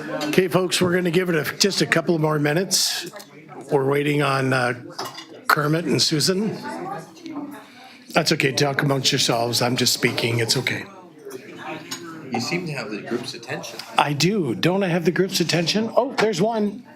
Okay, folks, we're going to give it just a couple more minutes. We're waiting on Kermit and Susan. That's okay. Talk amongst yourselves. I'm just speaking. It's okay. You seem to have the group's attention. I do. Don't I have the group's attention? Oh, there's one.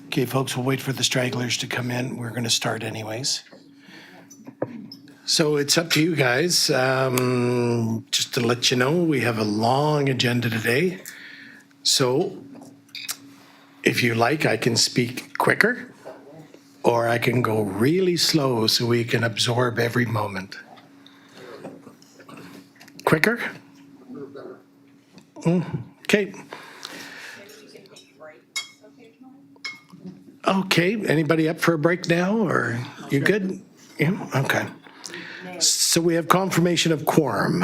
Okay, folks, we'll wait for the stragglers to come in. We're going to start anyways. So it's up to you guys. Just to let you know, we have a long agenda today. So if you like, I can speak quicker, or I can go really slow so we can absorb every moment. Quicker? Okay. Okay, anybody up for a break now, or you good? Yeah, okay. So we have confirmation of quorum.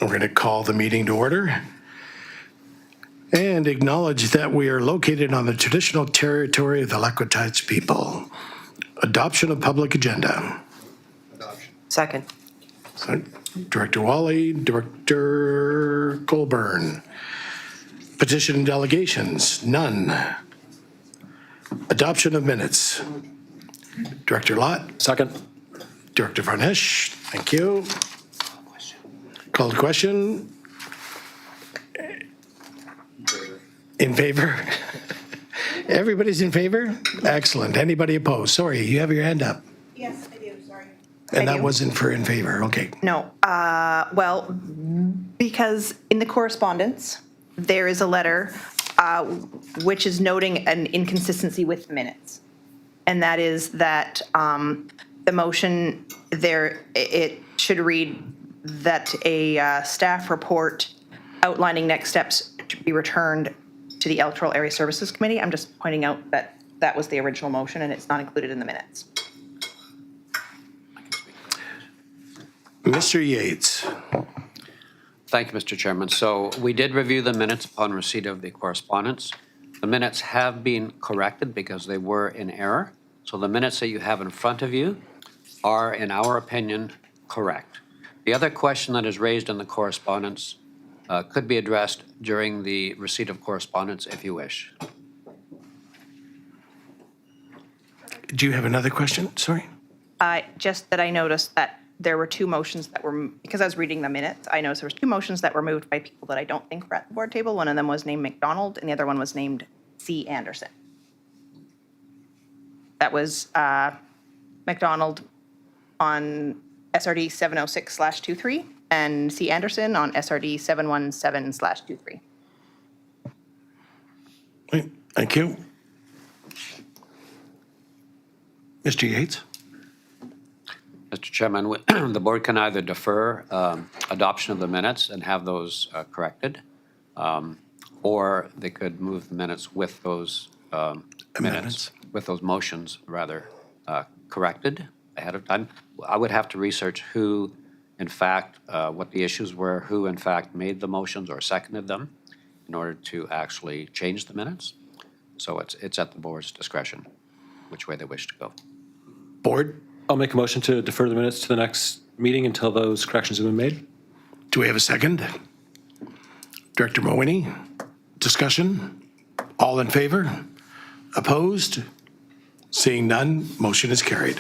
We're going to call the meeting to order and acknowledge that we are located on the traditional territory of the Lethbridge people. Adoption of public agenda. Second. So, Director Wally, Director Colburn. Petition and delegations, none. Adoption of minutes. Director Lott. Second. Director Varnish, thank you. Call to question. In favor? Everybody's in favor? Excellent. Anybody opposed? Sorry, you have your hand up. Yes, I do, sorry. And I that do. wasn't for in favor, okay. No, well, because in the correspondence, there is a letter which is noting an inconsistency with the minutes. And that is that the motion there, it should read that a staff report outlining next steps to be returned to the Electoral Area Services Committee. I'm just pointing out that that was the original motion and it's not included in the minutes. Mr. Yates. Thank you, Mr. Chairman. So we did review the minutes upon receipt of the correspondence. The minutes have been corrected because they were in error. So the minutes that you have in front of you are, in our opinion, correct. The other question that is raised in the correspondence could be addressed during the receipt of correspondence if you wish. do you have another question? Sorry. Just that I noticed that there were two motions that were, because I was reading the minutes, I noticed there was two motions that were moved by people that I don't think were at the board table. One of them was named McDonald, and the other one was named C. Anderson. That was McDonald on SRD 706/23 and C. Anderson on SRD 717/23. Right, thank you. Mr. Yates? Mr. Chairman, the board can either defer adoption of the minutes and have those corrected, or they could move the minutes with those Amendments. with those motions, rather, corrected ahead of time. I would have to research who, in fact, what the issues were, who, in fact, made the motions or seconded them in order to actually change the minutes. So it's at the board's discretion which way they wish to go. Board, I'll make a motion to defer the minutes to the next meeting until those corrections have been made. do we have a second? Director Mawhinney, discussion? All in favor? Opposed? Seeing none, motion is carried.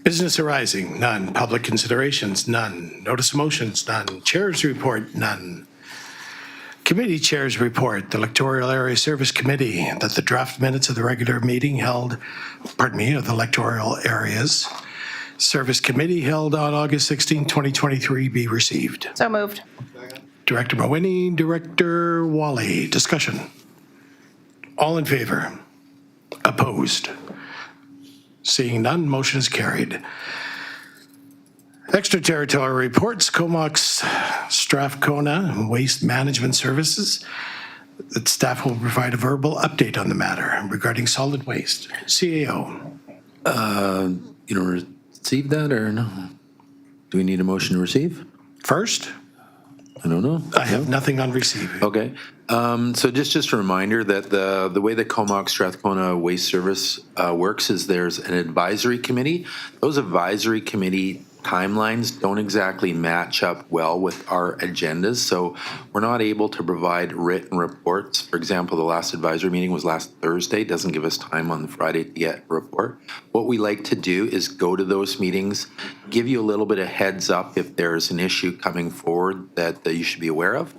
Business arising, none. Public considerations, none. Notice of motions, none. Chair's report, none. Committee chairs report, the Electoral Area Service Committee, that the draft minutes of the regular meeting held, of the Electoral Areas Service Committee held on August 16, 2023 be received. So moved. Director Mawhinney, Director Wally, discussion. All in favor? Opposed? Seeing none, motion is carried. Extraterritorial reports, Comox Strathcona Waste Management Services. That staff will provide a verbal update on the matter regarding solid waste. CAO. You don't receive that or no? Do we need a motion to receive? First, I don't know. I have nothing on receiving. Okay. So just a reminder that the way that Comox Strathcona Waste Service works is there's an advisory committee. Those advisory committee timelines don't exactly match up well with our agendas, so we're not able to provide written reports. For example, the last advisory meeting was last Thursday, doesn't give us time on the Friday to get a report. What we like to do is go to those meetings, give you a little bit of heads up if there's an issue coming forward that you should be aware of.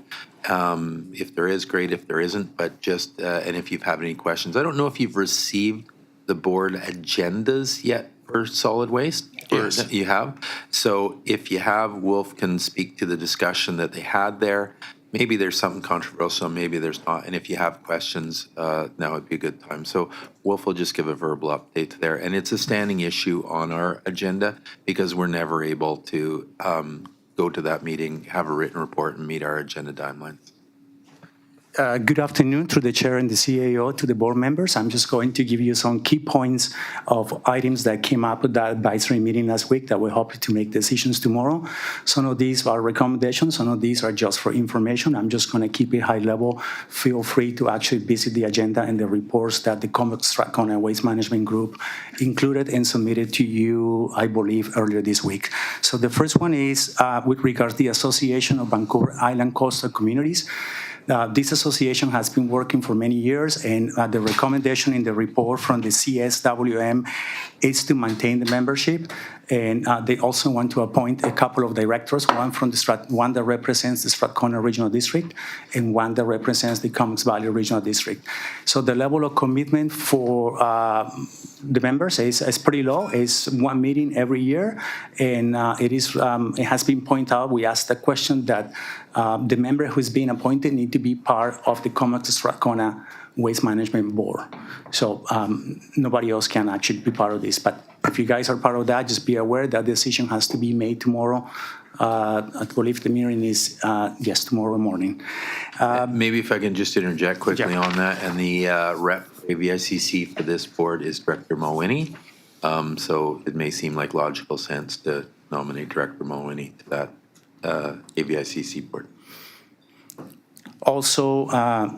If there is, great. If there isn't, but just, and if you've had any questions. I don't know if you've received the board agendas yet for solid waste? Yes. You have? So if you have, Wolf can speak to the discussion that they had there. Maybe there's something controversial, maybe there's not. And if you have questions, now would be a good time. So Wolf will just give a verbal update there. And it's a standing issue on our agenda because we're never able to go to that meeting, have a written report, and meet our agenda timelines. Good afternoon through the chair and the CAO to the board members. I'm just going to give you some key points of items that came up at that advisory meeting last week that we hope to make decisions tomorrow. Some of these are recommendations, some of these are just for information. I'm just going to keep it high level. Feel free to actually visit the agenda and the reports that the Comox Strathcona Waste Management Group included and submitted to you, I believe, earlier this week. So the first one is with regards to the Association of Vancouver Island Coastal Communities. This association has been working for many years, and the recommendation in the report from the CSWM is to maintain the membership. And they also want to appoint a couple of directors, one that represents the Strathcona Regional District and one that represents the Comox Valley Regional District. So the level of commitment for the members is pretty low. It's one meeting every year, and it has been pointed out. We asked the question that the member who's being appointed need to be part of the Comox Strathcona Waste Management Board. So nobody else can actually be part of this. But if you guys are part of that, just be aware that decision has to be made tomorrow. I believe the meeting is, tomorrow morning. Maybe if I can just interject quickly Yeah. on that, and the rep for AVICC for this board is Director Mawhinney. So it may seem like logical sense to nominate Director Mawhinney to that AVICC board. Also,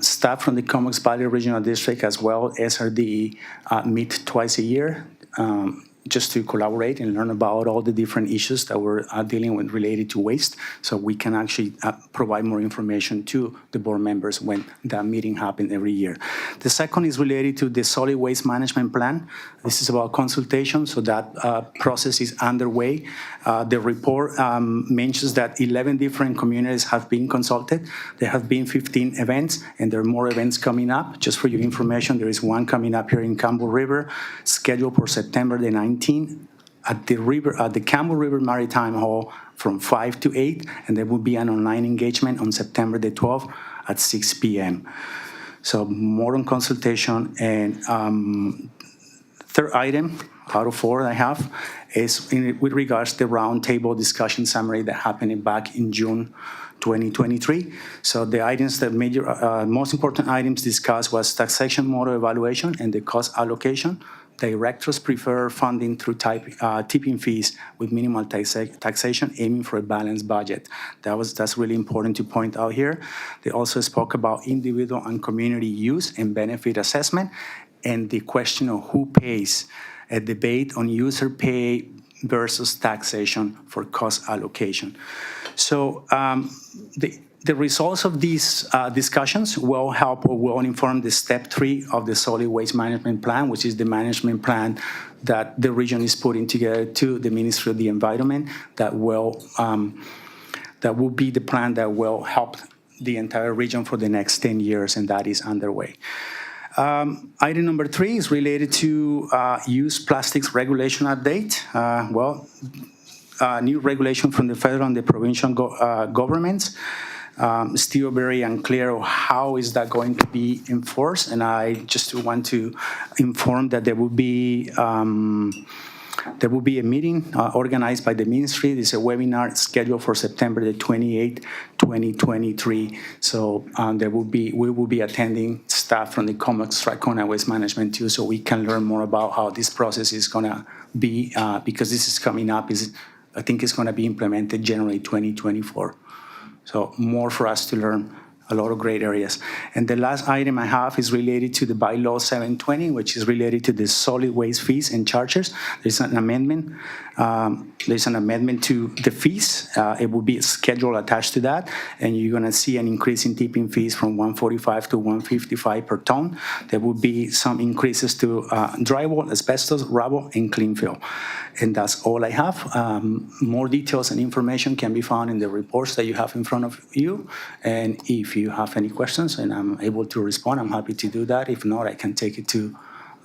staff from the Comox Valley Regional District as well, SRD, meet twice a year. just to collaborate and learn about all the different issues that we're dealing with related to waste, so we can actually provide more information to the board members when that meeting happens every year. The second is related to the solid waste management plan. This is about consultation, so that process is underway. The report mentions that 11 different communities have been consulted. There have been 15 events, and there are more events coming up. Just for your information, there is one coming up here in Campbell River, scheduled for September the 19th at the Campbell River Maritime Hall from 5 to 8, and there will be an online engagement on September the 12th at 6 p.m. So more on consultation. And third item out of four I have is with regards to the roundtable discussion summary that happened back in June 2023. So the items that most important items discussed was taxation model evaluation and the cost allocation. Directors prefer funding through tipping fees with minimal taxation, aiming for a balanced budget. That's really important to point out here. They also spoke about individual and community use and benefit assessment, and the question of who pays, a debate on user pay versus taxation for cost allocation. So the results of these discussions will help or will inform the step 3 of the solid waste management plan, which is the management plan that the region is putting together to the Ministry of the Environment. That will be the plan that will help the entire region for the next 10 years, and that is underway. Item number 3 is related to used plastics regulation update. New regulation from the federal and the provincial governments. Still very unclear how is that going to be enforced, and I just want to inform that there will be a meeting organized by the ministry. There's a webinar scheduled for September the 28th, 2023. So we will be attending staff from the Comox Strathcona Waste Management too, so we can learn more about how this process is going to be, because this is coming up. I think it's going to be implemented January 2024. So more for us to learn, a lot of great areas. And the last item I have is related to the bylaw 720, which is related to the solid waste fees and charges. There's an amendment. There's an amendment to the fees. It will be a schedule attached to that, and you're going to see an increase in tipping fees from 145 to 155 per ton. There will be some increases to drywall, asbestos, rubble, and clean fill. And that's all I have. More details and information can be found in the reports that you have in front of you. And if you have any questions and I'm able to respond, I'm happy to do that. If not, I can take it to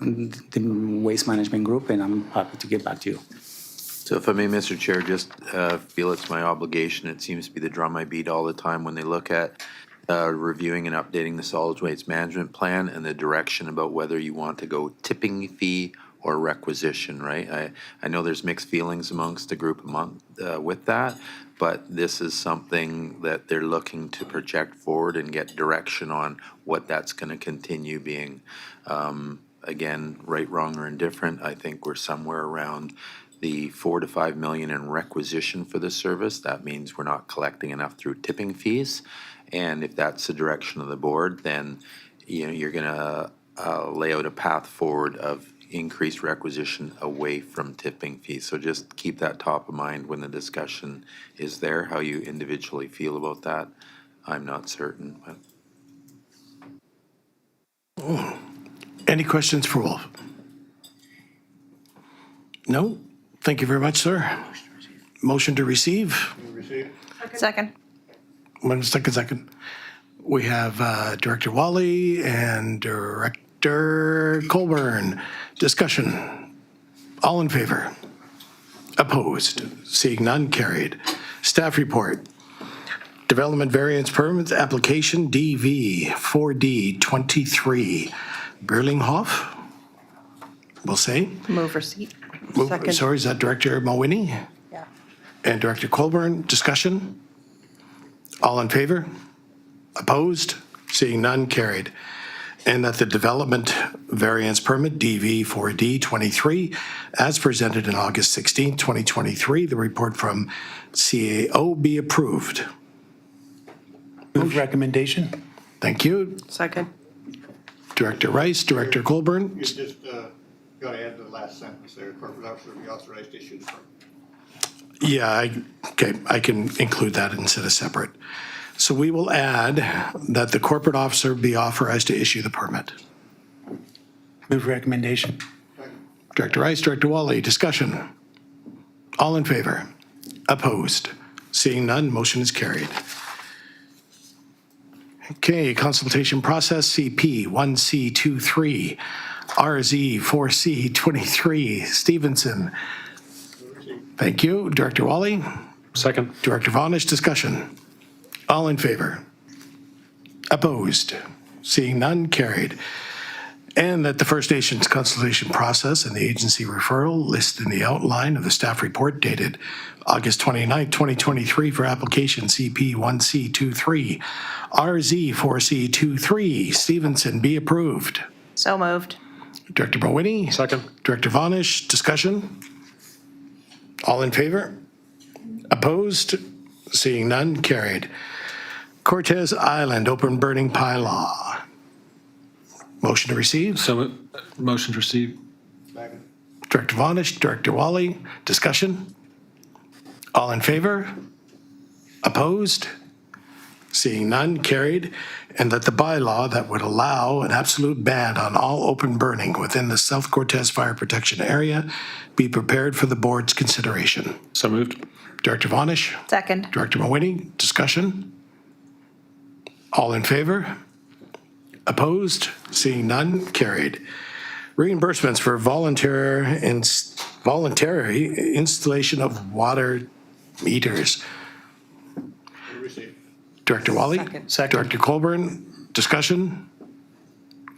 the Waste Management Group, and I'm happy to get back to you. So if I may, Mr. Chair, just feel it's my obligation. It seems to be the drum I beat all the time when they look at reviewing and updating the solid waste management plan and the direction about whether you want to go tipping fee or requisition, right? I know there's mixed feelings amongst the group with that, but this is something that they're looking to project forward and get direction on what that's going to continue being. Again, right, wrong, or indifferent, I think we're somewhere around the 4 to 5 million in requisition for the service. That means we're not collecting enough through tipping fees. And if that's the direction of the board, then you're going to lay out a path forward of increased requisition away from tipping fees. So just keep that top of mind when the discussion is there. How you individually feel about that, I'm not certain. But. Any questions for Wolf? No? Thank you very much, sir. Motion to receive? Second. 1 second. We have Director Wally and Director Colburn. Discussion. All in favor? Opposed? Seeing none, carried. Staff report. Development variance permits application DV 4D 23. Berlinghoff, we'll say. Move receipt. Sorry, is that Director Mawhinney? Yeah. And Director Colburn, discussion? All in favor? Opposed? Seeing none, carried. And that the development variance permit, DV 4D 23, as presented in August 16, 2023, the report from CAO be approved. Move recommendation. Thank you. Second. Director Rice, Director Colburn. Just Got to add the last sentence there, corporate officer will be authorized to issue the permit. Yeah, okay, I can include that instead of separate. So we will add that the corporate officer be authorized to issue the permit. Move recommendation. Director Rice, Director Wally, discussion. All in favor? Opposed? Seeing none, motion is carried. Okay, consultation process, CP 1C23, RZ 4C23, Stevenson. Thank you. Director Wally, Second. Director Vonish, discussion. All in favor? Opposed? Seeing none, carried. And that the First Nations consultation process and the agency referral listed in the outline of the staff report dated August 29, 2023 for application CP 1C23, RZ 4C23, Stevenson be approved. So moved. Director Mawhinney. Second. Director Vonish, discussion? All in favor? Opposed? Seeing none, carried. Cortez Island open burning bylaw. Motion to receive. So, motion to receive. Second. Director Vonish, Director Wally, discussion? All in favor? Opposed? Seeing none, carried. And that the bylaw that would allow an absolute ban on all open burning within the South Cortez Fire Protection Area be prepared for the board's consideration. So moved. Director Vonish, Second. Director Mawhinney, discussion? All in favor? Opposed? Seeing none, carried. Reimbursements for voluntary installation of water meters. Receive. Director Wally? Second. Director Colburn, discussion?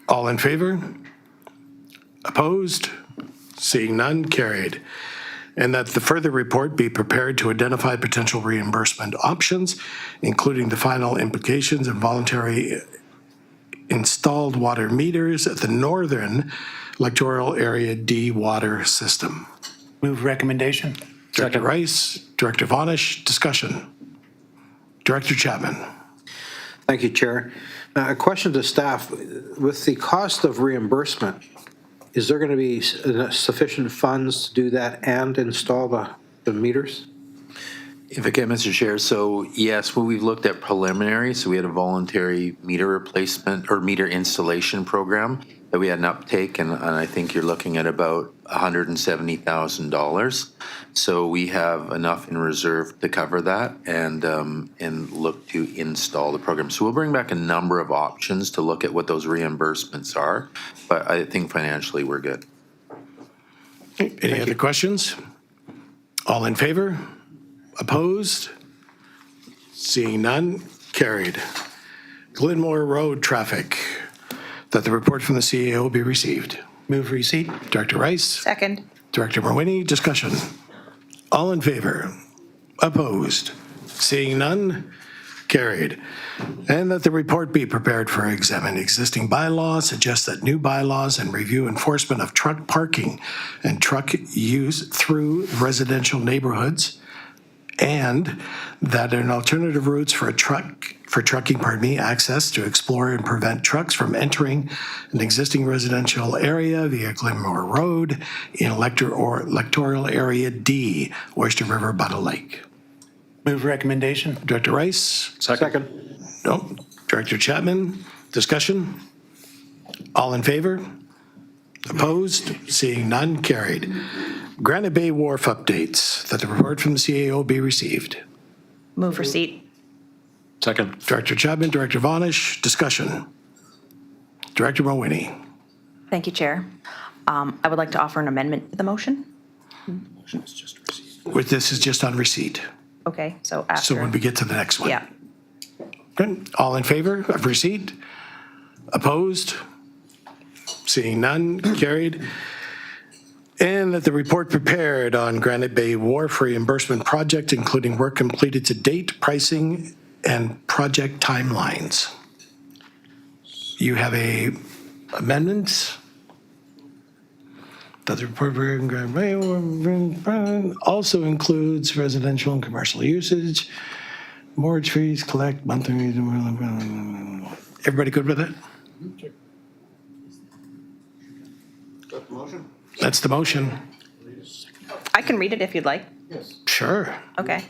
All in favor? Opposed? Seeing none, carried. And that the further report be prepared to identify potential reimbursement options, including the final implications of voluntary installed water meters at the Northern Electoral Area D water system. Move recommendation. Director Rice, Director Vonish, discussion. Director Chapman. Thank you, Chair. A question to staff. With the cost of reimbursement, is there going to be sufficient funds to do that and install the meters? If I can, Mr. Chair, so yes, when we've looked at preliminary, so we had a voluntary meter replacement or meter installation program that we had an uptake, and I think you're looking at about $170,000. So we have enough in reserve to cover that and look to install the program. So we'll bring back a number of options to look at what those reimbursements are, but I think financially we're good. Any other questions? All in favor? Opposed? Seeing none, carried. Glenmore Road traffic, that the report from the CAO be received. Move receipt. Director Rice, Second. Director Mawhinney, discussion. All in favor? Opposed? Seeing none, carried. And that the report be prepared for examine existing bylaws, suggest that new bylaws and review enforcement of truck parking and truck use through residential neighborhoods, and that an alternative routes for trucking, access to explore and prevent trucks from entering an existing residential area via Glenmore Road in electoral area D, Oyster River, Butter Lake. Move recommendation. Director Rice? Second. No. Director Chapman, discussion? All in favor? Opposed? Seeing none, carried. Granite Bay Wharf updates, that the report from the CAO be received. Move receipt. Second. Director Chapman, Director Vonish, discussion. Director Mawhinney. Thank you, Chair. I would like to offer an amendment to the motion. With this is just on receipt. Okay, so So when after, we get to the next one. yeah. Good. All in favor of receipt? Opposed? Seeing none, carried. And that the report prepared on Granite Bay Wharf reimbursement project, including work completed to date, pricing, and project timelines. You have a amendment? That the report prepared on Granite Bay Wharf also includes residential and commercial usage, mortgage fees, collect monthly. Everybody good with it? Got the motion? That's the motion. I can read it if you'd like. Sure. Okay.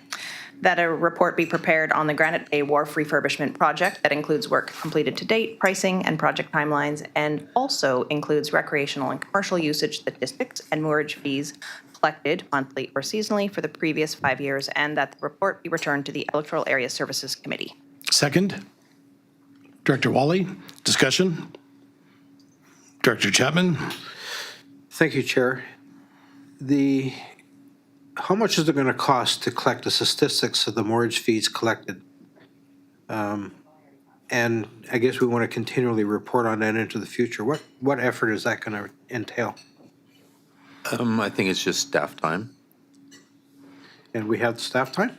That a report be prepared on the Granite Bay Wharf refurbishment project that includes work completed to date, pricing, and project timelines, and also includes recreational and commercial usage, the districts, and moorage fees collected monthly or seasonally for the previous 5 years, and that the report be returned to the Electoral Area Services Committee. Second. Director Wally, discussion? Director Chapman? Thank you, Chair. How much is it going to cost to collect the statistics of the mortgage fees collected? And I guess we want to continually report on that into the future. What effort is that going to entail? I think it's just staff time. And we have the staff time?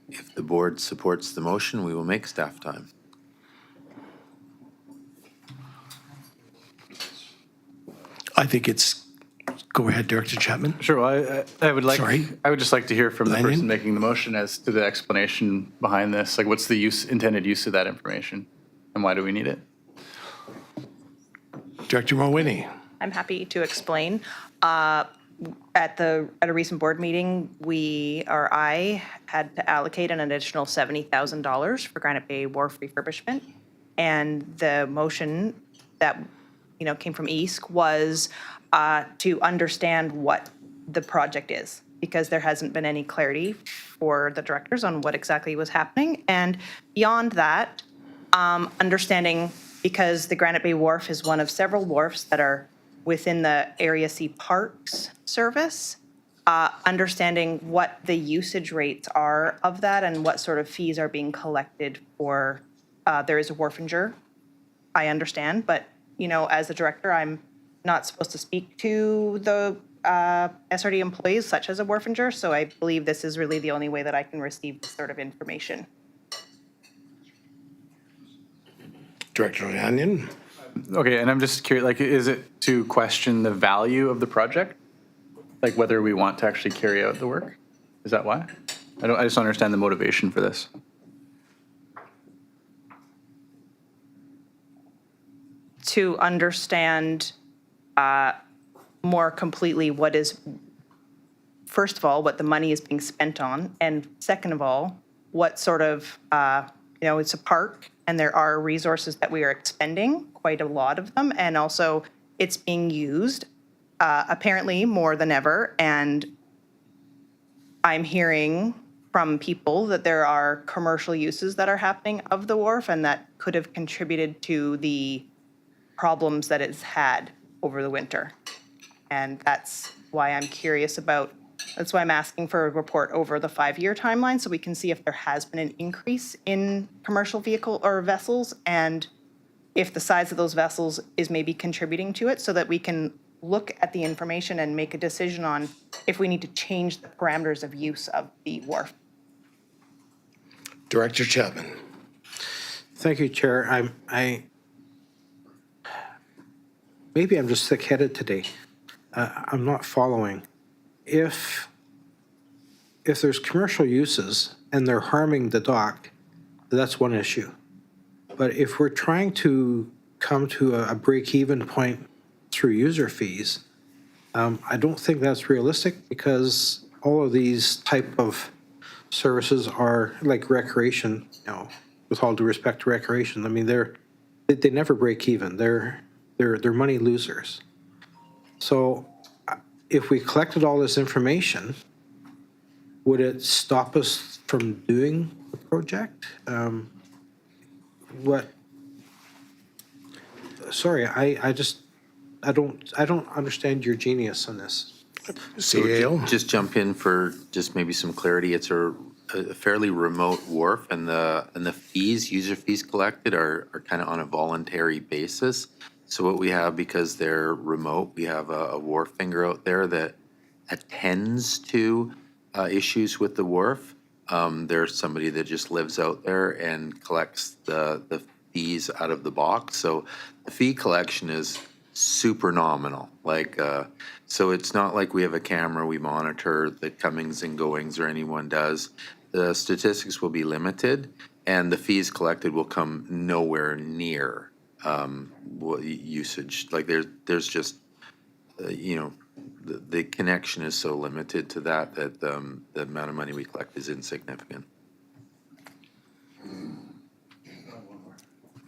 If the board supports the motion, we will make staff time. I think it's, go ahead, Director Chapman. Sure. Well, I would like. Sorry. I would just like to hear from the Lanyon? person making the motion as to the explanation behind this. Like, what's the intended use of that information, and why do we need it? Director Mulwiney. I'm happy to explain. At a recent board meeting, I had to allocate an additional $70,000 for Granite Bay Wharf refurbishment. And the motion that, came from EASC was to understand what the project is, because there hasn't been any clarity for the directors on what exactly was happening. And beyond that, understanding, because the Granite Bay Wharf is one of several wharfs that are within the Area C Parks service, understanding what the usage rates are of that and what sort of fees are being collected for, there is a wharfinger, I understand, but, as a director, I'm not supposed to speak to the SRD employees such as a wharfinger, so I believe this is really the only way that I can receive this sort of information. Director Lanyon. Okay, and I'm just curious. Like, is it to question the value of the project, like whether we want to actually carry out the work? Is that why? I just don't understand the motivation for this. To understand more completely what is, first of all, what the money is being spent on, and second of all, what sort of, it's a park, and there are resources that we are expending, quite a lot of them, and also it's being used apparently more than ever, and I'm hearing from people that there are commercial uses that are happening of the wharf, and that could have contributed to the problems that it's had over the winter. And that's why I'm curious about, that's why I'm asking for a report over the 5-year timeline, so we can see if there has been an increase in commercial vehicle or vessels, and if the size of those vessels is maybe contributing to it, so that we can look at the information and make a decision on if we need to change the parameters of use of the wharf. Director Chapman. Thank you, Chair. Maybe I'm just thick-headed today. I'm not following. If there's commercial uses and they're harming the dock, that's one issue. But if we're trying to come to a break-even point through user fees, I don't think that's realistic, because all of these type of services are like recreation, with all due respect to recreation. I mean, they never break even. They're money losers. So if we collected all this information, would it stop us from doing the project? Sorry, I don't understand your genius on this. CAO. Just jump in for just maybe some clarity. It's a fairly remote wharf, and the fees, user fees collected are kind of on a voluntary basis. So what we have, because they're remote, we have a wharfinger out there that attends to issues with the wharf. There's somebody that just lives out there and collects the fees out of the box. So the fee collection is super nominal. So it's not like we have a camera, we monitor the comings and goings, or anyone does. The statistics will be limited, and the fees collected will come nowhere near usage. Like there's just you know, the connection is so limited to that the amount of money we collect is insignificant.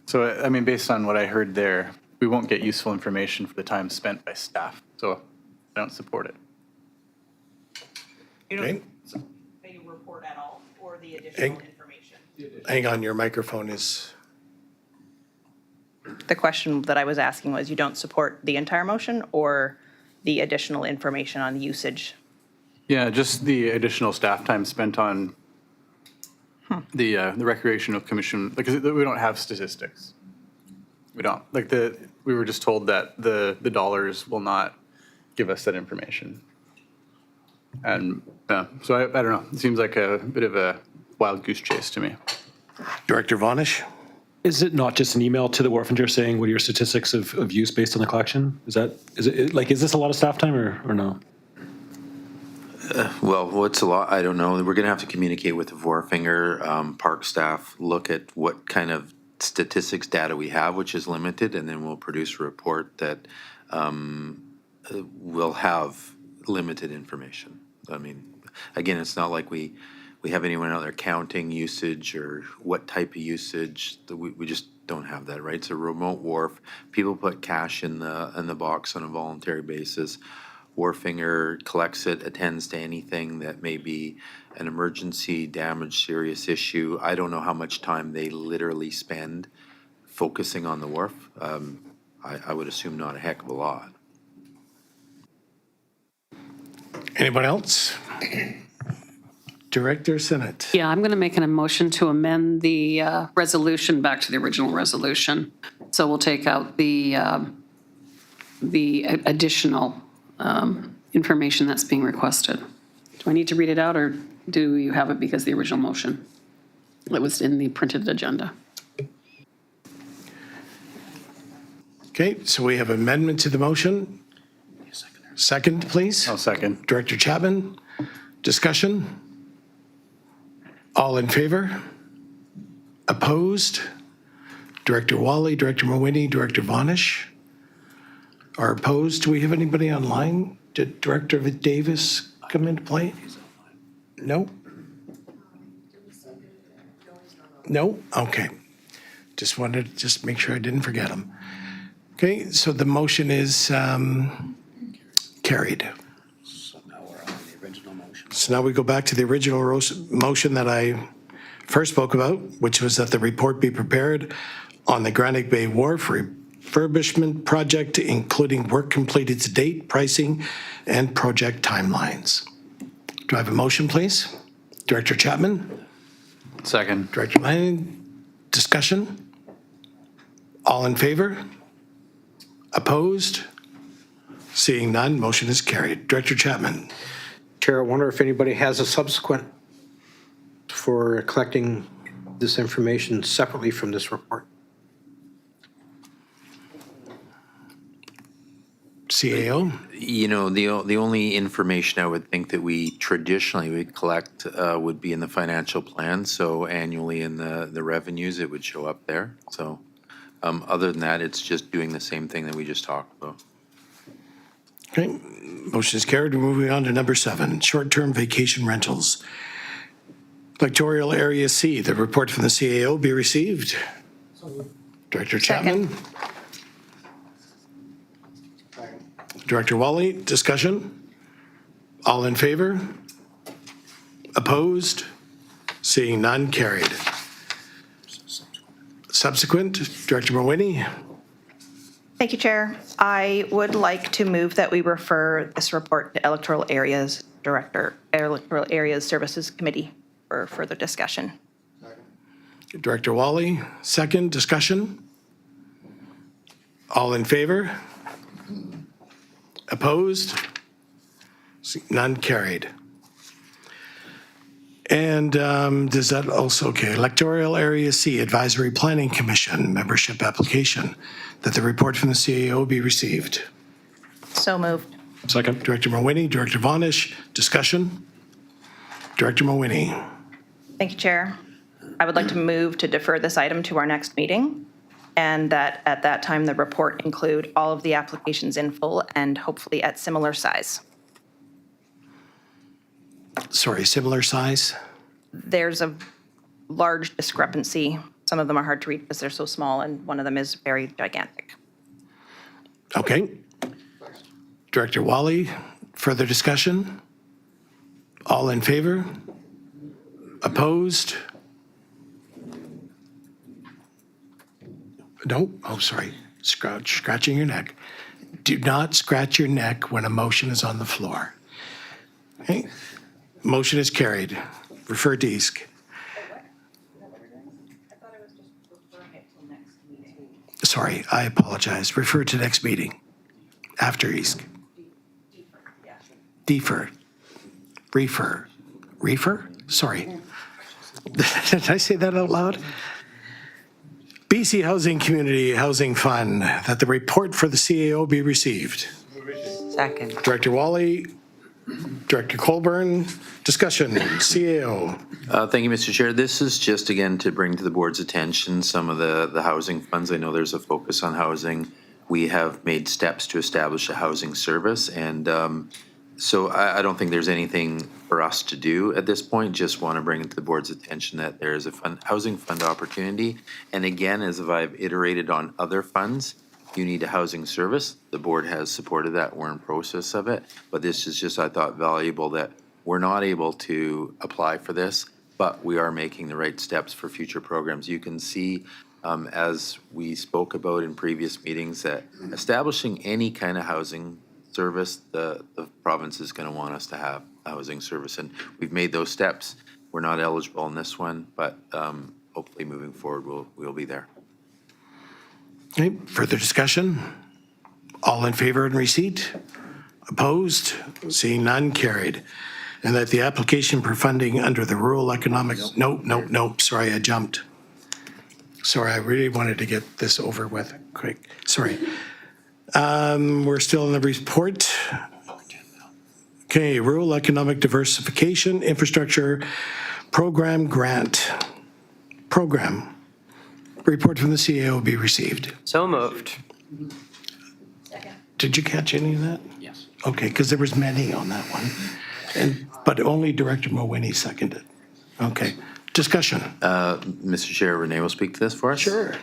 So, I mean, based on what I heard there, we won't get useful information for the time spent by staff, so I don't support it. Okay, Any report at all, or the additional information? hang on, your microphone is, The question that I was asking was, you don't support the entire motion or the additional information on usage? Yeah, just the additional staff time spent on the recreational commission, because we don't have statistics. We don't, like we were just told that the dollars will not give us that information. And so I don't know, it seems like a bit of a wild goose chase to me. Director Vonish? Is it not just an email to the Wharfinger saying, what are your statistics of use based on the collection? Is this a lot of staff time or no? Well, what's a lot? I don't know. We're going to have to communicate with the Vorfinger park staff, look at what kind of statistics data we have, which is limited, and then we'll produce a report that will have limited information. I mean, again, it's not like we have anyone out there counting usage or what type of usage. We just don't have that, right? It's a remote wharf. People put cash in the box on a voluntary basis. Wharfinger collects it, attends to anything that may be an emergency, damage, serious issue. I don't know how much time they literally spend focusing on the wharf. I would assume not a heck of a lot. Anyone else? Director Senate. Yeah, I'm going to make an motion to amend the resolution back to the original resolution. So we'll take out the additional information that's being requested. Do I need to read it out, or do you have it because the original motion? It was in the printed agenda. Okay, so we have amendment to the motion. Second, please. I'll second. Director Chapman, discussion? All in favor? Opposed? Director Wally, Director Mawhinney, Director Vonish are opposed. Do we have anybody online? Did Director Davis come into play? No? No? Okay. Just wanted to make sure I didn't forget him. Okay, so the motion is carried. So now we go back to the original motion that I first spoke about, which was that the report be prepared on the Granite Bay Wharf refurbishment project, including work completed to date, pricing, and project timelines. Do I have a motion, please? Director Chapman? Second. Director Lyon, discussion? All in favor? Opposed? Seeing none, motion is carried. Director Chapman? Chair, I wonder if anybody has a subsequent for collecting this information separately from this report. CAO? You know, the only information I would think that we traditionally would collect would be in the financial plan. So annually in the revenues, it would show up there. So other than that, it's just doing the same thing that we just talked about. Okay, motion is carried. We're moving on to number 7, short-term vacation rentals. Electoral Area C, the report from the CAO be received. Director Chapman? Director Wally, discussion? All in favor? Opposed? Seeing none, carried. Subsequent, Director Mawhinney? Thank you, Chair. I would like to move that we refer this report to Electoral Areas Services Committee for further discussion. Director Wally, second, discussion? All in favor? Opposed? None, carried. And does that also, okay, Electoral Area C Advisory Planning Commission membership application, that the report from the CAO be received. So moved. Second. Director Mawhinney, Director Vonish, discussion? Director Mawhinney. Thank you, Chair. I would like to move to defer this item to our next meeting. and that at that time, the report include all of the applications in full and hopefully at similar size. Sorry, similar size? There's a large discrepancy. Some of them are hard to read because they're so small, and one of them is very gigantic. Okay. Director Wally, further discussion? All in favor? Opposed? No? Oh, sorry. Scratching your neck. Do not scratch your neck when a motion is on the floor. Okay. Motion is carried. Refer to East. Sorry, I apologize. Refer to next meeting after East. Defer. Refer. Refer? Sorry. Did I say that out loud? BC Housing Community Housing Fund, that the report for the CAO be received. Second. Director Wally, Director Colburn, discussion, CAO. Thank you, Mr. Chair. This is just, again, to bring to the board's attention some of the housing funds. I know there's a focus on housing. We have made steps to establish a housing service, and so I don't think there's anything for us to do at this point. Just want to bring it to the board's attention that there is a housing fund opportunity. And again, as I've iterated on other funds, you need a housing service. The board has supported that. We're in process of it. But this is just, I thought, valuable that we're not able to apply for this, but we are making the right steps for future programs. You can see, as we spoke about in previous meetings, that establishing any kind of housing service, the province is going to want us to have a housing service. And we've made those steps. We're not eligible in this one, but hopefully moving forward, we'll be there. Okay, further discussion? All in favor and receipt? Opposed? Seeing none, carried. And that the application for funding under the rural economic, nope, sorry, I jumped. Sorry, I really wanted to get this over with quick, sorry. We're still in the report. Okay, rural economic diversification infrastructure program grant. Program. Report from the CAO will be received. So moved. Did you catch any of that? Yes. Okay, because there was many on that one, but only Director Mowini seconded. Okay, discussion. Mr. Chair, Renee will speak to this for us. Sure.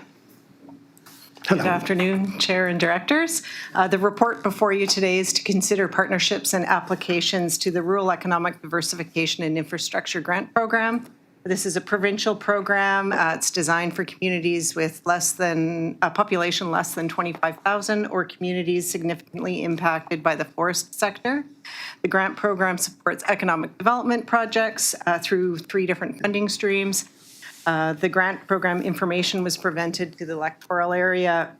Good Hello. afternoon, Chair and Directors. The report before you today is to consider partnerships and applications to the Rural Economic Diversification and Infrastructure Grant Program. This is a provincial program. It's designed for communities with a population less than 25,000 or communities significantly impacted by the forest sector. The grant program supports economic development projects through 3 different funding streams. The grant program information was presented to the electoral area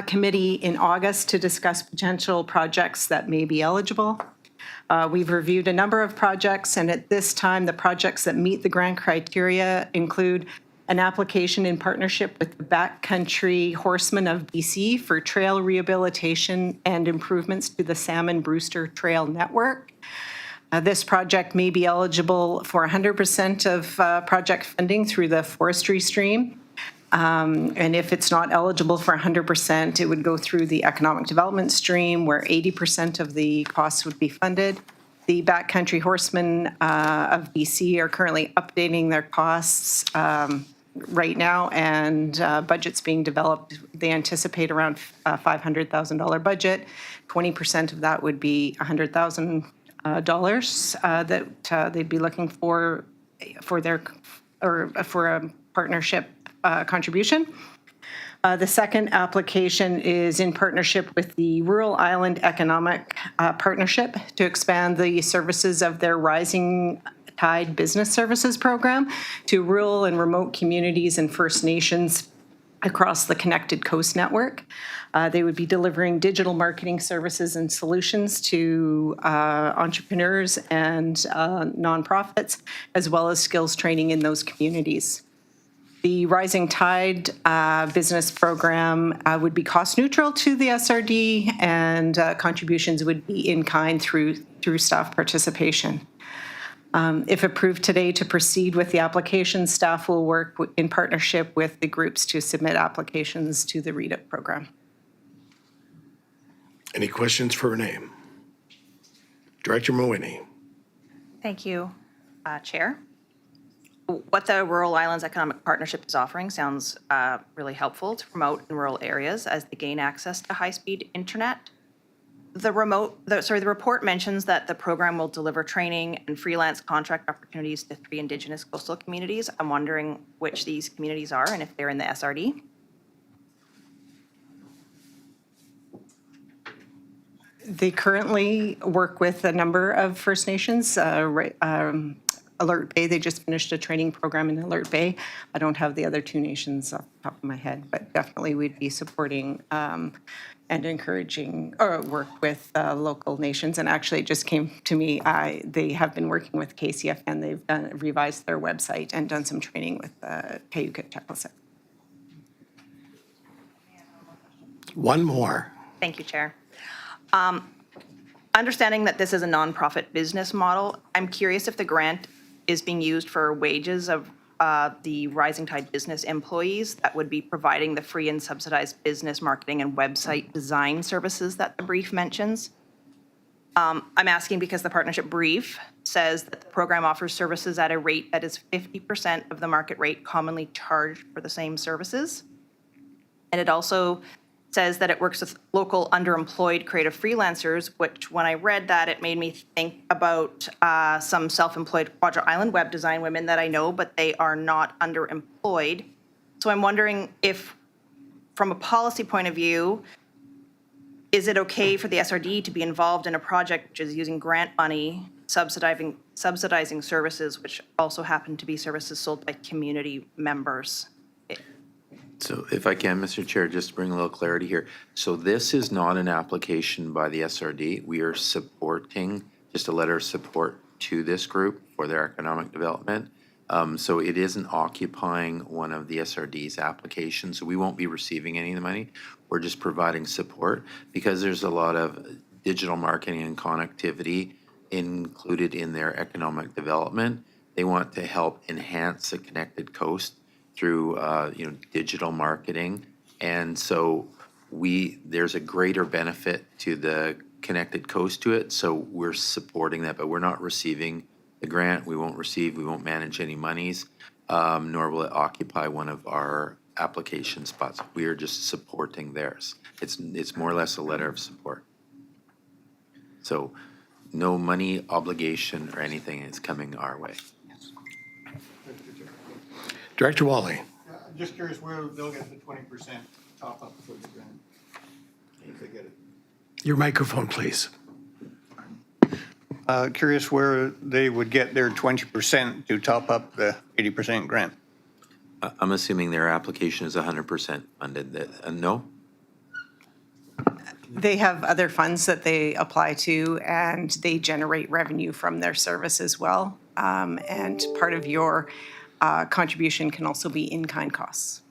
committee in August to discuss potential projects that may be eligible. We've reviewed a number of projects, and at this time, the projects that meet the grant criteria include an application in partnership with the Backcountry Horsemen of BC for trail rehabilitation and improvements to the Salmon Brewster Trail Network. This project may be eligible for 100% of project funding through the forestry stream. And if it's not eligible for 100%, it would go through the economic development stream where 80% of the costs would be funded. The Backcountry Horsemen of BC are currently updating their costs right now, and budget's being developed. They anticipate around a $500,000 budget. 20% of that would be $100,000 that they'd be looking for a partnership contribution. The second application is in partnership with the Rural Island Economic Partnership to expand the services of their Rising Tide Business Services Program to rural and remote communities and First Nations across the Connected Coast Network. They would be delivering digital marketing services and solutions to entrepreneurs and nonprofits, as well as skills training in those communities. The Rising Tide business program would be cost neutral to the SRD, and contributions would be in kind through staff participation. If approved today to proceed with the application, staff will work in partnership with the groups to submit applications to the READ-UP program. Any questions for Renee? Director Mawhinney. Thank you, Chair. What the Rural Islands Economic Partnership is offering sounds really helpful to promote in rural areas as they gain access to high-speed internet. The report mentions that the program will deliver training and freelance contract opportunities to 3 Indigenous coastal communities. I'm wondering which these communities are and if they're in the SRD. They currently work with a number of First Nations. Alert Bay, they just finished a training program in Alert Bay. I don't have the other 2 nations off the top of my head, but definitely we'd be supporting and encouraging work with local nations. And actually, it just came to me, they have been working with KCF and they've revised their website and done some training with Cayuga-Teclisec. One more. Thank you, Chair. Understanding that this is a nonprofit business model, I'm curious if the grant is being used for wages of the Rising Tide business employees that would be providing the free and subsidized business marketing and website design services that the brief mentions. I'm asking because the partnership brief says that the program offers services at a rate that is 50% of the market rate commonly charged for the same services. And it also says that it works with local underemployed creative freelancers, which when I read that, it made me think about some self-employed Quadra Island web design women that I know, but they are not underemployed. So I'm wondering if, from a policy point of view, is it okay for the SRD to be involved in a project which is using grant money, subsidizing services, which also happen to be services sold by community members? So if I can, Mr. Chair, just to bring a little clarity here. So this is not an application by the SRD. We are supporting, just a letter of support to this group for their economic development. So it isn't occupying one of the SRD's applications. So we won't be receiving any of the money. We're just providing support because there's a lot of digital marketing and connectivity included in their economic development. They want to help enhance the connected coast through digital marketing, and so there's a greater benefit to the connected coast to it. So we're supporting that, but we're not receiving the grant. We won't manage any monies, nor will it occupy one of our application spots. We are just supporting theirs. It's more or less a letter of support. So no money obligation or anything is coming our way. Director Wally. I'm just curious where they'll get the 20% top up for the grant, if they get it. Your microphone, please. Curious where they would get their 20% to top up the 80% grant. I'm assuming their application is 100% funded. No? They have other funds that they apply to and they generate revenue from their service as well. And part of your contribution can also be in-kind costs.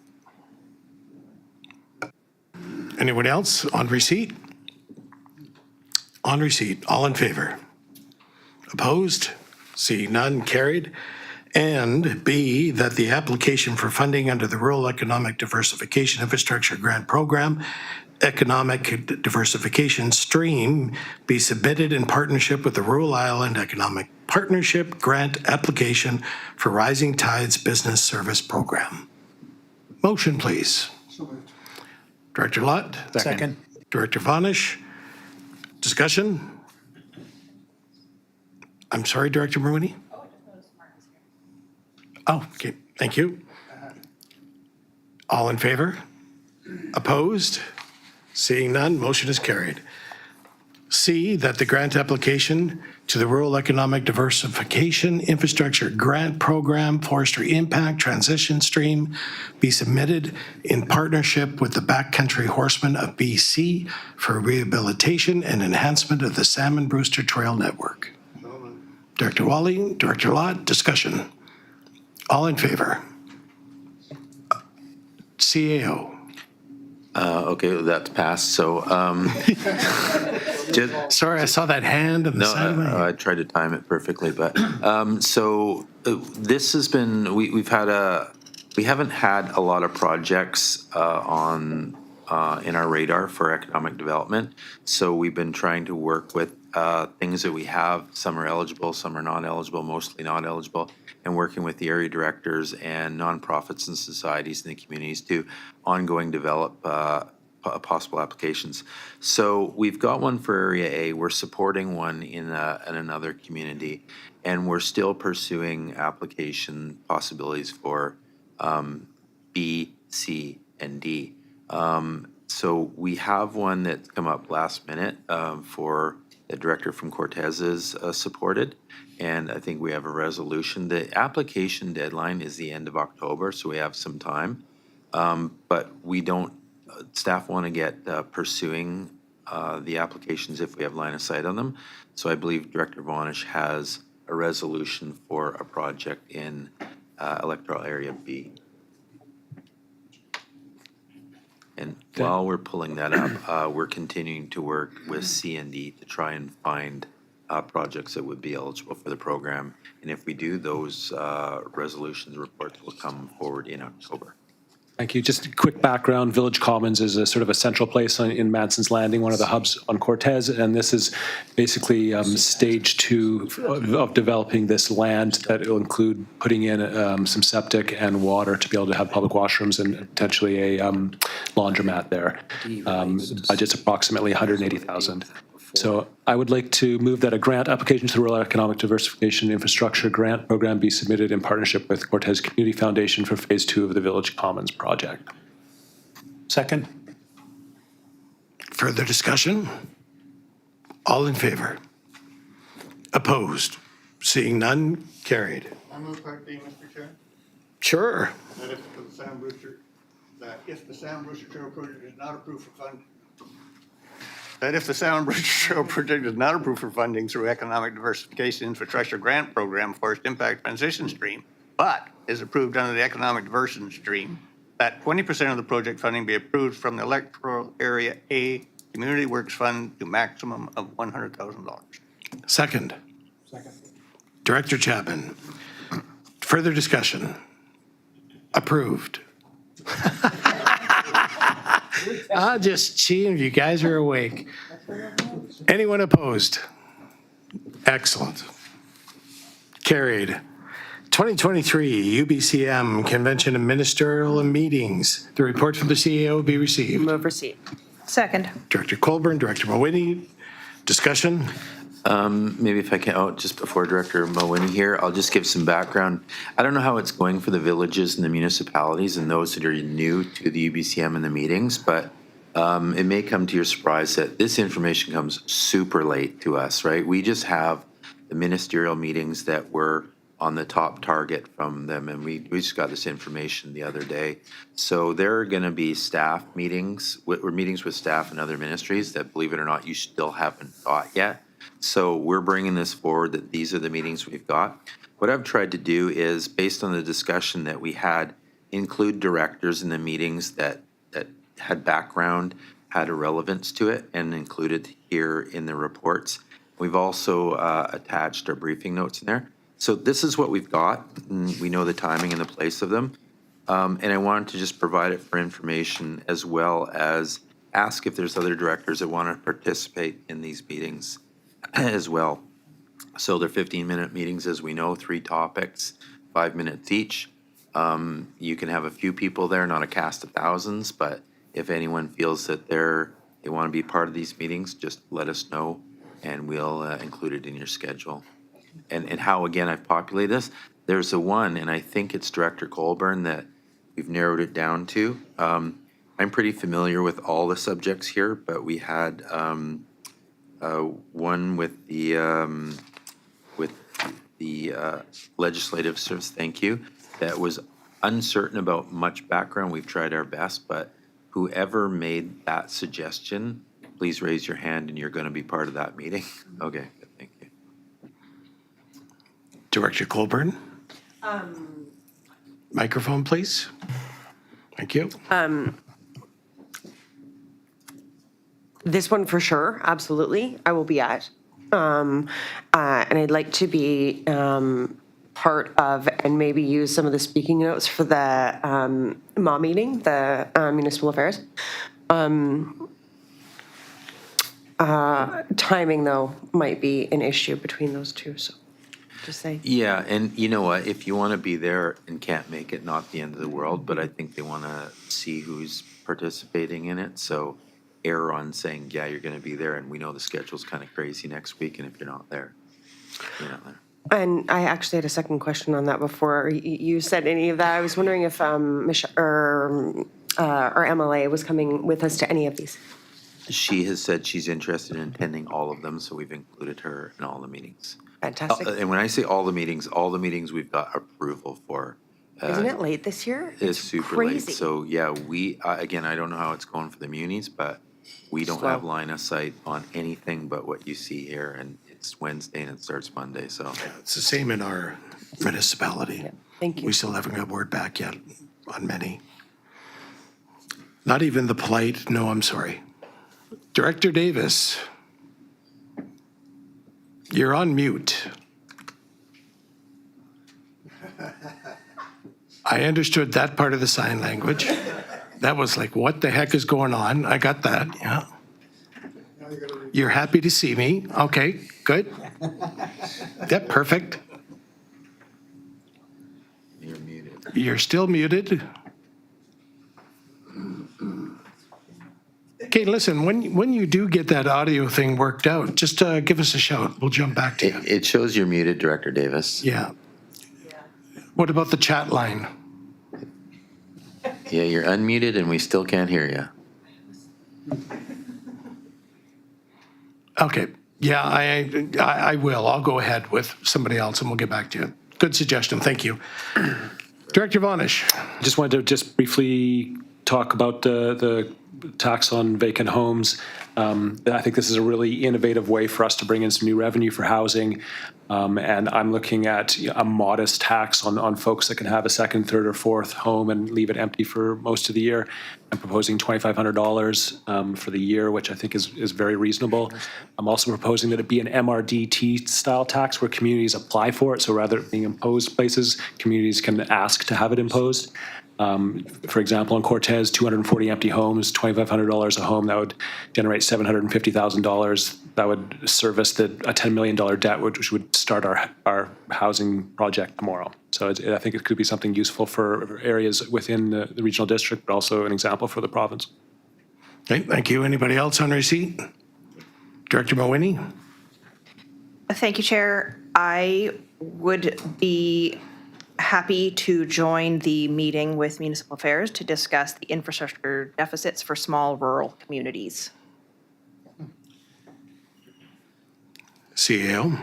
Anyone else on receipt? On receipt, all in favor? Opposed? See none, carried. And B, that the application for funding under the Rural Economic Diversification Infrastructure Grant Program Economic Diversification Stream be submitted in partnership with the Rural Island Economic Partnership Grant Application for Rising Tides Business Service Program. Motion, please. Director Lott. Second. Director Vanish. Discussion? I'm sorry, Director Mawhinney? Oh, okay, thank you. All in favor? Opposed? Seeing none, motion is carried. C, that the grant application to the Rural Economic Diversification Infrastructure Grant Program Forestry Impact Transition Stream be submitted in partnership with the Backcountry Horsemen of BC for rehabilitation and enhancement of the Salmon Brewster Trail Network. Director Wally, Director Lott, discussion. All in favor? CAO. Okay, that's passed. So Sorry, I saw that hand on the side of my head. I tried to time it perfectly, but this has been we haven't had a lot of projects in our radar for economic development. So we've been trying to work with things that we have. Some are eligible, some are not eligible, mostly not eligible, and working with the area directors and nonprofits and societies in the communities to ongoing develop possible applications. So we've got one for Area A. We're supporting one in another community, and we're still pursuing application possibilities for B, C, and D. So we have one that's come up last minute for the director from Cortez is supported, and I think we have a resolution. The application deadline is the end of October, so we have some time. But we don't, staff want to get pursuing the applications if we have line of sight on them. So I believe Director Vonish has a resolution for a project in electoral area B. And while we're pulling that up, we're continuing to work with C and D to try and find projects that would be eligible for the program. And if we do, those resolutions reports will come forward in October. Thank you. Just a quick background. Village Commons is a sort of a central place in Manson's Landing, one of the hubs on Cortez, and this is basically stage 2 of developing this land that will include putting in some septic and water to be able to have public washrooms and potentially a laundromat there. Budget's approximately $180,000. So I would like to move that a grant application to the Rural Economic Diversification Infrastructure Grant Program be submitted in partnership with Cortez Community Foundation for Phase 2 of the Village Commons project. Second. Further discussion? All in favor? Opposed? Seeing none, carried. I move part D, Mr. Chair, Sure. that if the Sam Brewster Trail project is not approved for funding through Economic Diversification Infrastructure Grant Program Forest Impact Transition Stream, but is approved under the Economic Diversion Stream, that 20% of the project funding be approved from the Electoral Area A Community Works Fund to maximum of $100,000. Second. Director Chapman. Further discussion? Approved. I'll just see if you guys are awake. Anyone opposed? Excellent. Carried. 2023 UBCM Convention and Ministerial Meetings. The report from the CAO be received. Move receipt. Second. Director Colburn, Director Mawhinney, discussion? Maybe if I can, just before Director Mawhinney here, I'll just give some background. I don't know how it's going for the villages and the municipalities and those that are new to the UBCM and the meetings, but it may come to your surprise that this information comes super late to us, right? We just have the ministerial meetings that were on the top target from them, and we just got this information the other day. So there are going to be staff meetings, or meetings with staff and other ministries that, believe it or not, you still haven't got yet. So we're bringing this forward that these are the meetings we've got. What I've tried to do is, based on the discussion that we had, include directors in the meetings that had background, had a relevance to it, and included here in the reports. We've also attached our briefing notes in there. So this is what we've got. We know the timing and the place of them. And I wanted to just provide it for information, as well as ask if there's other directors that want to participate in these meetings as well. So they're 15-minute meetings, as we know, 3 topics, 5 minutes each. You can have a few people there, not a cast of thousands, but if anyone feels that they want to be part of these meetings, just let us know and we'll include it in your schedule. And how, again, I've populated this, there's a one, and I think it's Director Colburn that we've narrowed it down to. I'm pretty familiar with all the subjects here, but we had one with the legislative service, thank you, that was uncertain about much background. We've tried our best, but whoever made that suggestion, please raise your hand and you're going to be part of that meeting. Okay, good, thank you. Director Colburn? Microphone, please. Thank you. This one for sure, absolutely, I will be at. And I'd like to be part of and maybe use some of the speaking notes for the MA meeting, the Municipal Affairs. Timing, though, might be an issue between those two, so just saying. Yeah, and you know what, if you want to be there and can't make it, not the end of the world, but I think they want to see who's participating in it, so err on saying, yeah, you're going to be there, and we know the schedule's kind of crazy next week, and if you're not there, you're not there. And I actually had a second question on that before you said any of that. I was wondering if Michelle or MLA was coming with us to any of these. She has said she's interested in attending all of them, so we've included her in all the meetings. Fantastic. And when I say all the meetings we've got approval for. Isn't it late this year? It's super crazy. late. So, yeah, we, again, I don't know how it's going for the munis, but we don't have line of sight on anything but what you see here, and it's Wednesday and it starts Monday, so. It's the same in our municipality. Thank you. We still haven't got word back yet on many. Not even the polite, no, I'm sorry. Director Davis, you're on mute. I understood that part of the sign language. That was like, what the heck is going on? I got that, yeah. You're happy to see me? Okay, good. Yep, perfect. You're muted. You're still muted. Okay, listen, when you do get that audio thing worked out, just give us a shout. We'll jump back to you. It shows you're muted, Director Davis. Yeah. What about the chat line? Yeah, you're unmuted and we still can't hear you. Okay, yeah, I will. I'll go ahead with somebody else and we'll get back to you. Good suggestion, thank you. Director Vonish. Just wanted to just briefly talk about the tax on vacant homes. I think this is a really innovative way for us to bring in some new revenue for housing. And I'm looking at a modest tax on folks that can have a second, third, or fourth home and leave it empty for most of the year. I'm proposing $2,500 for the year, which I think is very reasonable. I'm also proposing that it be an MRDT style tax where communities apply for it. So rather than being imposed places, communities can ask to have it imposed. For example, in Cortez, 240 empty homes, $2,500 a home, that would generate $750,000. That would service a $10 million debt, which would start our housing project tomorrow. So I think it could be something useful for areas within the regional district, but also an example for the province. Okay, thank you. Anybody else on receipt? Director Mawhinney? Thank you, Chair. I would be happy to join the meeting with Municipal Affairs to discuss the infrastructure deficits for small rural communities. CAO?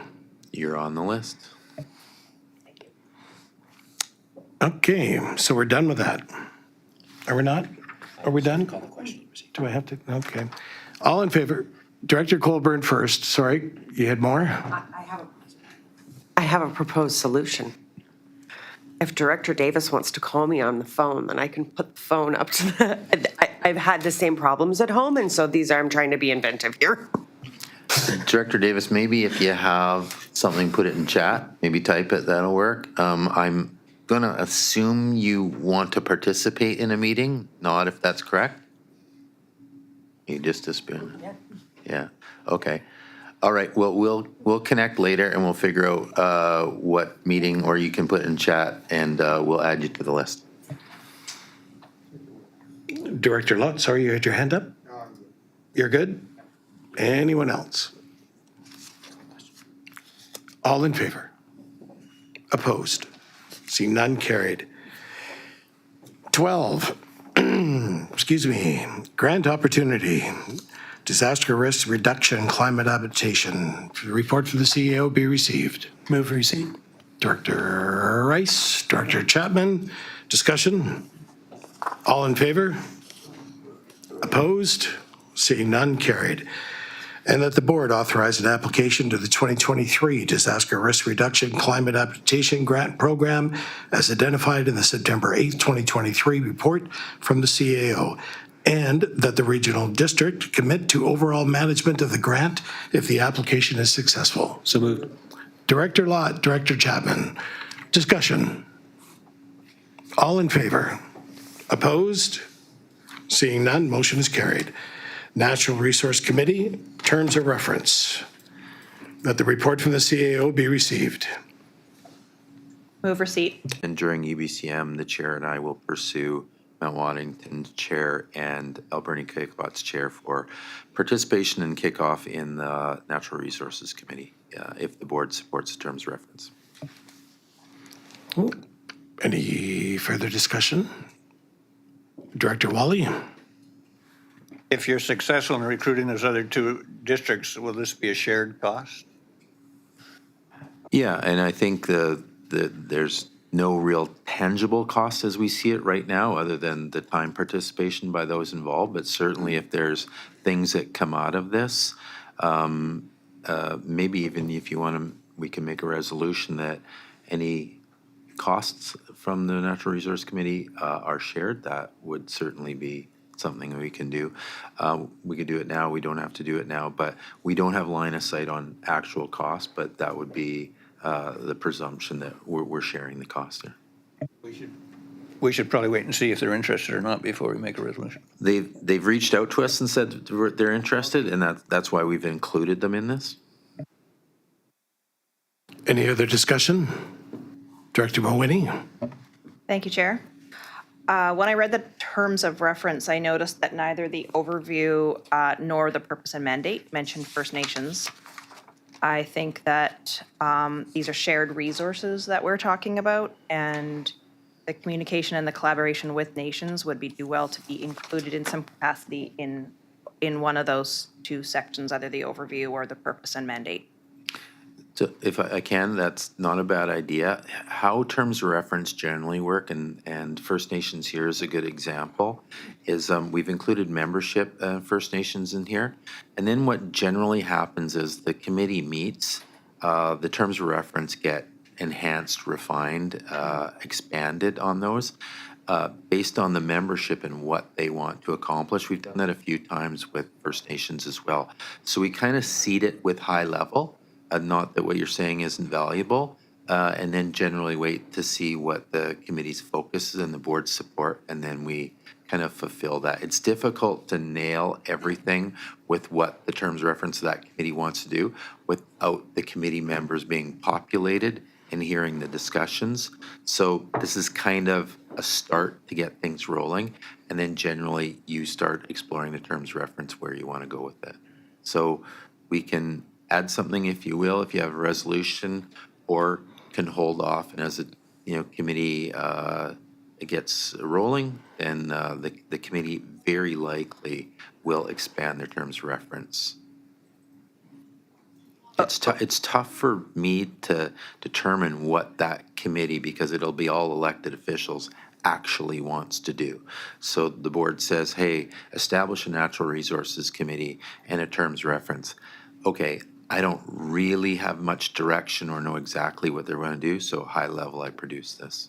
You're on the list. Okay, so we're done with that. Are we not? Are we done? Do I have to? Okay. All in favor? Director Colburn first. Sorry, you had more? I have a proposed solution. If Director Davis wants to call me on the phone, then I can put the phone up to the, I've had the same problems at home, and so I'm trying to be inventive here. Director Davis, maybe if you have something, put it in chat, maybe type it, that'll work. I'm going to assume you want to participate in a meeting, not if that's correct? You just dispute? Yeah, okay. All right, well, we'll connect later and we'll figure out what meeting, or you can put it in chat and we'll add you to the list. Director Lott, sorry, you had your hand up? You're good? Anyone else? All in favor? Opposed? See none, carried. 12, excuse me, grant opportunity, disaster risk reduction and climate adaptation. Report from the CEO be received. Move receipt. Director Rice, Director Chapman, discussion? All in favor? Opposed? Seeing none, carried. And that the board authorize an application to the 2023 Disaster Risk Reduction Climate Adaptation Grant Program as identified in the September 8th, 2023 report from the CAO. and that the regional district commit to overall management of the grant if the application is successful. So moved. Director Lott, Director Chapman. Discussion. All in favor? Opposed? Seeing none, motion is carried. Natural Resource Committee, terms of reference. That the report from the CAO be received. Move receipt. And during UBCM, the chair and I will pursue Mount Waddington's chair and Alberni Kickoff's chair for participation and kickoff in the Natural Resources Committee, if the board supports the terms of reference. Any further discussion? Director Wally? If you're successful in recruiting those other two districts, will this be a shared cost? Yeah, and I think there's no real tangible cost as we see it right now, other than the time participation by those involved. But certainly if there's things that come out of this, maybe even if you want to, we can make a resolution that any costs from the Natural Resource Committee are shared. That would certainly be something we can do. We could do it now. We don't have to do it now, but we don't have line of sight on actual costs, but that would be the presumption that we're sharing the cost there. We should probably wait and see if they're interested or not before we make a resolution. They've reached out to us and said they're interested, and that's why we've included them in this. Any other discussion? Director Mawhinney? Thank you, Chair. When I read the terms of reference, I noticed that neither the overview nor the purpose and mandate mentioned First Nations. I think that these are shared resources that we're talking about, and the communication and the collaboration with nations would do well to be included in some capacity in one of those two sections, either the overview or the purpose and mandate. So if I can, that's not a bad idea. How terms of reference generally work, and First Nations here is a good example, is we've included membership First Nations in here. And then what generally happens is the committee meets, the terms of reference get enhanced, refined, expanded on those based on the membership and what they want to accomplish. We've done that a few times with First Nations as well. So we kind of seed it with high level. Not that what you're saying isn't valuable, and then generally wait to see what the committee's focus is and the board's support, and then we kind of fulfill that. It's difficult to nail everything with what the terms of reference of that committee wants to do without the committee members being populated and hearing the discussions. So this is kind of a start to get things rolling, and then generally you start exploring the terms of reference where you want to go with it. So we can add something, if you will, if you have a resolution, or can hold off, and as a committee it gets rolling, then the committee very likely will expand their terms of reference. It's tough for me to determine what that committee, because it'll be all elected officials, actually wants to do. So the board says, hey, establish a natural resources committee and a terms reference. Okay, I don't really have much direction or know exactly what they're going to do, so high level I produce this.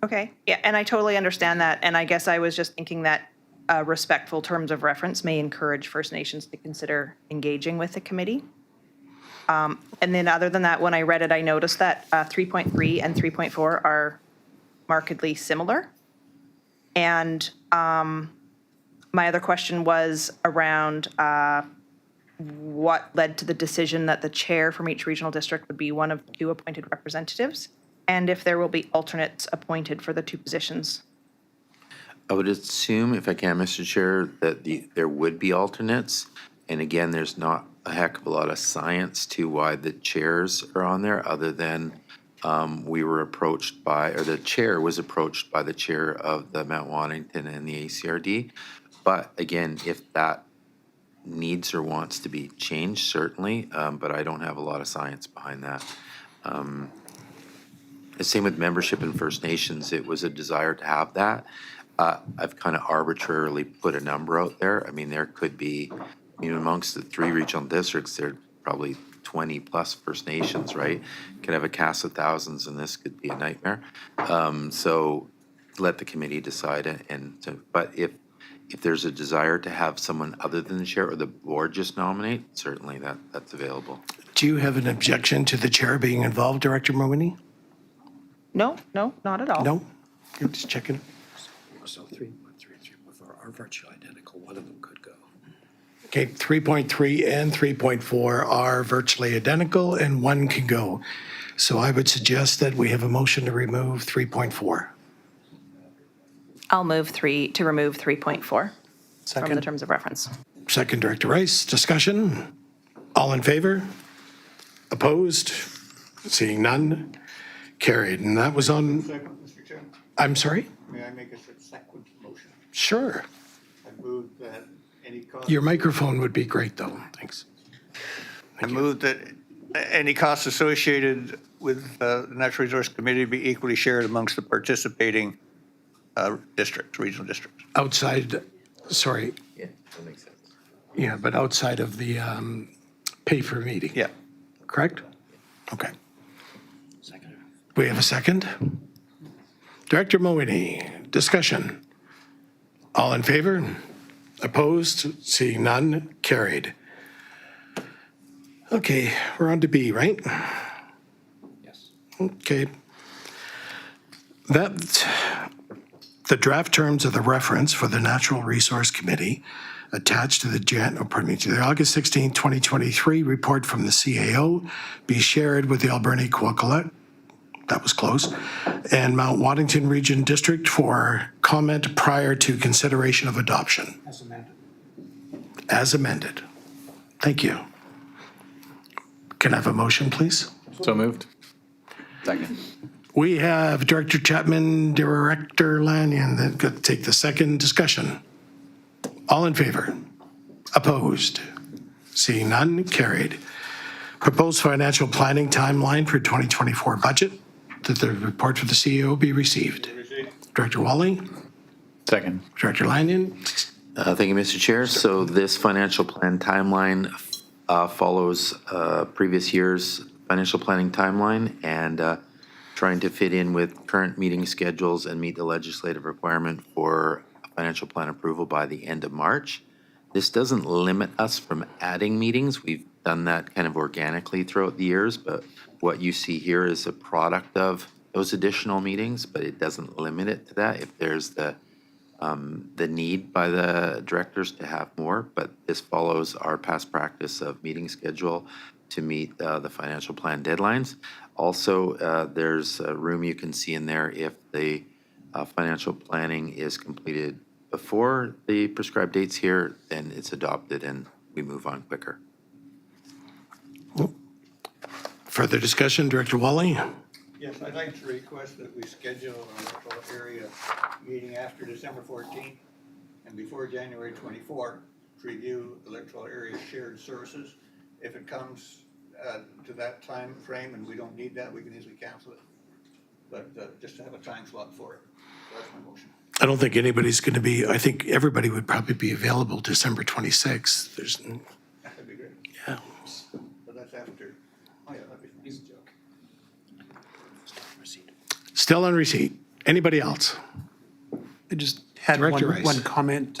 Okay, yeah, and I totally understand that, and I guess I was just thinking that respectful terms of reference may encourage First Nations to consider engaging with the committee. And then other than that, when I read it, I noticed that 3.3 and 3.4 are markedly similar. And my other question was around what led to the decision that the chair from each regional district would be one of two appointed representatives, and if there will be alternates appointed for the two positions. I would assume, if I can, Mr. Chair, that there would be alternates. And again, there's not a heck of a lot of science to why the chairs are on there, other than we were approached by, or the chair was approached by the chair of the Mount Waddington and the ACRD. But again, if that needs or wants to be changed, certainly, but I don't have a lot of science behind that. The same with membership in First Nations. It was a desire to have that. I've kind of arbitrarily put a number out there. I mean, there could be, amongst the three regional districts, there are probably 20 plus First Nations, right? Could have a cast of thousands, and this could be a nightmare. So let the committee decide it. But if there's a desire to have someone other than the chair or the board just nominate, certainly that's available. Do you have an objection to the chair being involved, Director Mooney? No, not at all. No? You're just checking. So 3.3 and 3.4 are virtually identical. One of them could go. Okay, 3.3 and 3.4 are virtually identical and one can go. So I would suggest that we have a motion to remove 3.4. I'll move to remove 3.4 from the Second. terms of reference. Second, Director Rice. Discussion? All in favor? Opposed? Seeing none? Carried. And that was on, Second, Mr. Chairman, I'm sorry? may I make a subsequent motion? Sure. I move that any cost. Your microphone would be great, though. Thanks. I move that any costs associated with the Natural Resource Committee be equally shared amongst the participating districts, regional districts. Outside, sorry. Yeah, that makes sense. Yeah, but outside of the pay for meeting. Yeah. Correct? Okay. We have a second? Director Mooney, discussion. All in favor? Opposed? Seeing none? Carried. Okay, we're on to B, right? Yes. Okay. The draft terms of the reference for the Natural Resource Committee attached to the August 16, 2023 report from the CAO be shared with the Alberni Quokkaluk, that was close, and Mount Waddington Region District for comment prior to consideration of adoption. As amended. As amended. Thank you. Can I have a motion, please? So moved. Second. We have Director Chapman, Director Lanyon, that could take the second discussion. All in favor? Opposed? Seeing none, carried. Proposed financial planning timeline for 2024 budget, that the report for the CEO be received. Director Wally, Second. Director Lanyon, Thank you, Mr. Chair. So this financial plan timeline follows previous year's financial planning timeline and trying to fit in with current meeting schedules and meet the legislative requirement for financial plan approval by the end of March. This doesn't limit us from adding meetings. We've done that kind of organically throughout the years, but what you see here is a product of those additional meetings, but it doesn't limit it to that if there's the need by the directors to have more. But this follows our past practice of meeting schedule to meet the financial plan deadlines. Also, there's a room you can see in there if the financial planning is completed before the prescribed dates here, then it's adopted and we move on quicker. further discussion, Director Wally? Yes, I'd like to request that we schedule an electoral area meeting after December 14th and before January 24 to review electoral area shared services. If it comes to that time frame and we don't need that, we can easily cancel it. But just to have a time slot for it. That's my motion. I don't think anybody's going to be, I think everybody would probably be available December 26th. There's, That'd be great. yeah. But that's after. Oh, yeah, that'd be fine. He's a joke. Still on receipt. Anybody else? I just had Director Rice. one comment.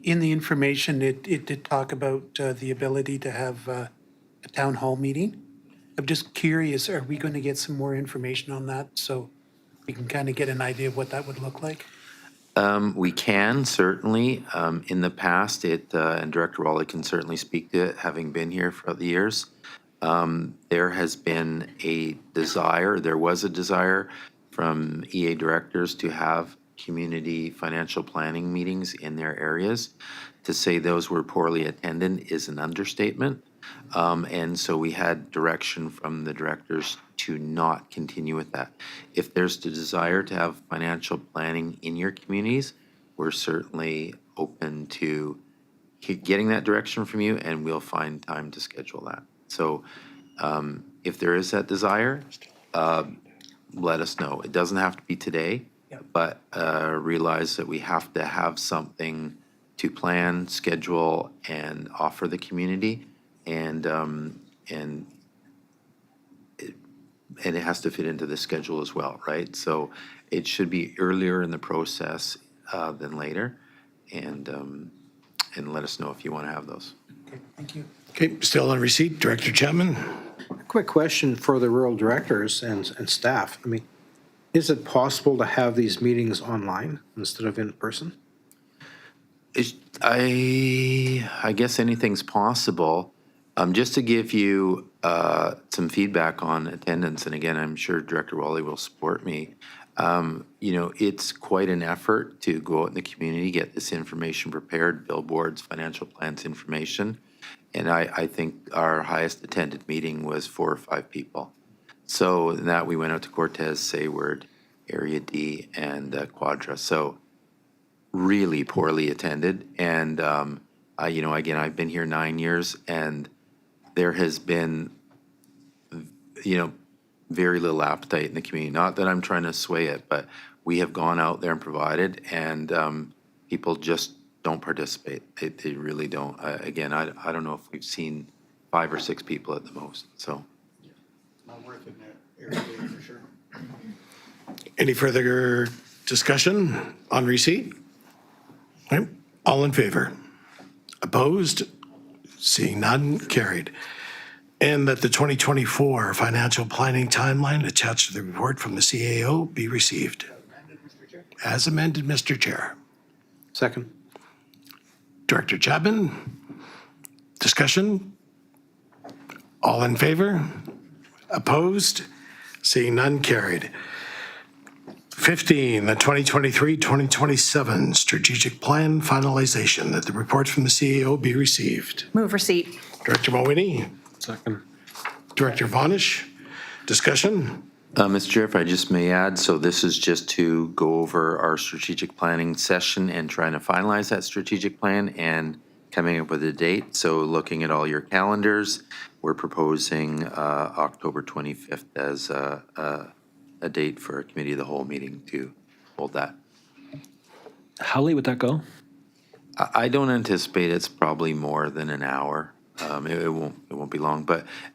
In the information, it did talk about the ability to have a town hall meeting. I'm just curious, are we going to get some more information on that so we can kind of get an idea of what that would look like? We can, certainly. In the past, and Director Wally can certainly speak to it, having been here for the years, there has been there was a desire from EA directors to have community financial planning meetings in their areas. To say those were poorly attended is an understatement. And so we had direction from the directors to not continue with that. If there's the desire to have financial planning in your communities, we're certainly open to getting that direction from you, and we'll find time to schedule that. So if there is that desire, let us know. It doesn't have to be today, but realize that we have to have something to plan, schedule, and offer the community. And and it has to fit into the schedule as well, right? So it should be earlier in the process than later, and let us know if you want to have those. Thank you. Okay, still on receipt, Director Chapman? Quick question for the rural directors and staff. I mean, is it possible to have these meetings online instead of in person? I guess anything's possible. Just to give you some feedback on attendance, and again, I'm sure Director Wally will support me. It's quite an effort to go out in the community, get this information prepared, billboards, financial plans information. And I think our highest attended meeting was 4 or 5 people. So in that we went out to Cortez, Sayward, Area D, and Quadra. So really poorly attended. And, again, I've been here 9 years, and there has been, very little appetite in the community. Not that I'm trying to sway it, but we have gone out there and provided, and people just don't participate. They really don't. Again, I don't know if we've seen 5 or 6 people at the most, so. Not worth it in that area for sure. Any further discussion on receipt? Okay, all in favor? Opposed? Seeing none, carried. And that the 2024 financial planning timeline attached to the report from the CAO be received. As amended, Mr. Chair. Second. Director Chapman, discussion? All in favor? Opposed? Seeing none, carried. 15, the 2023-2027 strategic plan finalization, that the report from the CAO be received. Move receipt. Director Mawhinney, Second. Director Vonish, discussion? Mr. Chair, if I just may add, so this is just to go over our strategic planning session and trying to finalize that strategic plan and coming up with a date. So looking at all your calendars, we're proposing October 25th as a date for a committee of the whole meeting to hold that. How late would that go? I don't anticipate it's probably more than an hour. It won't be long,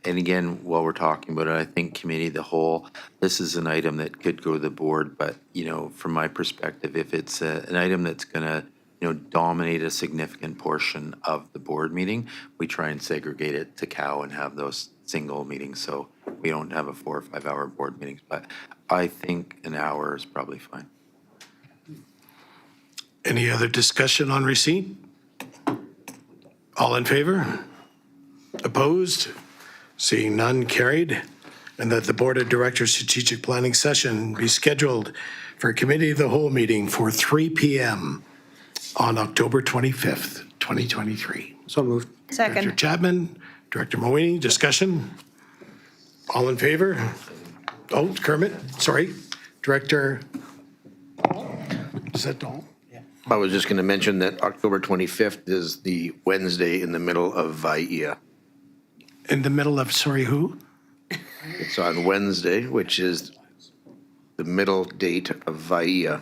and again, while we're talking about it, I think committee of the whole, this is an item that could go to the board, but, from my perspective, if it's an item that's gonna, dominate a significant portion of the board meeting, we try and segregate it to COW and have those single meetings, so we don't have a 4 or 5 hour board meetings, but I think an hour is probably fine. Any other discussion on receipt? All in favor? Opposed? Seeing none, carried. And that the Board of Directors Strategic Planning Session be scheduled for a Committee of the Whole meeting for 3 p.m. on October 25th, 2023. So moved. Director Second. Chapman, Director Mawhinney, discussion? All in favor? Oh, Kermit, sorry. Director, is that Dahl? I was just going to mention that October 25th is the Wednesday in the middle of VIEA. In the middle of, sorry, who? It's on Wednesday, which is the middle date of VIEA,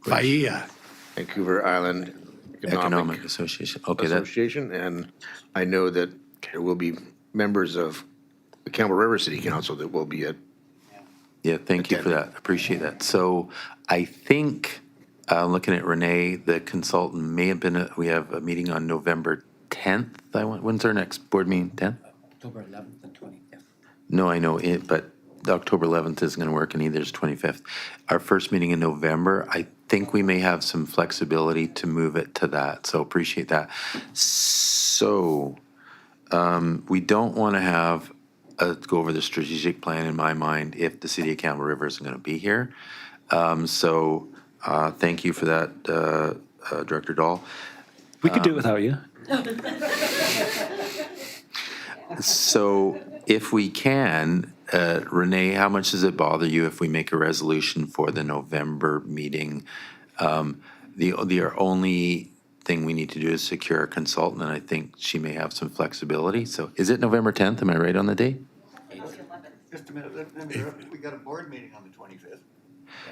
VIEA. Vancouver Island Economic Association. Okay, Association, and I know that there will be members of the Campbell River City Council that will be at. yeah, thank you for that. Appreciate that. So I think, looking at Renee, the consultant may have been, we have a meeting on November 10th. When's our next board meeting? 10th? October 11th and 25th. No, I know it, but the October 11th isn't going to work, and neither is 25th. Our first meeting in November, I think we may have some flexibility to move it to that, so appreciate that. So we don't want to have go over the strategic plan in my mind if the city of Campbell River isn't going to be here. So thank you for that, Director Dahl. We could do it without you. So if we can, Renee, how much does it bother you if we make a resolution for the November meeting? The only thing we need to do is secure a consultant, and I think she may have some flexibility. So is it November 10th? Am I right on the date? Just a minute, we got a board meeting on the 25th.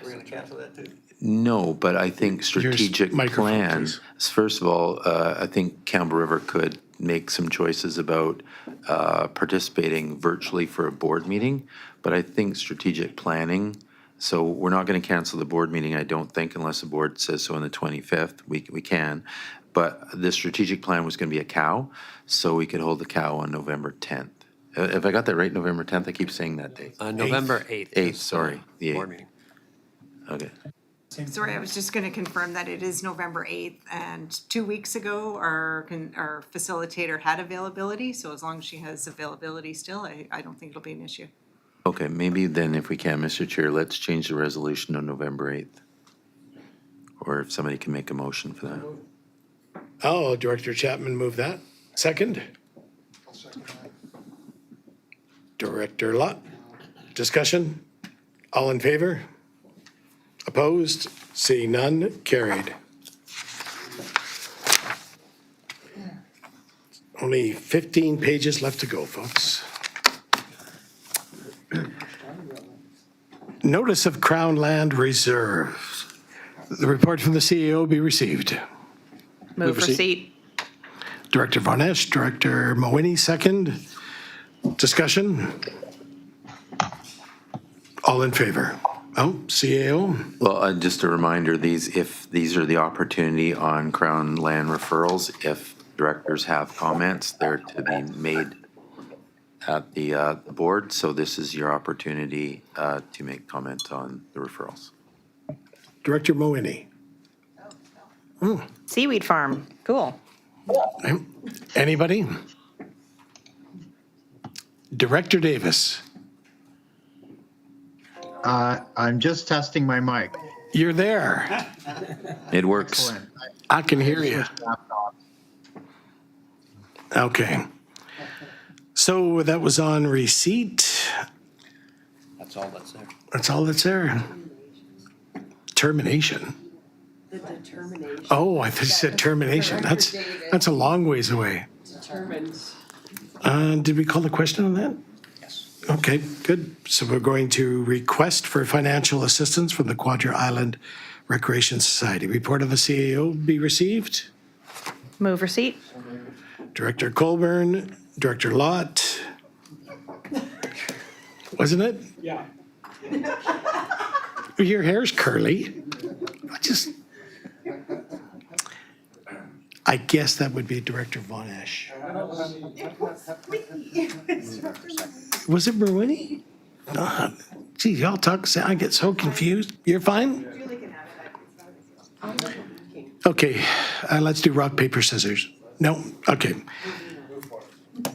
We're going to cancel that too. No, but I think strategic microphone, plan, please. first of all, I think Campbell River could make some choices about participating virtually for a board meeting, but I think strategic planning, so we're not going to cancel the board meeting, I don't think, unless the board says so on the 25th. We can. But the strategic plan was going to be a cow, so we could hold the cow on November 10th. If I got that right, November 10th? I keep saying that date. November 8th. 8th, sorry. The Board 8th. meeting. Okay. Sorry, I was just going to confirm that it is November 8th, and 2 weeks ago, our facilitator had availability, so as long as she has availability still, I don't think it'll be an issue. Okay, maybe then if we can, Mr. Chair, let's change the resolution on November 8th. Or if somebody can make a motion for that. Oh, Director Chapman moved that. Second? Director Lott. Discussion? All in favor? Opposed? Seeing none, carried. Only 15 pages left to go, folks. Notice of Crown Land Reserve. The report from the CEO be received. Move receipt. Director Von Esch, Director Mawhinney, second. Discussion? All in favor? Oh, CAO? Well, just a reminder, if these are the opportunity on Crown land referrals, if directors have comments, they're to be made at the board. So this is your opportunity to make comment on the referrals. Director Mawhinney? Seaweed farm, cool. Anybody? Director Davis? I'm just testing my mic. You're there. It works. Excellent. I can hear you. Okay. So that was on receipt. That's all that's there. That's all that's there. Termination. The determination. Oh, I thought you said termination. That's a long ways away. Determined. Did we call the question on that? Yes. Okay, good. So we're going to request for financial assistance from the Quadra Island Recreation Society. Report of the CAO be received. Move receipt. Director Colburn, Director Lott. Wasn't it? Yeah. Your hair's curly. I guess that would be Director Von Esch. Was it Mawhinney? Gee, y'all talk, I get so confused. You're fine? Okay, let's do rock, paper, scissors. No, okay.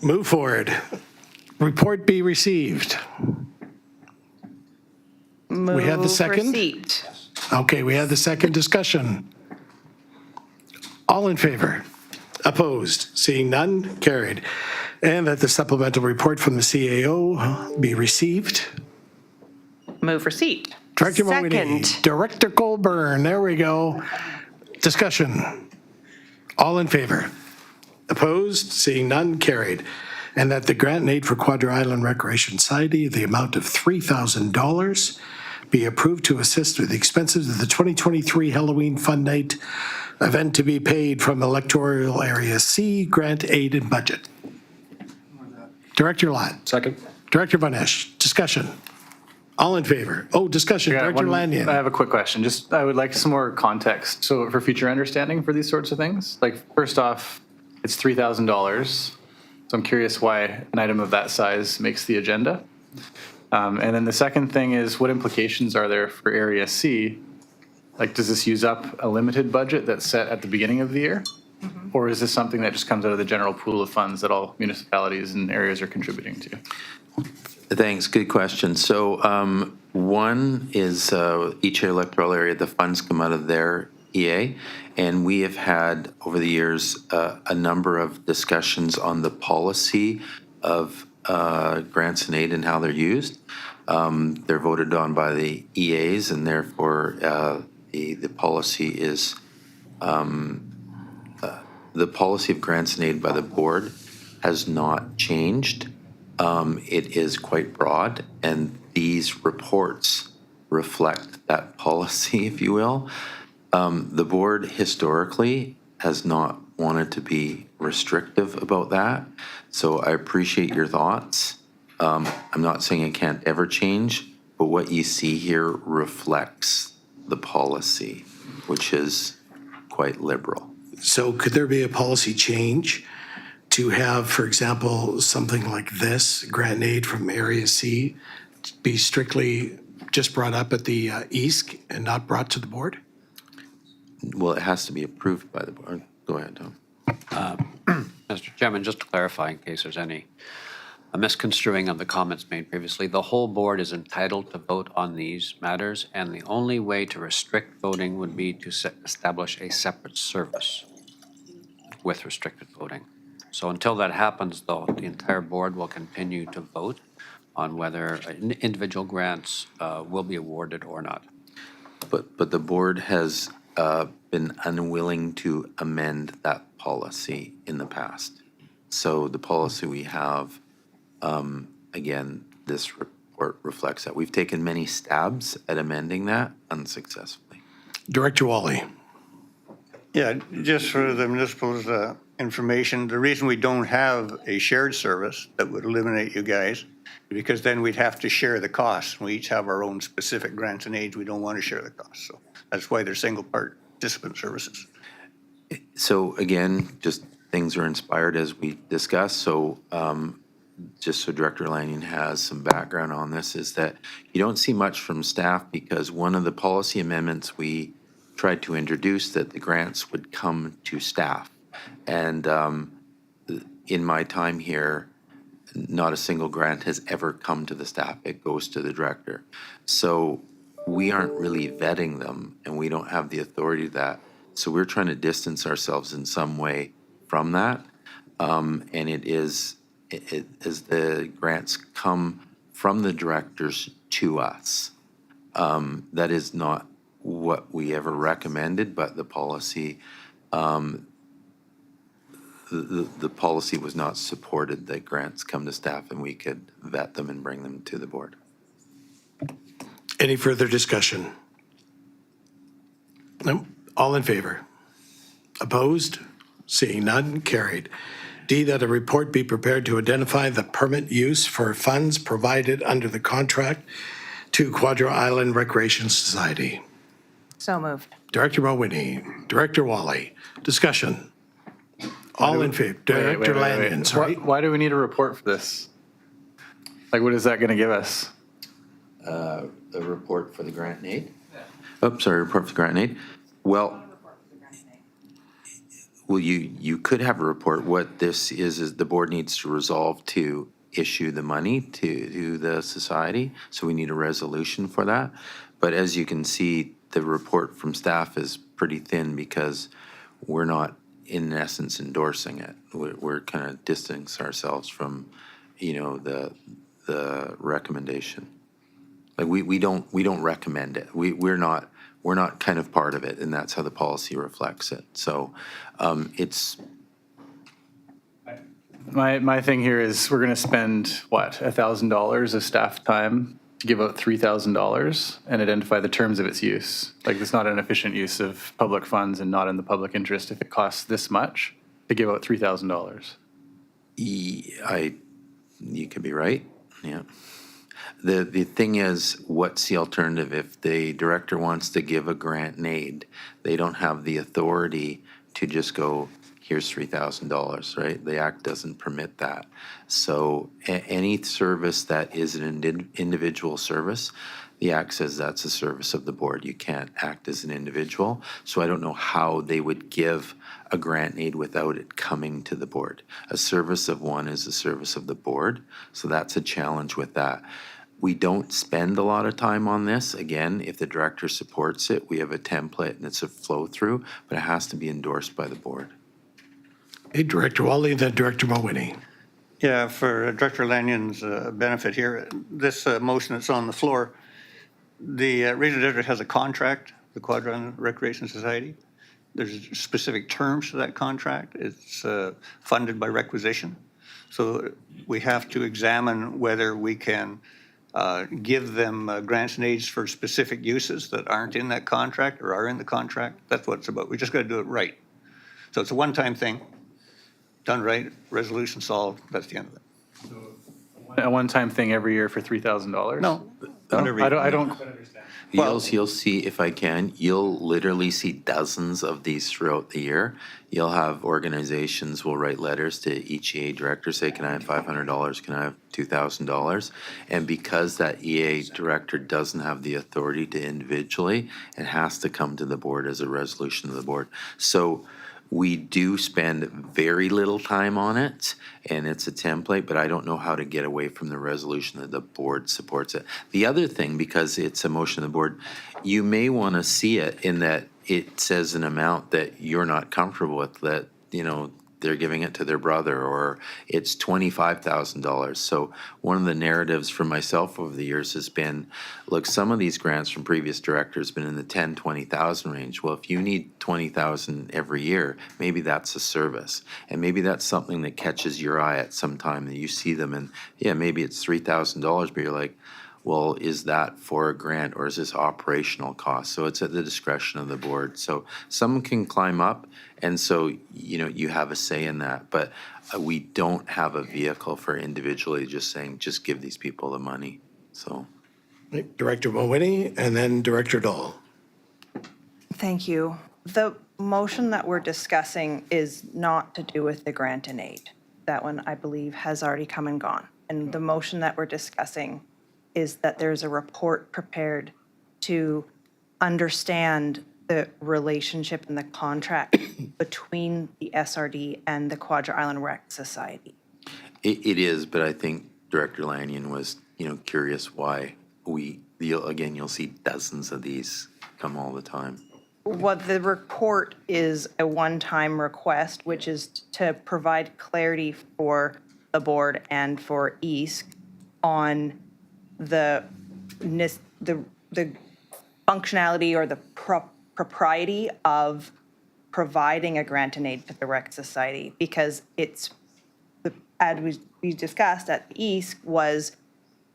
Move forward. Report be received. We have the second? Receipt. Okay, we have the second discussion. All in favor? Opposed? Seeing none? Carried. And that the supplemental report from the CAO be received. Move receipt. Director Mawhinney. Second. Director Colburn, there we go. Discussion. All in favor? Opposed? Seeing none? Carried. And that the grant and aid for Quadra Island Recreation Society, the amount of $3,000, be approved to assist with the expenses of the 2023 Halloween Fun Night event to be paid from Electoral Area C, grant aid and budget. Director Lott. Second. Director Von Esch. Discussion. All in favor? Oh, discussion. Yeah, Director Lanyon. I have a quick question. Just, I would like some more context. So for future understanding for these sorts of things, like first off, it's $3,000. So I'm curious why an item of that size makes the agenda. And then the second thing is, what implications are there for Area C? Like, does this use up a limited budget that's set at the beginning of the year? Or is this something that just comes out of the general pool of funds that all municipalities and areas are contributing to? Thanks, good question. So one is each electoral area, the funds come out of their EA, and we have had over the years a number of discussions on the policy of grants and aid and how they're used. They're voted on by the EAs, and therefore the policy is the policy of grants and aid by the board has not changed. It is quite broad, and these reports reflect that policy, if you will. The board historically has not wanted to be restrictive about that. So I appreciate your thoughts. I'm not saying it can't ever change, but what you see here reflects the policy, which is quite liberal. So could there be a policy change to have, for example, something like this, grant and aid from Area C, be strictly just brought up at the EASC and not brought to the board? Well, it has to be approved by the board. Go ahead, Tom. Mr. Chairman, just to clarify in case there's any misconstruing of the comments made previously, the whole board is entitled to vote on these matters, and the only way to restrict voting would be to establish a separate service with restricted voting. So until that happens, though, the entire board will continue to vote on whether individual grants will be awarded or not. But the board has been unwilling to amend that policy in the past. So the policy we have, again, this report reflects that. We've taken many stabs at amending that unsuccessfully. Director Wally. Yeah, just for the municipal's information, the reason we don't have a shared service that would eliminate you guys, because then we'd have to share the costs. We each have our own specific grants and aids. We don't want to share the costs. So that's why they're single participant services. So again, just things are inspired as we discussed. So just so Director Lanyon has some background on this, is that you don't see much from staff because one of the policy amendments we tried to introduce that the grants would come to staff. And in my time here, not a single grant has ever come to the staff. It goes to the director. So we aren't really vetting them and we don't have the authority to that. So we're trying to distance ourselves in some way from that. And it is, as the grants come from the directors to us, that is not what we ever recommended, but the policy, the policy was not supported that grants come to staff and we could vet them and bring them to the board. Any further discussion? No. All in favor? Opposed? Seeing none, carried. D, that a report be prepared to identify the permit use for funds provided under the contract to Quadro Island Recreation Society. So moved. Director Mulwiney, Director Wally, discussion. All in favor? Director Lanyon, sorry. Why do we need a report for this? Like, what is that going to give us? A report for the grant and aid? Oh, sorry, report for the grant and aid. Well, you could have a report. What this is the board needs to resolve to issue the money to the society. So we need a resolution for that. But as you can see, the report from staff is pretty thin because we're not, in essence, endorsing it. We're kind of distancing ourselves from, the recommendation. Like we don't recommend it. We're not kind of part of it, and that's how the policy reflects it. So it's. My thing here is we're going to spend, what, $1,000 of staff time to give out $3,000 and identify the terms of its use. Like, it's not an efficient use of public funds and not in the public interest if it costs this much to give out $3,000. You could be right, yeah. The thing is, what's the alternative? If the director wants to give a grant and aid, they don't have the authority to just go, here's $3,000, right? The act doesn't permit that. So any service that is an individual service, the act says that's a service of the board. You can't act as an individual. So I don't know how they would give a grant and aid without it coming to the board. A service of one is a service of the board. So that's a challenge with that. We don't spend a lot of time on this. Again, if the director supports it, we have a template and it's a flow through, but it has to be endorsed by the board. Hey, Director Wally, then Director Mulwiney. Yeah, for Director Lanyon's benefit here, this motion that's on the floor, the Regional District has a contract, the Quadro Island Recreation Society. There's specific terms to that contract. It's funded by requisition. So we have to examine whether we can give them grants and aids for specific uses that aren't in that contract or are in the contract. That's what it's about. We just got to do it right. So it's a one-time thing. done right, resolution solved, that's the end of it. A one-time thing every year for $3,000? No. I don't. You'll see, if I can, you'll literally see dozens of these throughout the year. You'll have organizations will write letters to each EA director, say, can I have $500? Can I have $2,000? And because that EA director doesn't have the authority to individually, it has to come to the board as a resolution of the board. So we do spend very little time on it, and it's a template, but I don't know how to get away from the resolution that the board supports it. The other thing, because it's a motion of the board, you may want to see it in that it says an amount that you're not comfortable with, that, you know, they're giving it to their brother, or it's $25,000. So one of the narratives for myself over the years has been, look, some of these grants from previous directors have been in the 10, 20,000 range. Well, if you need 20,000 every year, maybe that's a service. And maybe that's something that catches your eye at some time that you see them and, yeah, maybe it's $3,000, but you're like, well, is that for a grant or is this operational cost? So it's at the discretion of the board. So some can climb up, and so, you know, you have a say in that. But we don't have a vehicle for individually just saying, just give these people the money, so. Director Mulwiney and then Director Dahl. Thank you. The motion that we're discussing is not to do with the grant and aid. That one, I believe, has already come and gone. And the motion that we're discussing is that there's a report prepared to understand the relationship and the contract between the SRD and the Quadra Island Rec Society. It is, but I think Director Lanyon was, you know, curious why you'll see dozens of these come all the time. What the report is a one-time request, which is to provide clarity for the board and for EASC on the functionality or the propriety of providing a grant and aid to the Rec Society, because it's, as we discussed at the EASC, was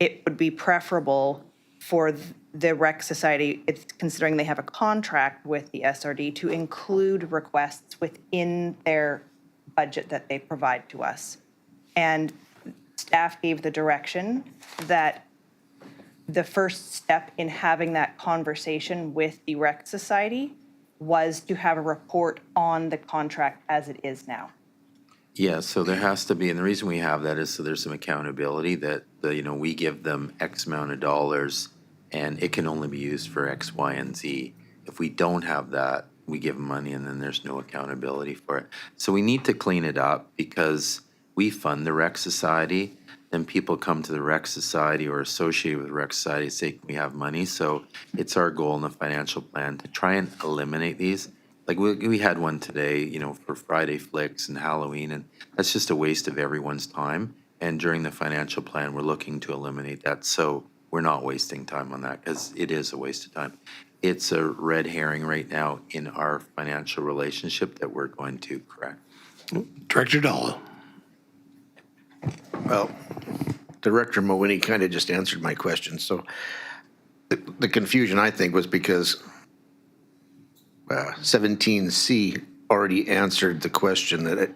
it would be preferable for the Rec Society, it's considering they have a contract with the SRD, to include requests within their budget that they provide to us. And staff gave the direction that the first step in having that conversation with the Rec Society was to have a report on the contract as it is now. Yeah, so there has to be, and the reason we have that is so there's some accountability that, you know, we give them X amount of dollars and it can only be used for X, Y, and Z. If we don't have that, we give them money and then there's no accountability for it. So we need to clean it up because we fund the Rec Society. Then people come to the Rec Society or associated with the Rec Society and say, can we have money? So it's our goal in the financial plan to try and eliminate these. Like we had one today, you know, for Friday Flicks and Halloween, and that's just a waste of everyone's time. And during the financial plan, we're looking to eliminate that. So we're not wasting time on that because it is a waste of time. It's a red herring right now in our financial relationship that we're going to correct. Director Dahl. Well, Director Mulwiney kind of just answered my question. So the confusion, I think, was because 17C already answered the question that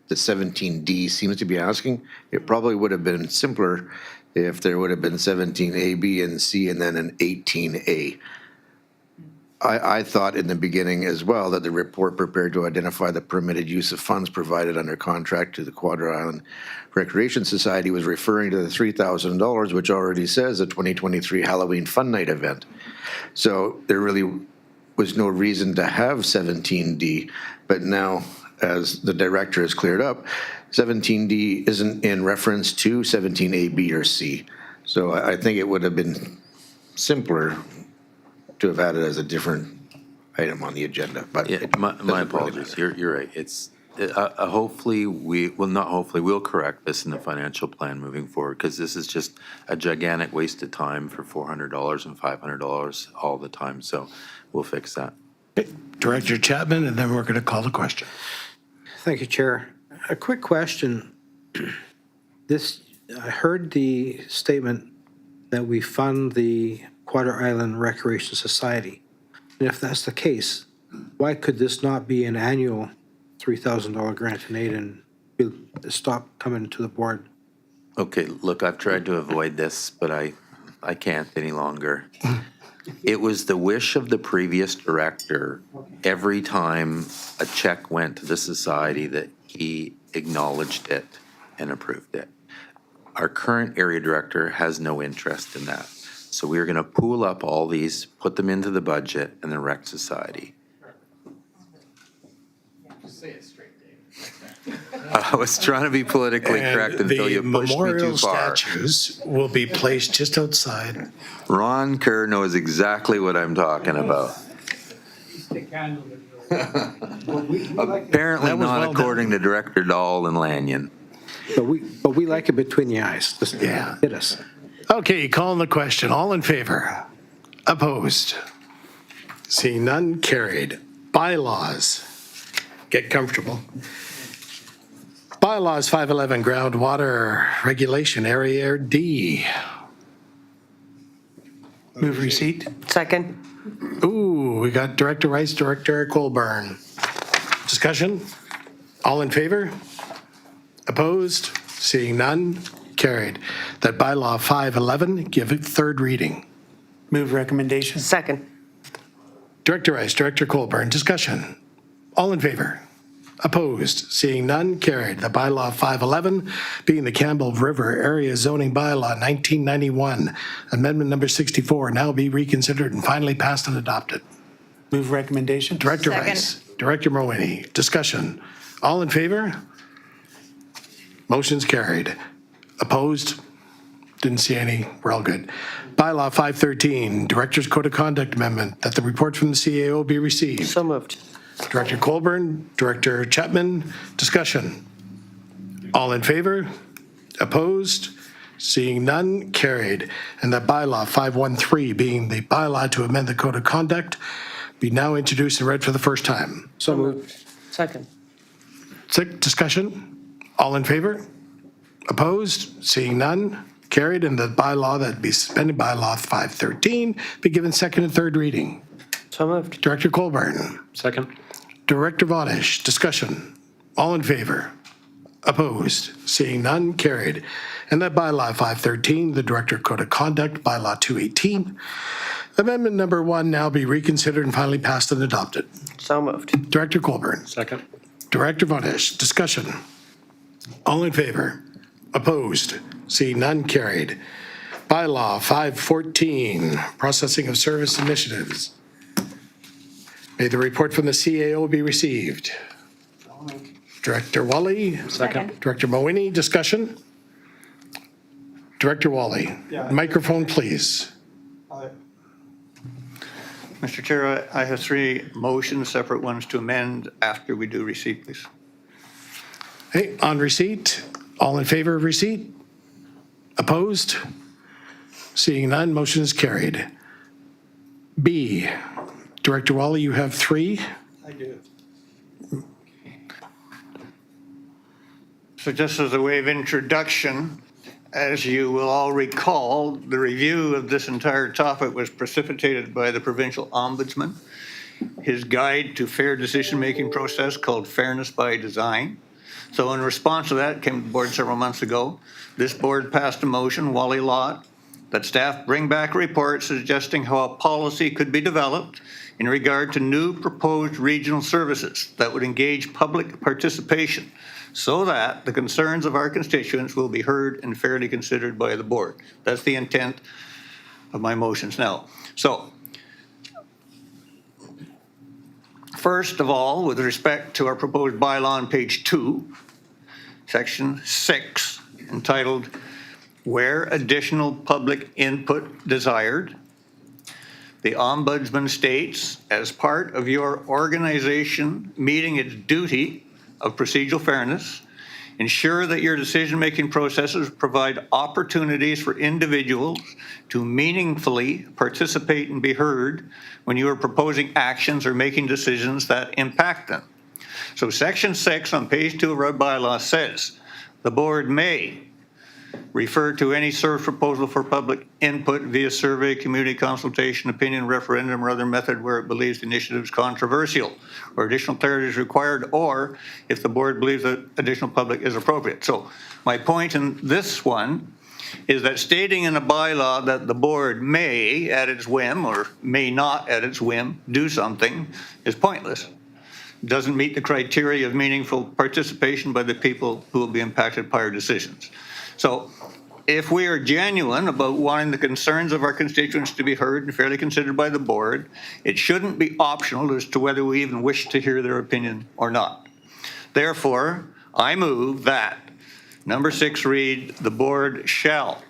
the 17D seems to be asking. It probably would have been simpler if there would have been 17A, B, and C, and then an 18A. I thought in the beginning as well that the report prepared to identify the permitted use of funds provided under contract to the Quadra Island Recreation Society was referring to the $3,000, which already says a 2023 Halloween Fun Night event. So there really was no reason to have 17D, but now, as the director has cleared up, 17D isn't in reference to 17A, B, or C. So I think it would have been simpler to have had it as a different item on the agenda, but. Yeah, my apologies. You're right. It's hopefully we'll correct this in the financial plan moving forward because this is just a gigantic waste of time for $400 and $500 all the time. So we'll fix that. Okay. Director Chapman, and then we're going to call the question. Thank you, Chair. A quick question. I heard the statement that we fund the Quadra Island Recreation Society. And if that's the case, why could this not be an annual $3,000 grant and aid and we'll stop coming to the board. Okay, look, I've tried to avoid this, but I can't any longer. It was the wish of the previous director, every time a check went to the society, that he acknowledged it and approved it. Our current area director has no interest in that. So we're going to pool up all these, put them into the budget and the rec society. I was trying to be politically correct until you pushed me too The far. memorial statues will be placed just outside. Ron Kerr knows exactly what I'm talking about. Apparently That was not well according to Director Dahl and Lanyon. But we like it between the eyes. Just Yeah. hit us. Okay, calling the question. All in favor? Opposed? Seeing none, carried. Bylaws. Get comfortable. Bylaws 511, groundwater regulation, area D. Move receipt. Second. Ooh, we got Director Rice, Director Colburn. Discussion? All in favor? Opposed? Seeing none, carried. That bylaw 511, give it third reading. Move recommendation. Second. Director Rice, Director Colburn, discussion. All in favor? Opposed? Seeing none, carried. The bylaw 511 being the Campbell River Area Zoning Bylaw 1991, Amendment number 64, now be reconsidered and finally passed and adopted. Move recommendation. Director Second. Rice, Director Mowini, discussion. All in favor? Motion's carried. Opposed? Didn't see any. We're all good. Bylaw 513, Director's Code of Conduct Amendment, that the report from the CAO be received. So moved. Director Colburn, Director Chapman, discussion. All in favor? Opposed? Seeing none, carried. And that bylaw 513 being the bylaw to amend the Code of Conduct be now introduced and read for the first time. So moved. Second. Discussion? All in favor? Opposed? Seeing none, carried. And the bylaw that be suspended, bylaw 513, be given second and third reading. So moved. Director Colburn. Second. Director Vodish, discussion. All in favor? Opposed? Seeing none, carried. And that bylaw 513, the Director Code of Conduct, bylaw 218, amendment number 1 now be reconsidered and finally passed and adopted. So moved. Director Colburn. Second. Director Vodish, discussion. All in favor? Opposed? Seeing none, carried. Bylaw 514, processing of service initiatives. May the report from the CAO be received. Director Wally. Second. Director Mowini, discussion? Director Wally. Microphone, please. Mr. Chair, I have three motions, separate ones to amend after we do receipt, please. Hey, on receipt, all in favor of receipt? Opposed? Seeing none, motion is carried. B, Director Wally, you have three. I do. So just as a way of introduction, as you will all recall, the review of this entire topic was precipitated by the provincial ombudsman. His guide to fair decision-making process called Fairness by Design. So in response to that, came to the board several months ago. This board passed a motion, Wally Lott, that staff bring back a report suggesting how a policy could be developed in regard to new proposed regional services that would engage public participation so that the concerns of our constituents will be heard and fairly considered by the board. That's the intent of my motions now. So, first of all, with respect to our proposed bylaw on page 2, section 6, entitled Where Additional Public Input Desired, the Ombudsman states, as part of your organization meeting its duty of procedural fairness, ensure that your decision-making processes provide opportunities for individuals to meaningfully participate and be heard when you are proposing actions or making decisions that impact them. So section 6 on page 2 of our bylaw says, the board may refer to any service proposal for public input via survey, community consultation, opinion, referendum, or other method where it believes the initiative is controversial or additional clarity is required, or if the board believes that additional public is appropriate. So my point in this one is that stating in a bylaw that the board may, at its whim, or may not at its whim, do something is pointless. Doesn't meet the criteria of meaningful participation by the people who will be impacted by our decisions. So if we are genuine about wanting the concerns of our constituents to be heard and fairly considered by the board, it shouldn't be optional as to whether we even wish to hear their opinion or not. Therefore, I move that number 6 read, the board shall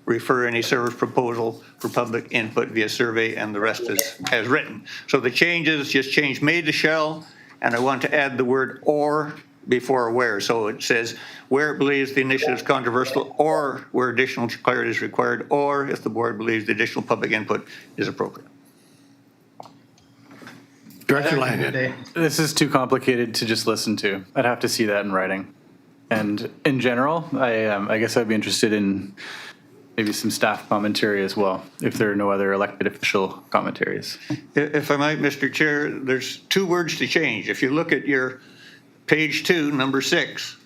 refer any service proposal for public input via survey, and the rest is as written. So the changes just change may to shall, and I want to add the word or before where. So it says where it believes the initiative is controversial, or where additional clarity is required, or if the board believes the additional public input is appropriate. Director Langen. This is too complicated to just listen to. I'd have to see that in writing. And in general, I guess I'd be interested in maybe some staff commentary as well, if there are no other elected official commentaries. If I might, Mr. Chair, there's 2 words to change. If you look at your page 2, number 6,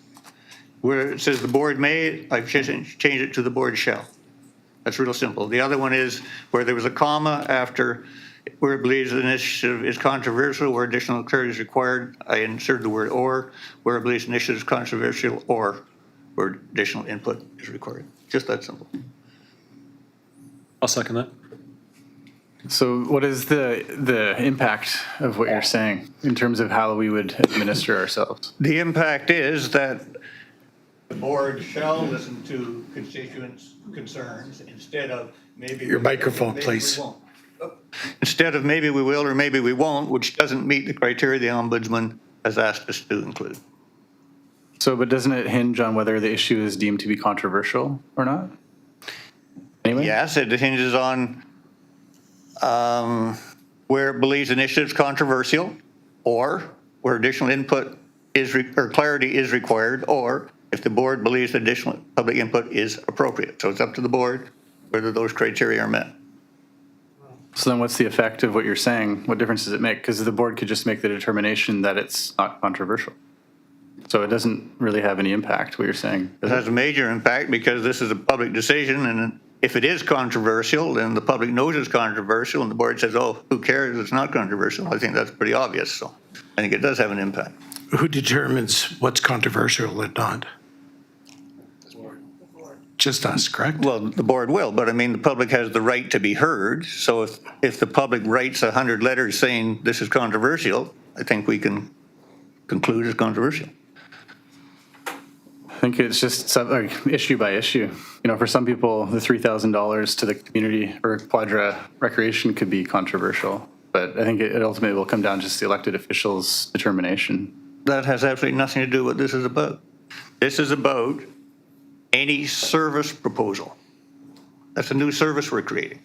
where it says the board may, I've changed it to the board shall. That's real simple. The other one is where there was a comma after where it believes the initiative is controversial, where additional clarity is required, I inserted the word or, where it believes the initiative is controversial, or where additional input is required. Just that simple. I'll second that. So what is the impact of what you're saying in terms of how we would administer ourselves? The impact is that the board shall listen to constituents' concerns instead of maybe. Your microphone, please. Instead of maybe we will or maybe we won't, which doesn't meet the criteria the ombudsman has asked us to include. So, but doesn't it hinge on whether the issue is deemed to be controversial or not? Anyway? Yes, it hinges on where it believes the initiative is controversial, or where additional input is or clarity is required, or if the board believes additional public input is appropriate. So it's up to the board whether those criteria are met. So then what's the effect of what you're saying? What difference does it make? Because the board could just make the determination that it's not controversial. So it doesn't really have any impact, what you're saying. It has a major impact because this is a public decision, and if it is controversial, then the public knows it's controversial, and the board says, oh, who cares, it's not controversial. I think that's pretty obvious, so I think it does have an impact. Who determines what's controversial and not? Just us, correct? Well, the board will, but I mean, the public has the right to be heard. So if the public writes 100 letters saying this is controversial, I think we can conclude it's controversial. I think it's just like issue by issue. You know, for some people, the $3,000 to the community or Quadra recreation could be controversial, but I think it ultimately will come down to just the elected officials' determination. That has absolutely nothing to do with what this is about. This is about any service proposal. That's a new service we're creating,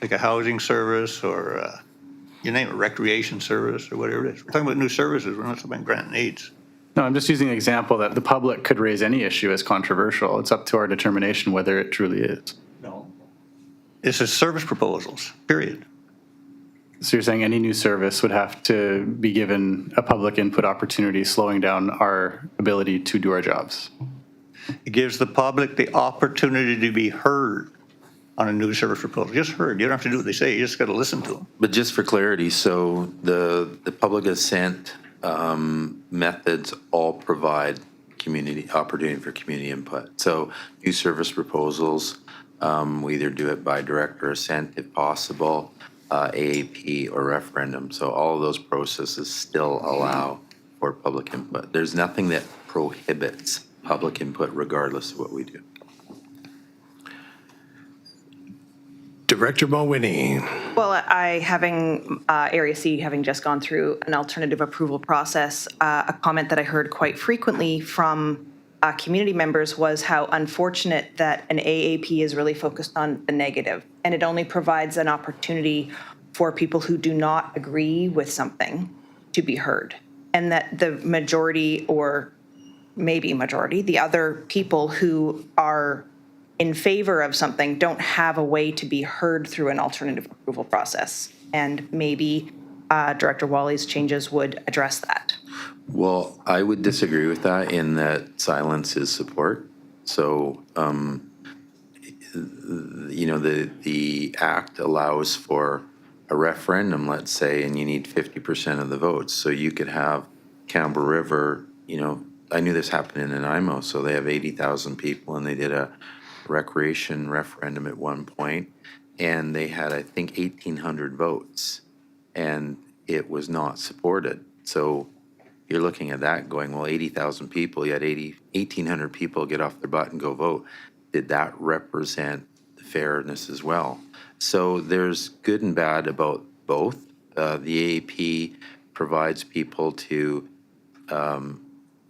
like a housing service or you name it, recreation service or whatever it is. We're talking about new services. We're not talking about grant needs. No, I'm just using an example that the public could raise any issue as controversial. It's up to our determination whether it truly is. No. This is service proposals, period. So you're saying any new service would have to be given a public input opportunity, slowing down our ability to do our jobs? It gives the public the opportunity to be heard on a new service proposal. Just heard. You don't have to do what they say. You just got to listen to them. But just for clarity, so the public assent methods all provide community opportunity for community input. So new service proposals, we either do it by direct or assent if possible, AAP or referendum. So all of those processes still allow for public input. There's nothing that prohibits public input regardless of what we do. Director Mulwiney. Well, Area C having just gone through an alternative approval process, a comment that I heard quite frequently from community members was how unfortunate that an AAP is really focused on the negative, and it only provides an opportunity for people who do not agree with something to be heard, and that the majority or maybe majority, the other people who are in favor of something don't have a way to be heard through an alternative approval process. And maybe Director Wally's changes would address that. Well, I would disagree with that in that silence is support. So, the act allows for a referendum, let's say, and you need 50% of the votes. So you could have Campbell River, I knew this happened in Nanaimo, so they have 80,000 people and they did a recreation referendum at one point, and they had, I think, 1,800 votes, and it was not supported. So you're looking at that going, well, 80,000 people, you had 1,800 people get off their butt and go vote. Did that represent the fairness as well? So there's good and bad about both. The AAP provides people to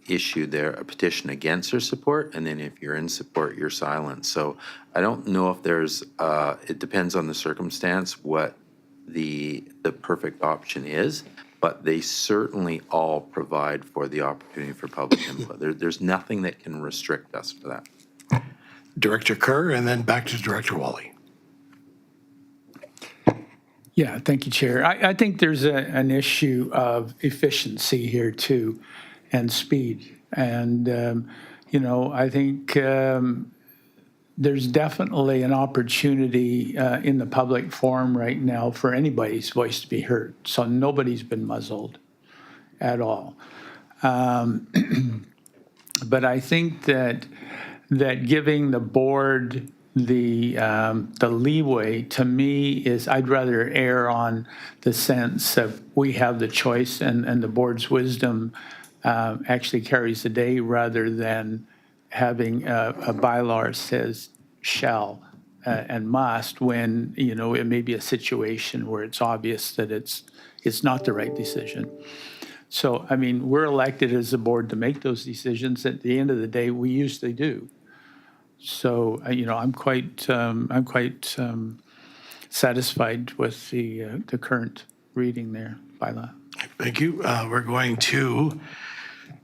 issue a petition against their support, and then if you're in support, you're silent. So I don't know if there's, it depends on the circumstance what the perfect option is, but they certainly all provide for the opportunity for public input. There's nothing that can restrict us for that. Director Kerr, and then back to Director Wally. Yeah, thank you, Chair. I think there's an issue of efficiency here too, and speed. And, I think there's definitely an opportunity in the public forum right now for anybody's voice to be heard. So nobody's been muzzled at all. But I think that giving the board the leeway, to me, is I'd rather err on the sense of we have the choice and the board's wisdom actually carries the day, rather than having a bylaw says shall and must, when it may be a situation where it's obvious that it's not the right decision. So I mean, we're elected as a board to make those decisions. At the end of the day, we usually do. So I'm quite satisfied with the current reading there, bylaw. Thank you. We're going to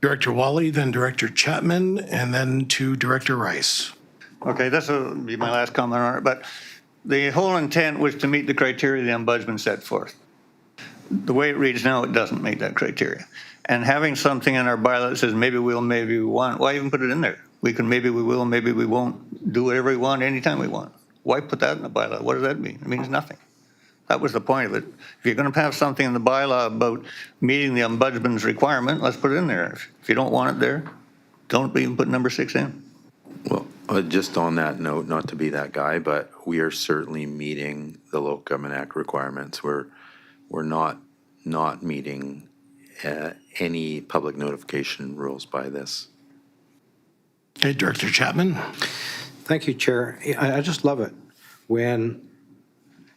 Director Wally, then Director Chapman, and then to Director Rice. Okay, this will be my last comment on it, but the whole intent was to meet the criteria the ombudsman set forth. The way it reads now, it doesn't meet that criteria. And having something in our bylaw that says maybe we'll, maybe we won't, why even put it in there? We can, maybe we will, maybe we won't, do whatever we want anytime we want. Why put that in the bylaw? What does that mean? It means nothing. That was the point of it. If you're going to have something in the bylaw about meeting the ombudsman's requirement, let's put it in there. If you don't want it there, don't even put number 6 in. Well, just on that note, not to be that guy, but we are certainly meeting the Local Government Act requirements. We're not meeting any public notification rules by this. Okay, Director Chapman. Thank you, Chair. I just love it when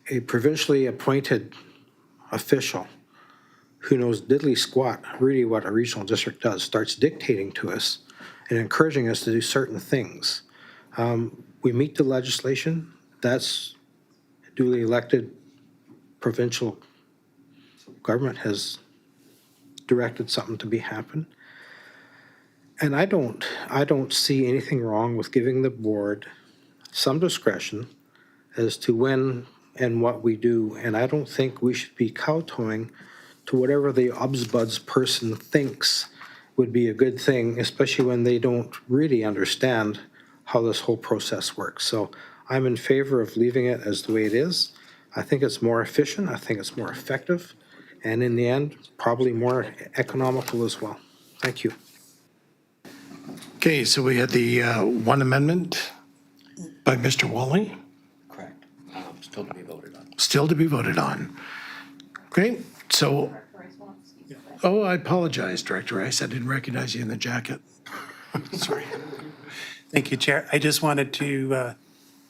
a provincially appointed official who knows diddly squat really what a regional district does starts dictating to us and encouraging us to do certain things. We meet the legislation. That's duly elected provincial government has directed something to be happen. And I don't see anything wrong with giving the board some discretion as to when and what we do. And I don't think we should be kowtowing to whatever the ombuds person thinks would be a good thing, especially when they don't really understand how this whole process works. So I'm in favor of leaving it as the way it is. I think it's more efficient. I think it's more effective. And in the end, probably more economical as well. Thank you. Okay, so we had the one amendment by Mr. Wally. Correct. Still to be voted on. Still to be voted on. Okay, so, oh, I apologize, Director Rice. I didn't recognize you in the jacket. Sorry. Thank you, Chair. I just wanted to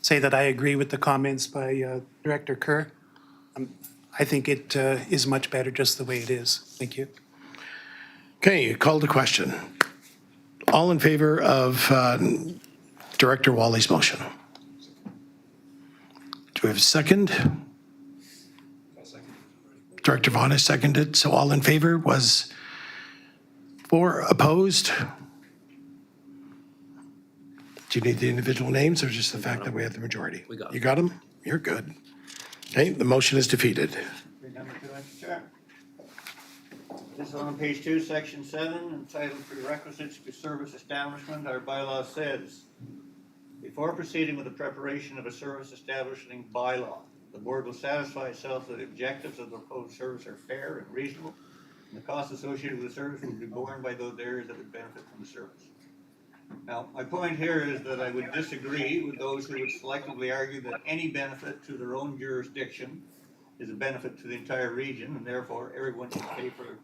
say that I agree with the comments by Director Kerr. I think it is much better just the way it is. Thank you. Okay, call to question. All in favor of Director Wally's motion? Do we have a second? Director Vaughn has seconded, so all in favor was 4, opposed? Do you need the individual names or just the fact that we have the majority? You got them? You're good. Okay, the motion is defeated. Number 2, Mr. Chair. This is on page 2, section 7, entitled Prerequisites to Service Establishment. Our bylaw says, before proceeding with the preparation of a service establishing bylaw, the board will satisfy itself that the objectives of the proposed service are fair and reasonable, and the costs associated with the service will be borne by those areas that would benefit from the service. Now, my point here is that I would disagree with those who would selectively argue that any benefit to their own jurisdiction is a benefit to the entire region, and therefore everyone should pay for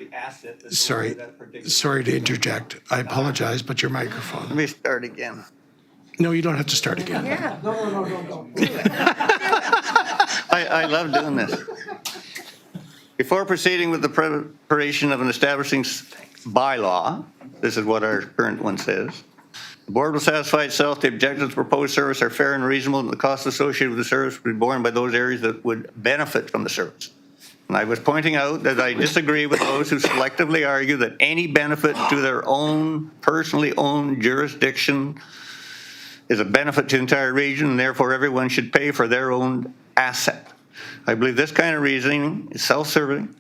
the asset that's Sorry, over that particular. sorry to interject. I apologize, but your microphone. Let me start again. No, you don't have to start again. Yeah. I love doing this. Before proceeding with the preparation of an establishing bylaw, this is what our current one says, the board will satisfy itself the objectives of the proposed service are fair and reasonable, and the costs associated with the service will be borne by those areas that would benefit from the service. And I was pointing out that I disagree with those who selectively argue that any benefit to their own personally owned jurisdiction is a benefit to the entire region, and therefore everyone should pay for their own asset. I believe this kind of reasoning is self-serving,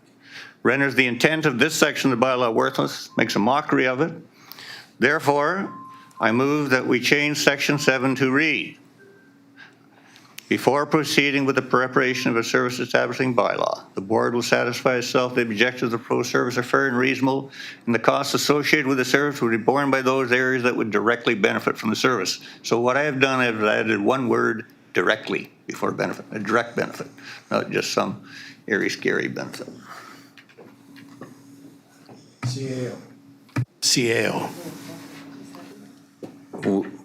renders the intent of this section of the bylaw worthless, makes a mockery of it. Therefore, I move that we change section 7 to read, before proceeding with the preparation of a service establishing bylaw, the board will satisfy itself the objectives of the proposed service are fair and reasonable, and the costs associated with the service will be borne by those areas that would directly benefit from the service. So what I have done is added one word, directly, before benefit, a direct benefit, not just some airy-scary benefit. CAO. CAO.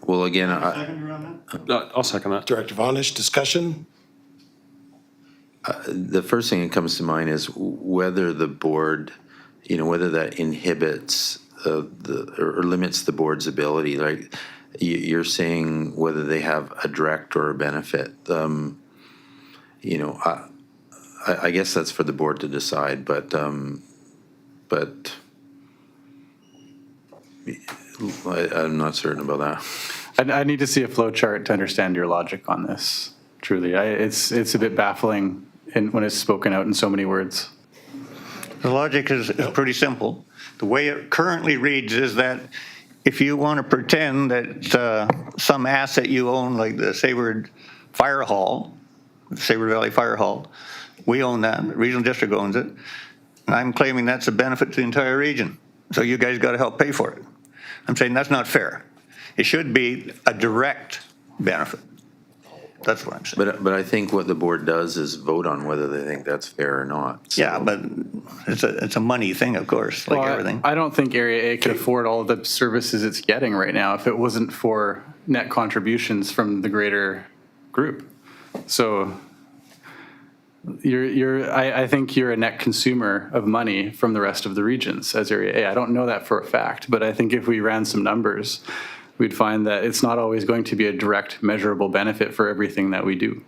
Well, again, I'll second that. Director Vonish, discussion? the first thing that comes to mind is whether the board, whether that inhibits or limits the board's ability. Like you're saying, whether they have a direct or a benefit. I guess that's for the board to decide, but I'm not certain about that. I need to see a flow chart to understand your logic on this. Truly, it's a bit baffling when it's spoken out in so many words. The logic is pretty simple. The way it currently reads is that if you want to pretend that some asset you own, like the Sayward Fire Hall, Sayward Valley Fire Hall, we own that, the regional district owns it, and I'm claiming that's a benefit to the entire region. So you guys got to help pay for it. I'm saying that's not fair. It should be a direct benefit. That's what I'm saying. But I think what the board does is vote on whether they think that's fair or not. So. Yeah, but it's a money thing, of course, like everything. I don't think Area A could afford all of the services it's getting right now if it wasn't for net contributions from the greater group. So I think you're a net consumer of money from the rest of the regions as Area A. I don't know that for a fact, but I think if we ran some numbers, we'd find that it's not always going to be a direct measurable benefit for everything that we do.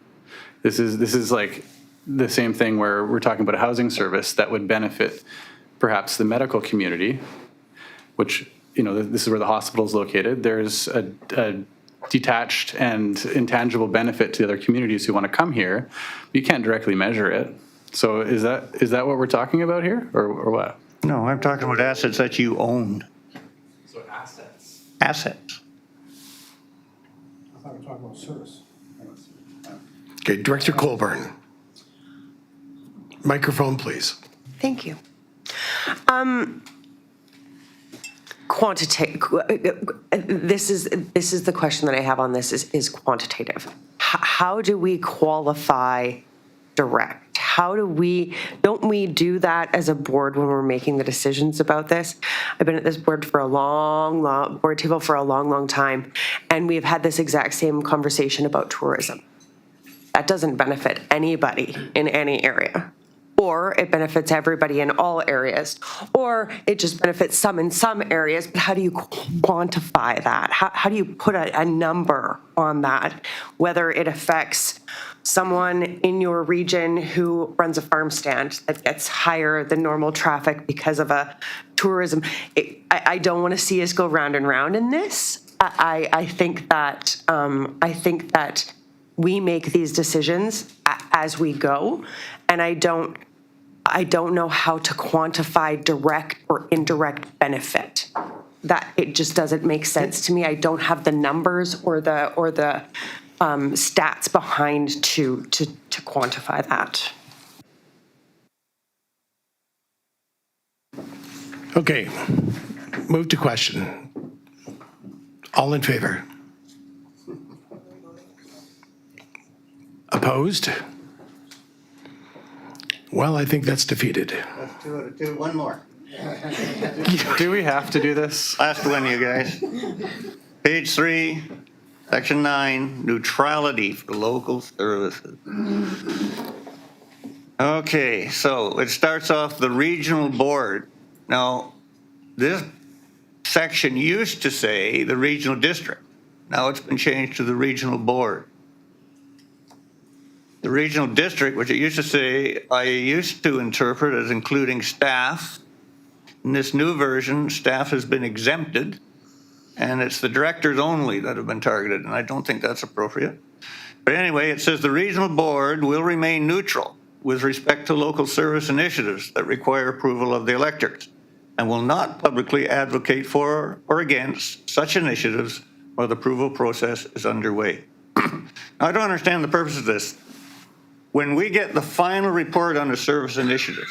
This is like the same thing where we're talking about a housing service that would benefit perhaps the medical community, which, this is where the hospital is located. There's a detached and intangible benefit to the other communities who want to come here. You can't directly measure it. So is that what we're talking about here, or what? No, I'm talking about assets that you own. So assets. Assets. I thought we were talking about service. Okay, Director Colburn. Microphone, please. Thank you. This is the question that I have on this is quantitative. How do we qualify direct? Don't we do that as a board when we're making the decisions about this? I've been at this board for board table for a long time, and we've had this exact same conversation about tourism. That doesn't benefit anybody in any area. Or it benefits everybody in all areas, or it just benefits some in some areas, but how do you quantify that? How do you put a number on that, whether it affects someone in your region who runs a farm stand that gets higher than normal traffic because of a tourism? I don't want to see us go round and round in this. I think that we make these decisions as we go, and I don't know how to quantify direct or indirect benefit. That it just doesn't make sense to me. I don't have the numbers or the stats behind to quantify that. Okay, move to question. All in favor? Opposed? Well, I think that's defeated. That's 2 out of 2. One more. Do we have to do this? Last one, you guys. Page 3, section 9, neutrality for local services. Okay, so it starts off the regional board. Now, this section used to say the regional district. Now it's been changed to the regional board. The regional district, which it used to say, I used to interpret as including staff. In this new version, staff has been exempted, and it's the directors only that have been targeted, and I don't think that's appropriate. But anyway, it says the regional board will remain neutral with respect to local service initiatives that require approval of the electors, and will not publicly advocate for or against such initiatives while the approval process is underway. Now, I don't understand the purpose of this. When we get the final report on the service initiative,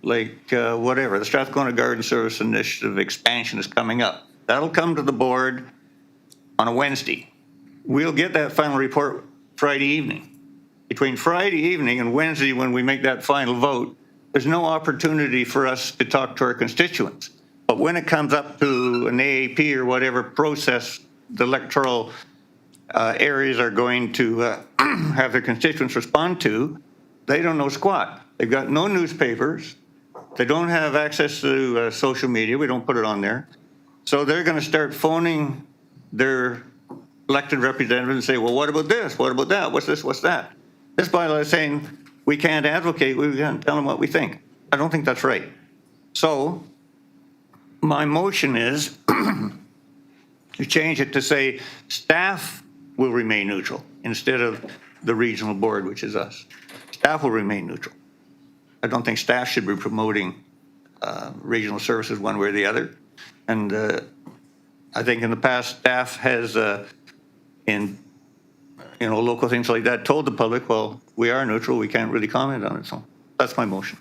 like whatever, the Strathcona Garden Service Initiative expansion is coming up, that'll come to the board on a Wednesday. We'll get that final report Friday evening. Between Friday evening and Wednesday, when we make that final vote, there's no opportunity for us to talk to our constituents. But when it comes up to an AAP or whatever process the electoral areas are going to have their constituents respond to, they don't know squat. They've got no newspapers. They don't have access to social media. We don't put it on there. So they're going to start phoning their elected representatives and say, well, what about this? What about that? What's this? What's that? This bylaw is saying we can't advocate. We can't tell them what we think. I don't think that's right. So my motion is to change it to say staff will remain neutral instead of the regional board, which is us. Staff will remain neutral. I don't think staff should be promoting regional services one way or the other. And I think in the past, staff has, in local things like that, told the public, well, we are neutral, we can't really comment on it. So that's my motion.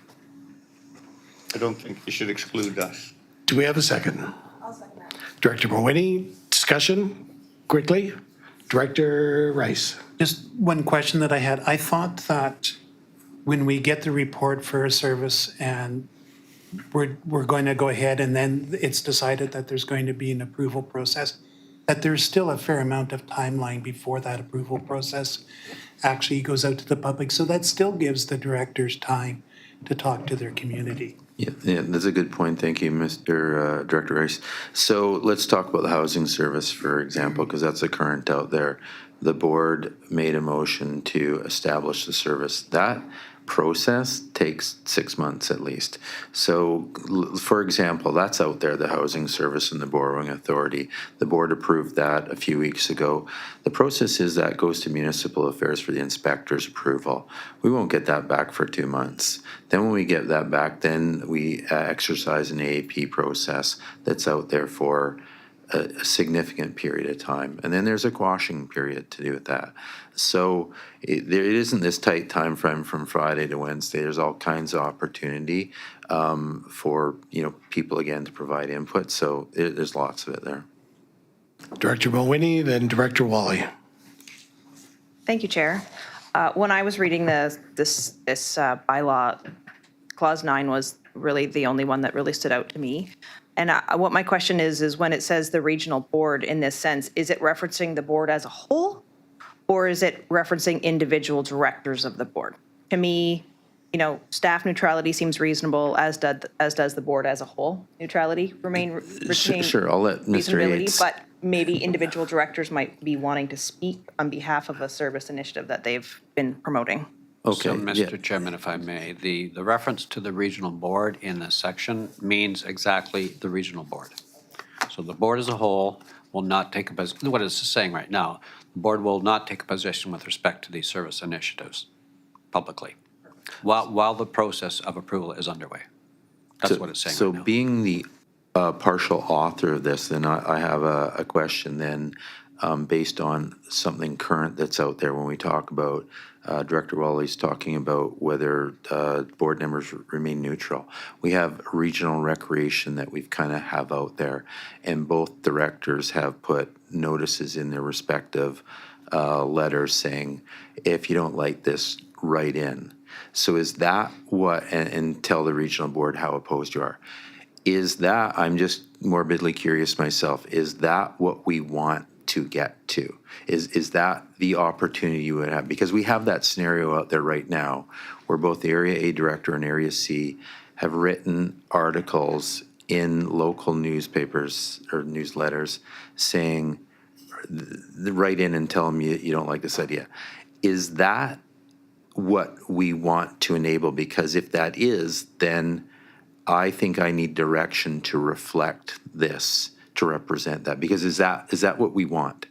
I don't think you should exclude us. Do we have a second? I'll second that. Director Mawhinney, discussion quickly. Director Rice. Just one question that I had. I thought that when we get the report for a service and we're going to go ahead and then it's decided that there's going to be an approval process, that there's still a fair amount of timeline before that approval process actually goes out to the public. So that still gives the directors time to talk to their community. Yeah, that's a good point. Thank you, Mr. Director Rice. So let's talk about the housing service, for example, because that's a current out there. The board made a motion to establish the service. That process takes 6 months at least. So, for example, that's out there, the housing service and the borrowing authority. The board approved that a few weeks ago. The process is that goes to municipal affairs for the inspector's approval. We won't get that back for 2 months. Then when we get that back, then we exercise an AAP process that's out there for a significant period of time. And then there's a quashing period to do with that. So there isn't this tight time frame from Friday to Wednesday. There's all kinds of opportunity for people, again, to provide input. So there's lots of it there. Director Mawhinney, then Director Wally. Thank you, Chair. When I was reading this bylaw, Clause 9 was really the only one that really stood out to me. And what my question is when it says the regional board in this sense, is it referencing the board as a whole, or is it referencing individual directors of the board? To me, staff neutrality seems reasonable, as does the board as a whole. Neutrality retain Sure, I'll let Mr. reasonability, Yates. but maybe individual directors might be wanting to speak on behalf of a service initiative that they've been promoting. Okay, So, yeah. Mr. Chairman, if I may, the reference to the regional board in this section means exactly the regional board. So the board as a whole will not take a position, what it's saying right now, the board will not take a position with respect to these service initiatives publicly while the process of approval is underway. That's what it's saying So right now. being the partial author of this, then I have a question then, based on something current that's out there when we talk about, Director Wally's talking about whether board members remain neutral. We have regional recreation that we've kind of have out there, and both directors have put notices in their respective letters saying, if you don't like this, write in. So is that what, and tell the regional board how opposed you are. Is that, I'm just morbidly curious myself, is that what we want to get to? Is that the opportunity you would have? Because we have that scenario out there right now where both the Area A director and Area C have written articles in local newspapers or newsletters saying, write in and tell them you don't like this idea. Is that what we want to enable? Because if that is, then I think I need direction to reflect this, to represent that, because is that what we want?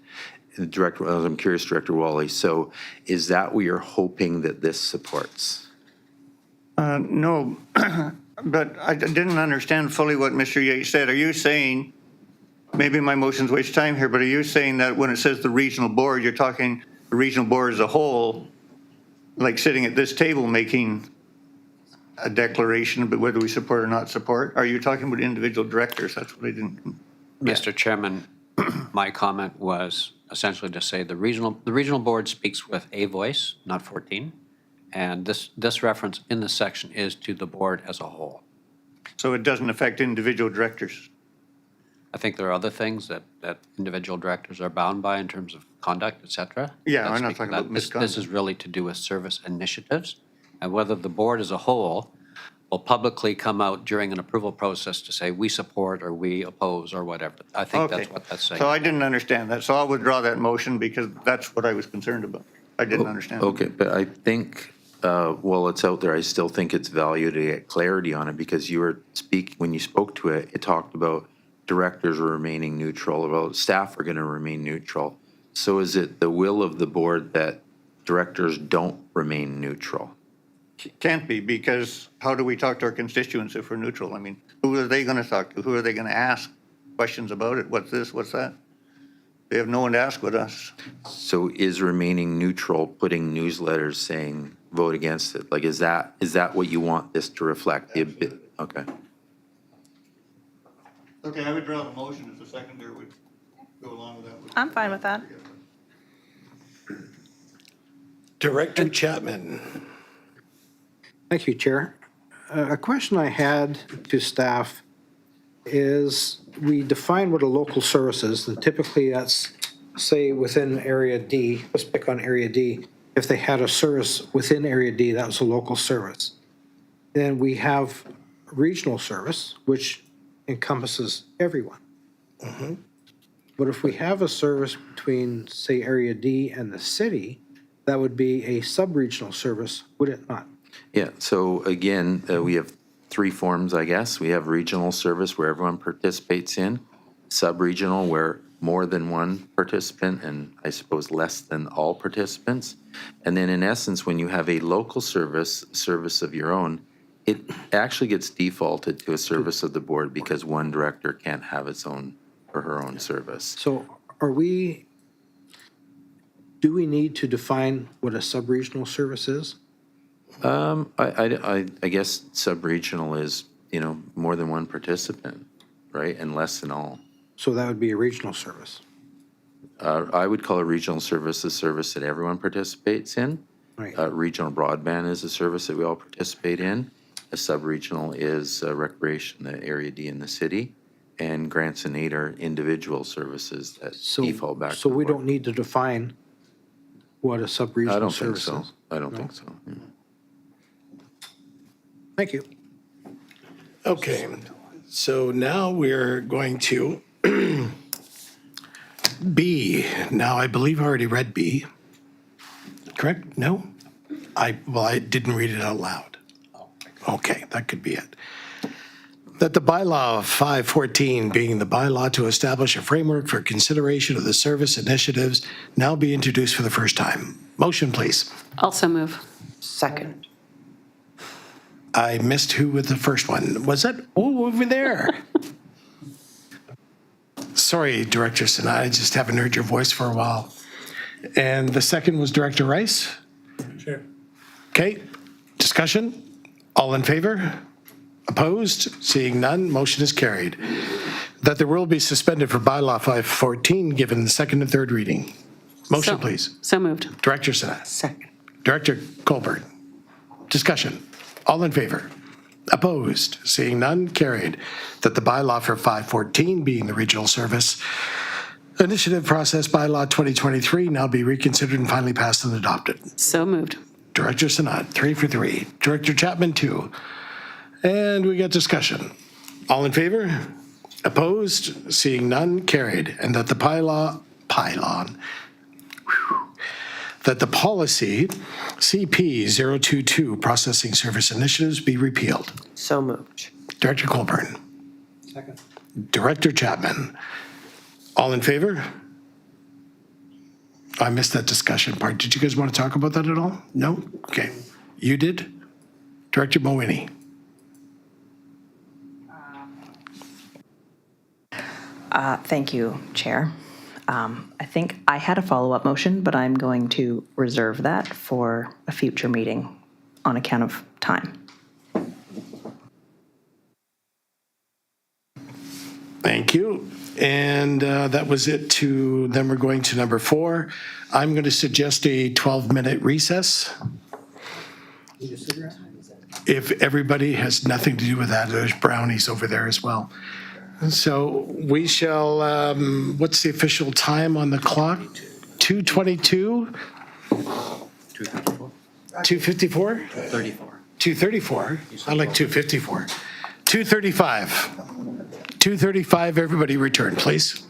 Director, I'm curious, Director Wally, so is that what you're hoping that this supports? No, but I didn't understand fully what Mr. Yates said. Are you saying, maybe my motion's waste time here, but are you saying that when it says the regional board, you're talking the regional board as a whole, like sitting at this table making a declaration about whether we support or not support? Are you talking about individual directors? That's what I didn't. Mr. Chairman, my comment was essentially to say the regional board speaks with a voice, not 14. And this reference in this section is to the board as a whole. So it doesn't affect individual directors? I think there are other things that individual directors are bound by in terms of conduct, et cetera. Yeah, I'm not That's- talking about This misconduct. is really to do with service initiatives, and whether the board as a whole will publicly come out during an approval process to say we support or we oppose or whatever. I think Okay. that's what that's saying. So I didn't understand that. So I'll withdraw that motion because that's what I was concerned about. I didn't understand. Okay, but I think, while it's out there, I still think it's value to get clarity on it, because when you spoke to it, it talked about directors are remaining neutral, well, staff are going to remain neutral. So is it the will of the board that directors don't remain neutral? Can't be, because how do we talk to our constituents if we're neutral? I mean, who are they going to talk to? Who are they going to ask questions about it? What's this? What's that? They have no one to ask but us. So is remaining neutral putting newsletters saying vote against it? Like, is that what you want this to reflect? Okay. Okay, I withdraw the motion if the seconder would go along with that. I'm fine with that. Director Chapman. Thank you, Chair. A question I had to staff is, we define what a local service is, and typically that's, say, within Area D, let's pick on Area D. If they had a service within Area D, that was a local service. Then we have regional service, which encompasses everyone. But if we have a service between, say, Area D and the city, that would be a sub-regional service, would it not? Yeah, so again, we have three forms, I guess. We have regional service where everyone participates in, sub-regional where more than one participant, and I suppose less than all participants. And then in essence, when you have a local service of your own, it actually gets defaulted to a service of the board because one director can't have its own or her own service. So do we need to define what a sub-regional service is? I guess sub-regional is, more than one participant, right? And less than all. So that would be a regional service. I would call a regional service a service that everyone participates in. Right. Regional broadband is a service that we all participate in. A sub-regional is recreation, the Area D in the city. And grants and aid are individual services that default back to So the we board. don't need to define what a I sub-regional don't think service so. is? I don't think so. Yeah. Thank you. Okay, so now we're going to B. Now, I believe I already read B. Correct? No? I didn't read it out loud. Okay, that could be it. that the bylaw 514, being the bylaw to establish a framework for consideration of the service initiatives, now be introduced for the first time. Motion, please. Also move. Second. I missed who with the first one. Was it? Oh, over there. Sorry, Director Sinat, I just haven't heard your voice for a while. And the second was Director Rice? Sure. Okay, discussion? All in favor? Opposed? Seeing none, motion is carried. That the rule be suspended for bylaw 514, given the second and third reading. Motion, So- please. So moved. Director Sinat. Second. Director Colbert. Discussion. All in favor? Opposed? Seeing none, carried. That the bylaw for 514, being the Regional Service Initiative Process Bylaw 2023, now be reconsidered and finally passed and adopted. So moved. Director Sinat, 3 for 3. Director Chapman, 2. And we got discussion. All in favor? Opposed? Seeing none, carried. And that the that the policy CP 022 processing service initiatives be repealed. So moved. Director Colburn. Second. Director Chapman. All in favor? I missed that discussion part. Did you guys want to talk about that at all? No? Okay. You did? Director Mowini. Thank you, Chair. I think I had a follow-up motion, but I'm going to reserve that for a future meeting on account of time. Thank you. And that was it to, then we're going to number 4. I'm going to suggest a 12-minute recess. If everybody has nothing to do with that, there's brownies over there as well. So we shall, what's the official time on the clock? 2:22? 2:54? 34. 2:34? I like 2:54. 2:35. 2:35, everybody return, please.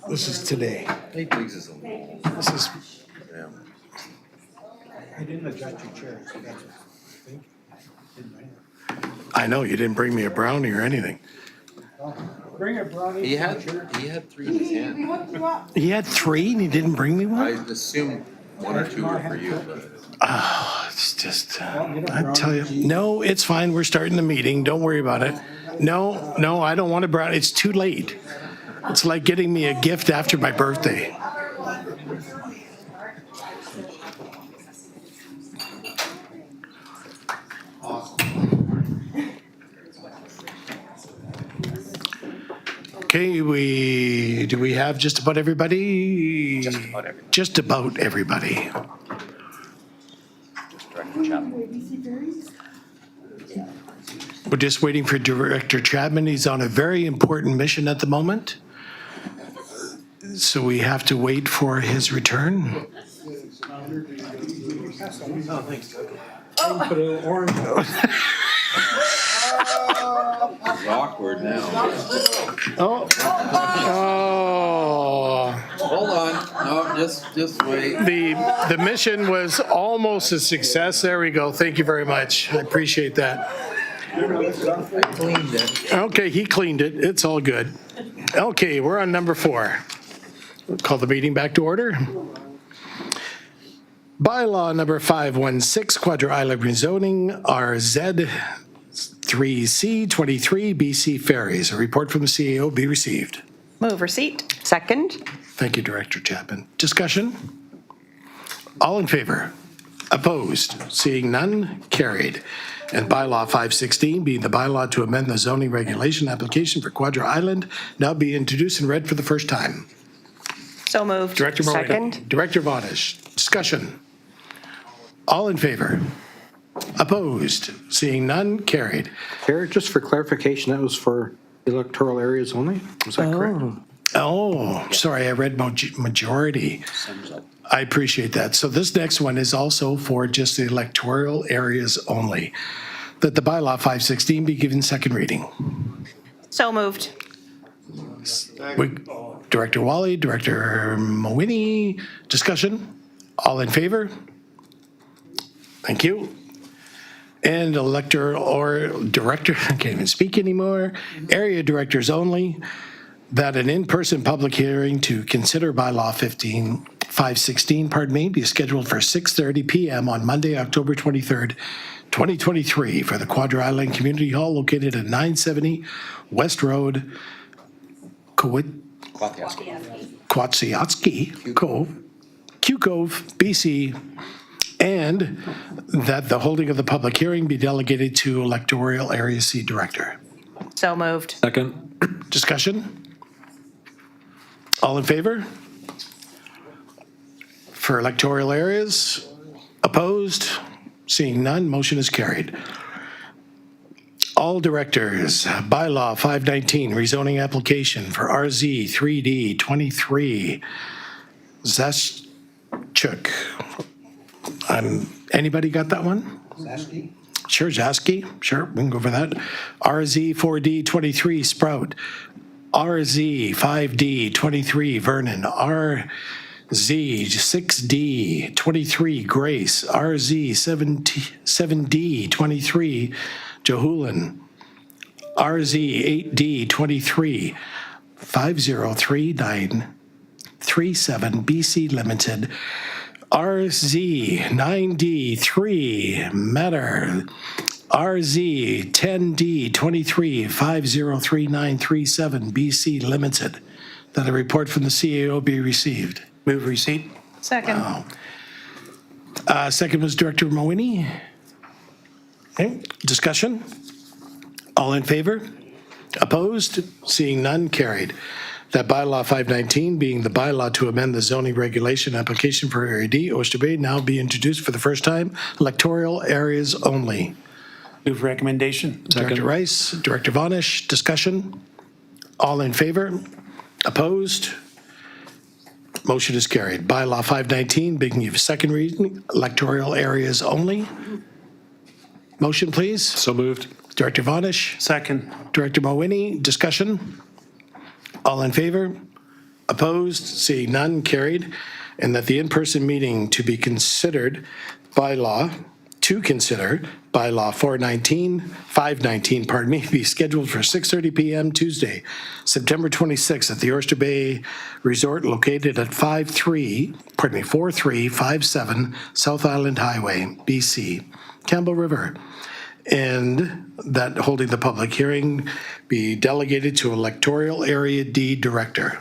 This is today. This is, I didn't adjust your chair, so that's I know, you didn't bring me a brownie or anything. Bring a brownie. He had 3 in his hand. He had 3 and he didn't bring me one? I assumed 1 or 2 were for you, but. Oh, it's just, I tell you, no, it's fine. We're starting the meeting. Don't worry about it. No, I don't want a brownie. It's too late. It's like getting me a gift after my birthday. Okay, do we have just about everybody? Just about everybody. We're just waiting for Director Chapman. He's on a very important mission at the moment. So we have to wait for his return. Put an orange. It's awkward now. Oh. Hold on. No, just wait. The mission was almost a success. There we go. Thank you very much. I appreciate that. I cleaned it. Okay, he cleaned it. It's all good. Okay, we're on number 4. We'll call the meeting back to order. Bylaw number 516, Quadra Island rezoning, RZ 3C 23 BC Ferries. A report from the CAO be received. Move receipt. Second? Thank you, Director Chapman. Discussion? All in favor? Opposed? Seeing none? Carried. And bylaw 516, being the bylaw to amend the zoning regulation application for Quadra Island, now be introduced and read for the first time. So moved. Director Moreno. Second. Director Vonish. Discussion? All in favor? Opposed? Seeing none? Carried. Chair, just for clarification, that was for electoral areas only? Was that correct? Oh, sorry, I read majority. I appreciate that. So this next one is also for just the electoral areas only. That the bylaw 516 be given second reading. So moved. Director Wally, Director Mawini, discussion? All in favor? Thank you. And elector or director, I can't even speak anymore, area directors only, that an in-person public hearing to consider bylaw 516, be scheduled for 6:30 PM on Monday, October 23rd, 2023 for the Quadra Island Community Hall located at 970 West Road, Kwatsiatski Cove, Q Cove, BC, and that the holding of the public hearing be delegated to electoral area C director. So moved. Second. Discussion? All in favor? For electoral areas? Opposed? Seeing none, motion is carried. All directors, bylaw 519, rezoning application for RZ 3D 23, Zaschuk. Anybody got that one? Zaschke? Sure, Zaschke. Sure, we can go for that. RZ 4D 23, Sprout. RZ 5D 23, Vernon. RZ 6D 23, Grace. RZ 7D 23, Jehulan. RZ 8D 23, 503937 BC Limited. RZ 9D 3, Matter. RZ 10D 23, 503937 BC Limited. That a report from the CAO be received. Move receipt. Second. Wow. Second was Director Mawini. Okay, discussion? All in favor? Opposed? Seeing none, carried. That bylaw 519, being the bylaw to amend the zoning regulation application for Area D, Oyster Bay, now be introduced for the first time, electoral areas only. Move recommendation. Director Rice, Director Vonish, discussion? All in favor? Opposed? Motion is carried. Bylaw 519, being given second reading, electoral areas only. Motion, please. So moved. Director Vonish, Second. Director Mawini, discussion? All in favor? Opposed? Seeing none, carried. And that the in-person meeting to be considered by law, to consider by law 519, pardon me, be scheduled for 6:30 PM Tuesday, September 26th at the Oyster Bay Resort located at 4357 South Island Highway, BC, Campbell River. And that holding the public hearing be delegated to Electoral Area D Director.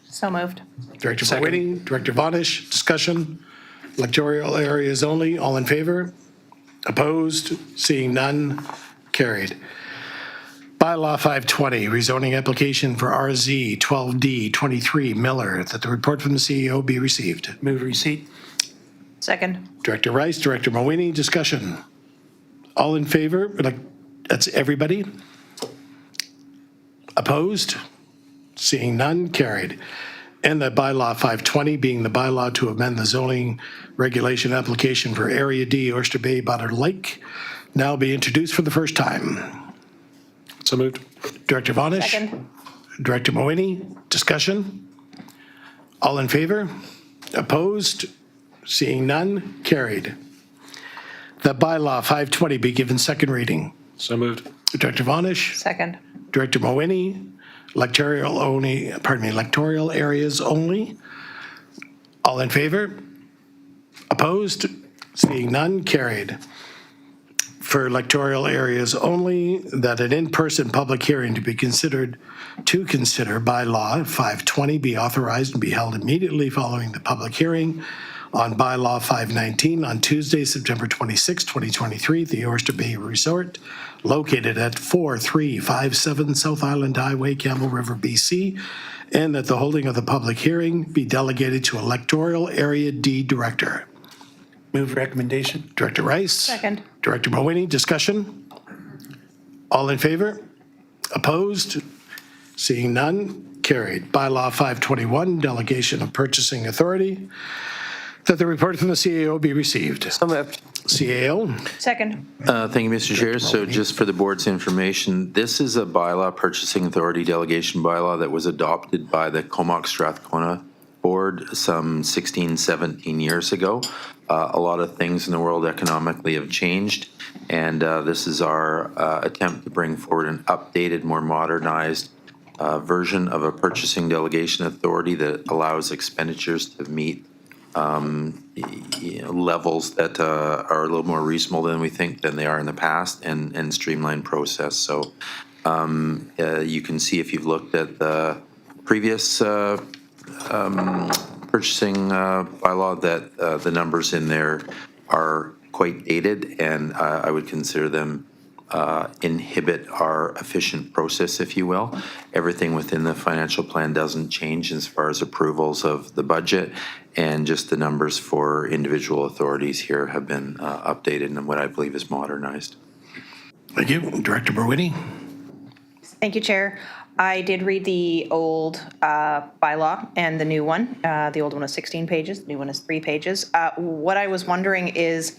So moved. Director Mulwini, Director Vonish, discussion. Electoral areas only, all in favor? Opposed? Seeing none, carried. Bylaw 520, rezoning application for RZ 12D 23 Miller, that the report from the CEO be received. Move receipt. Second. Director Rice, Director Mulwini, discussion. All in favor? That's everybody? Opposed? Seeing none, carried. And that bylaw 520 being the bylaw to amend the zoning regulation application for Area D, Oyster Bay, Butter Lake, now be introduced for the first time. So moved. Director Vonish. Second. Director Mulwini, discussion. All in favor? Opposed? Seeing none, carried. That bylaw 520 be given second reading. So moved. Director Vonish. Second. Director Mulwini, electoral areas only. All in favor? Opposed? Seeing none, carried. For electoral areas only, that an in-person public hearing to consider by law 520 be authorized and be held immediately following the public hearing on bylaw 519 on Tuesday, September 26, 2023, at the Oyster Bay Resort, located at 4357 South Island Highway, Campbell River, BC, and that the holding of the public hearing be delegated to Electoral Area D Director. Move recommendation. Director Rice. Second. Director Mulwini, discussion? All in favor? Opposed? Seeing none, carried. Bylaw 521, delegation of purchasing authority, that the report from the CAO be received. So moved. CAO. Second. Thank you, Mr. Chair. So just for the board's information, this is a bylaw, purchasing authority delegation bylaw that was adopted by the Comox Strathcona Board some 16, 17 years ago. A lot of things in the world economically have changed, and this is our attempt to bring forward an updated, more modernized version of a purchasing delegation authority that allows expenditures to meet levels that are a little more reasonable than we think than they are in the past, and streamlined process. So you can see if you've looked at the previous purchasing bylaw that the numbers in there are quite dated, and I would consider them inhibit our efficient process, if you will. Everything within the financial plan doesn't change as far as approvals of the budget, and just the numbers for individual authorities here have been updated and what I believe is modernized. Thank you. Director Mulwini. Thank you, Chair. I did read the old bylaw and the new one. The old one is 16 pages, the new one is 3 pages. What I was wondering is,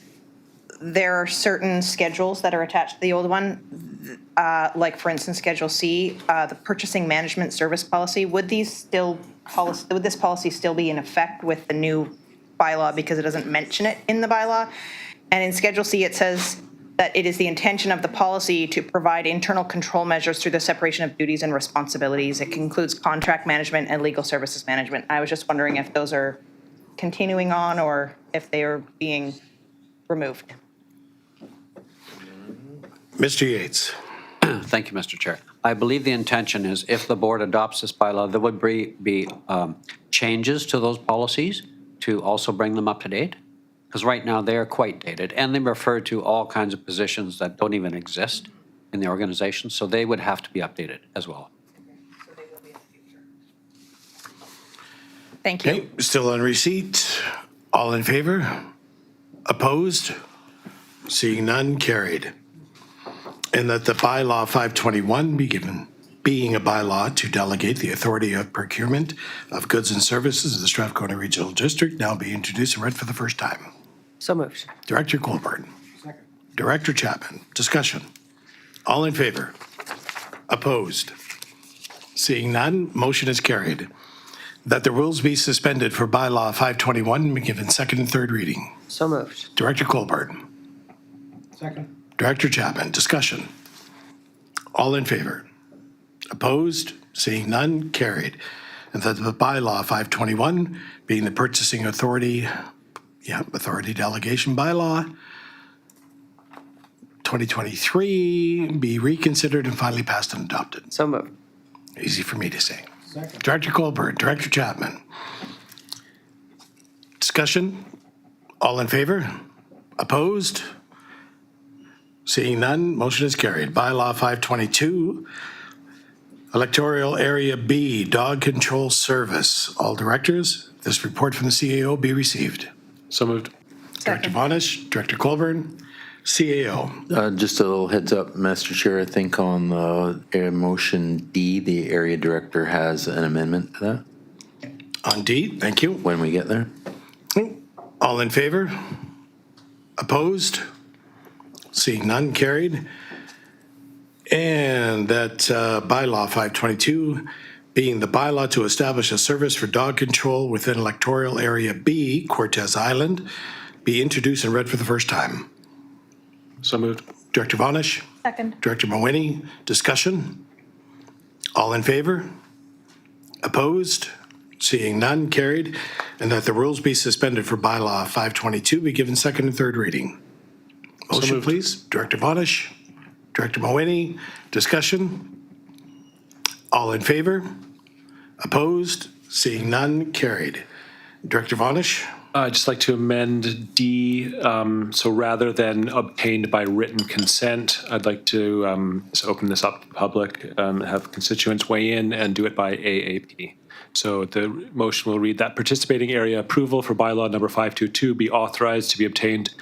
there are certain schedules that are attached to the old one, like for instance, Schedule C, the purchasing management service policy. Would this policy still be in effect with the new bylaw because it doesn't mention it in the bylaw? And in Schedule C, it says that it is the intention of the policy to provide internal control measures through the separation of duties and responsibilities. It includes contract management and legal services management. I was just wondering if those are continuing on or if they are being removed. Mr. Yates. Thank you, Mr. Chair. I believe the intention is if the board adopts this bylaw, there would be changes to those policies to also bring them up to date. Because right now they are quite dated, and they refer to all kinds of positions that don't even exist in the organization, so they would have to be updated as well. Thank you. Okay, still on receipt. All in favor? Opposed? Seeing none, carried. And that the bylaw 521 be given, being a bylaw to delegate the authority of procurement of goods and services of the Strathcona Regional District, now be introduced and read for the first time. So moved. Director Colborne. Director Chapman. Discussion. All in favor? Opposed? Seeing none, motion is carried. That the rules be suspended for bylaw 521 be given second and third reading. So moved. Director Colburn. Second. Director Chapman, discussion. All in favor? Opposed? Seeing none, carried. And that the bylaw 521, being the purchasing authority, authority delegation bylaw, 2023, be reconsidered and finally passed and adopted. So moved. Easy for me to say. Director Colburn, Director Chapman. Discussion? All in favor? Opposed? Seeing none, motion is carried. Bylaw 522, Electoral Area B, Dog Control Service. All directors, this report from the CAO be received. So moved. Director Bonish, Director Colburn, CAO. Just a little heads up, Mr. Chair, I think on motion D, the area director has an amendment to that. On D, thank you. When we get there. All in favor? Opposed? Seeing none, carried. And that bylaw 522, being the bylaw to establish a service for dog control within electoral area B, Cortez Island, be introduced and read for the first time. So moved. Director Bonish, Second. Director Mawhinney, discussion? All in favor? Opposed? Seeing none, carried. And that the rules be suspended for bylaw 522 be given second and third reading. Motion, moved. please. Director Bonish, Director Mawhinney, discussion? All in favor? Opposed? Seeing none, carried. Director Bonish? I'd just like to amend D, so rather than obtained by written consent, I'd like to just open this up to the public, have constituents weigh in and do it by AAP. So the motion will read that participating area approval for bylaw number 522 be authorized to be obtained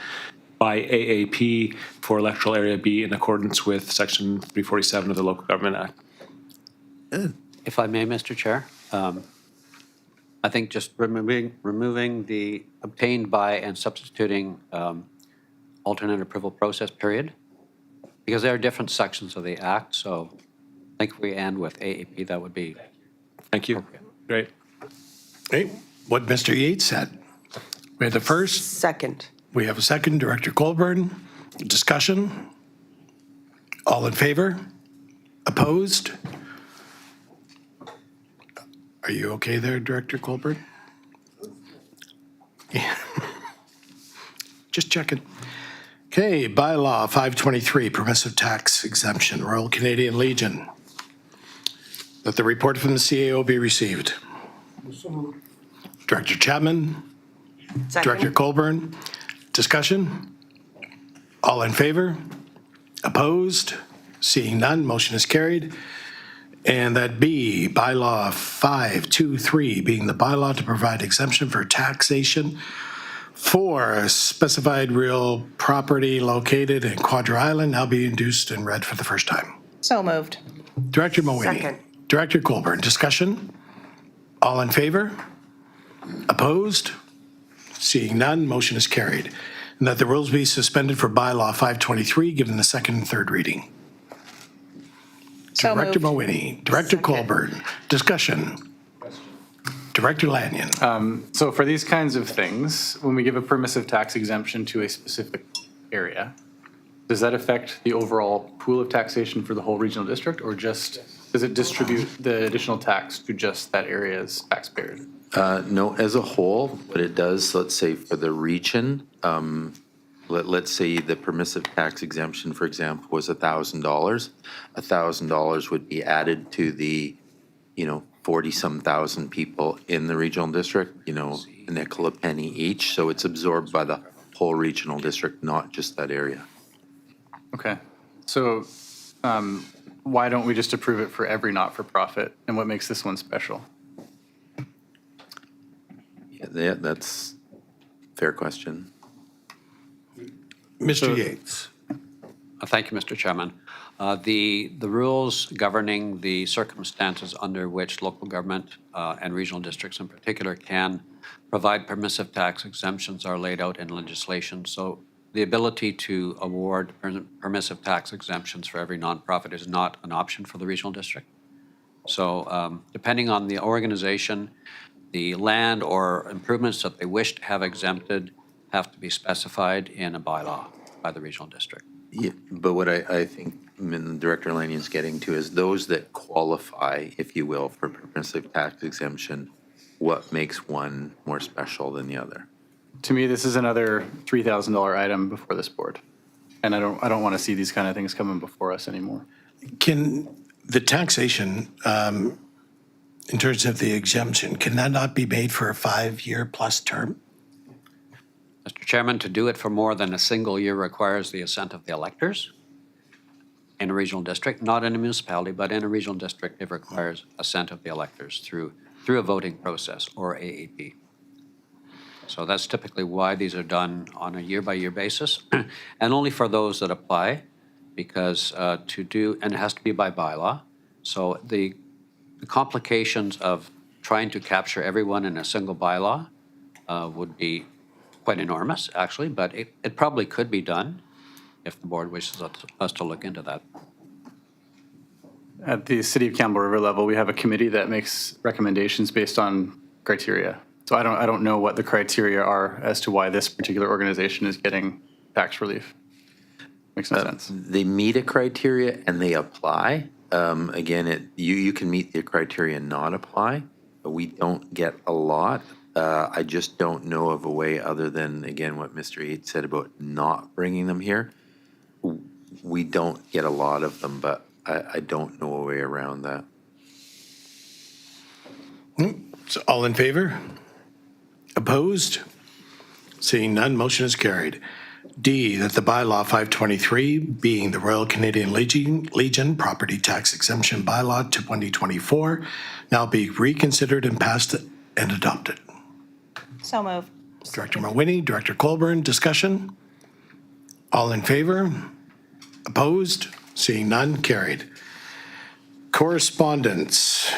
by AAP for electoral area B in accordance with section 347 of the Local Government Act. If I may, Mr. Chair, I think just removing the obtained by and substituting alternate approval process period, because there are different sections of the act, so I think if we end with AAP, that would be. Thank you. Great. Okay, what Mr. Yates said. We have the first, Second. we have a second, Director Colburn, discussion? All in favor? Opposed? Are you okay there, Director Colburn? Yeah. Just checking. Okay, bylaw 523, permissive tax exemption, Royal Canadian Legion. That the report from the CAO be received. Director Chapman, Second. Director Colburn, discussion? All in favor? Opposed? Seeing none, motion is carried. And that B, bylaw 523, being the bylaw to provide exemption for taxation for specified real property located in Quadra Island, now be introduced and read for the first time. So moved. Director Mawhinney. Second. Director Colburn, discussion? All in favor? Opposed? Seeing none, motion is carried. And that the rules be suspended for bylaw 523, given the second and third reading. So Director moved. Mawhinney, Director Colburn, discussion. Director Lanyon. So for these kinds of things, when we give a permissive tax exemption to a specific area, does that affect the overall pool of taxation for the whole regional district, or just, does it distribute the additional tax to just that area's taxpayers? No, as a whole, what it does, let's say for the region, let's say the permissive tax exemption, for example, was $1,000. $1,000 would be added to the, 40-some thousand people in the regional district, a nickel, a penny each. So it's absorbed by the whole regional district, not just that area. Okay, so why don't we just approve it for every not-for-profit? And what makes this one special? Yeah, that's a fair question. Mr. Yates. Thank you, Mr. Chairman. The rules governing the circumstances under which local government and regional districts in particular can provide permissive tax exemptions are laid out in legislation. So the ability to award permissive tax exemptions for every nonprofit is not an option for the regional district. So depending on the organization, the land or improvements that they wish to have exempted have to be specified in a bylaw by the regional district. Yeah, but what I think Director Lanion's getting to is those that qualify, if you will, for progressive tax exemption, what makes one more special than the other? To me, this is another $3,000 item before this board. And I don't want to see these kind of things coming before us anymore. Can the taxation, in terms of the exemption, can that not be made for a 5-year plus term? Mr. Chairman, to do it for more than a single year requires the assent of the electors in a regional district, not in a municipality, but in a regional district, it requires assent of the electors through a voting process or AAP. So that's typically why these are done on a year-by-year basis, and only for those that apply, because and it has to be by bylaw. So the complications of trying to capture everyone in a single bylaw would be quite enormous, actually, but it probably could be done if the board wishes us to look into that. At the City of Campbell River level, we have a committee that makes recommendations based on criteria. So I don't know what the criteria are as to why this particular organization is getting tax relief. Makes no sense. They meet a criteria and they apply. Again, you can meet the criteria and not apply, but we don't get a lot. I just don't know of a way other than, again, what Mr. Yates said about not bringing them here. We don't get a lot of them, but I don't know a way around that. So all in favor? Opposed? Seeing none, motion is carried. D, that the bylaw 523, being the Royal Canadian Legion Property Tax Exemption Bylaw to 2024, now be reconsidered and passed and adopted. So moved. Director Mawhinney, Director Colburn, discussion? All in favor? Opposed? Seeing none, carried. Correspondence.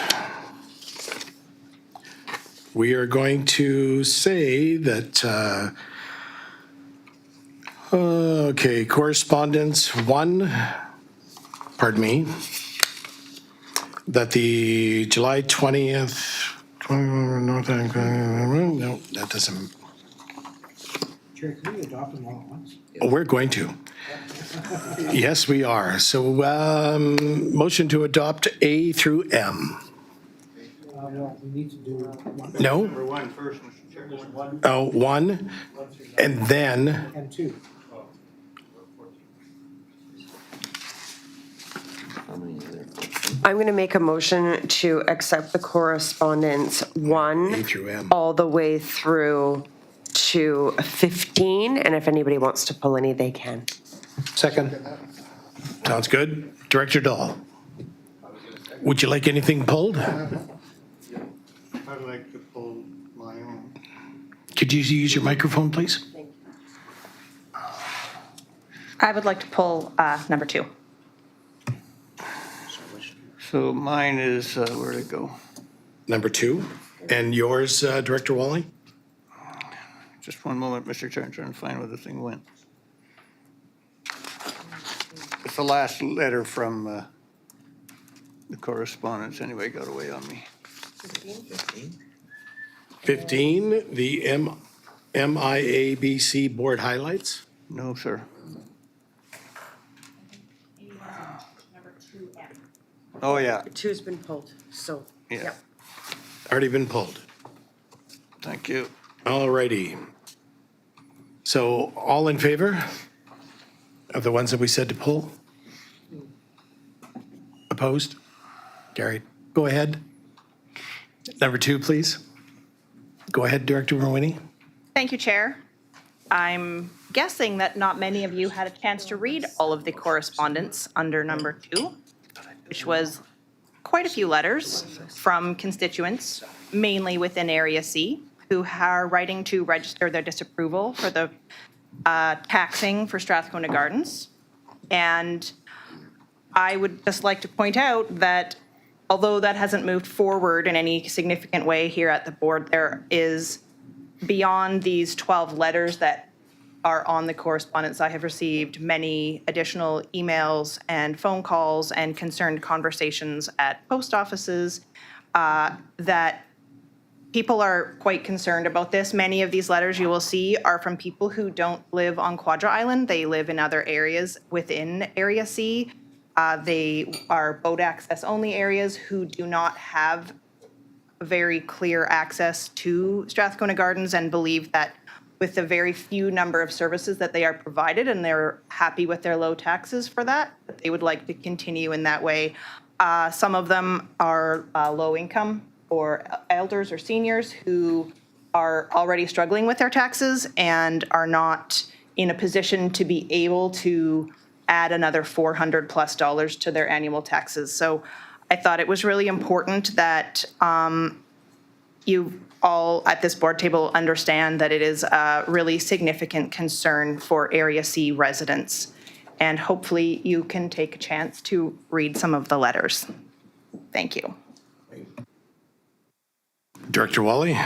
We are going to say that, correspondence 1, pardon me, that the July 20th, no, that doesn't. Chair, can we adopt them all at once? We're going to. Yes, we are. So motion to adopt A through M. Well, we need to do one. No? Number 1 first, Mr. Chairman. Oh, 1, and then, And 2. I'm going to make a motion to accept the correspondence 1 A through M. all the way through to 15, and if anybody wants to pull any, they can. Second. Sounds good. Director Dahl. Would you like anything pulled? I'd like to pull my own. Could you use your microphone, please? I would like to pull number 2. So mine is, where'd it go? Number 2. And yours, Director Wally? Just one moment, Mr. Chair, I'm trying to find where the thing went. It's the last letter from the correspondence, anyway, got away on me. 15, the MIABC board highlights. No, sir. Oh, yeah, 2's been pulled, so. yeah, Already been pulled. thank you. All righty. So all in favor of the ones that we said to pull? Opposed? Carried. Go ahead. Number 2, please. Go ahead, Director Mawhinney. Thank you, Chair. I'm guessing that not many of you had a chance to read all of the correspondence under number 2, which was quite a few letters from constituents, mainly within Area C, who are writing to register their disapproval for the taxing for Strathcona Gardens. And I would just like to point out that although that hasn't moved forward in any significant way here at the board, there is, beyond these 12 letters that are on the correspondence, I have received many additional emails and phone calls and concerned conversations at post offices that people are quite concerned about this. Many of these letters you will see are from people who don't live on Quadra Island. They live in other areas within Area C. They are boat access only areas who do not have very clear access to Strathcona Gardens and believe that with the very few number of services that they are provided, and they're happy with their low taxes for that, but they would like to continue in that way. Some of them are low income or elders or seniors who are already struggling with their taxes and are not in a position to be able to add another $400+ to their annual taxes. So I thought it was really important that you all at this board table understand that it is a really significant concern for Area C residents. And hopefully you can take a chance to read some of the letters. Thank you. Director Wally?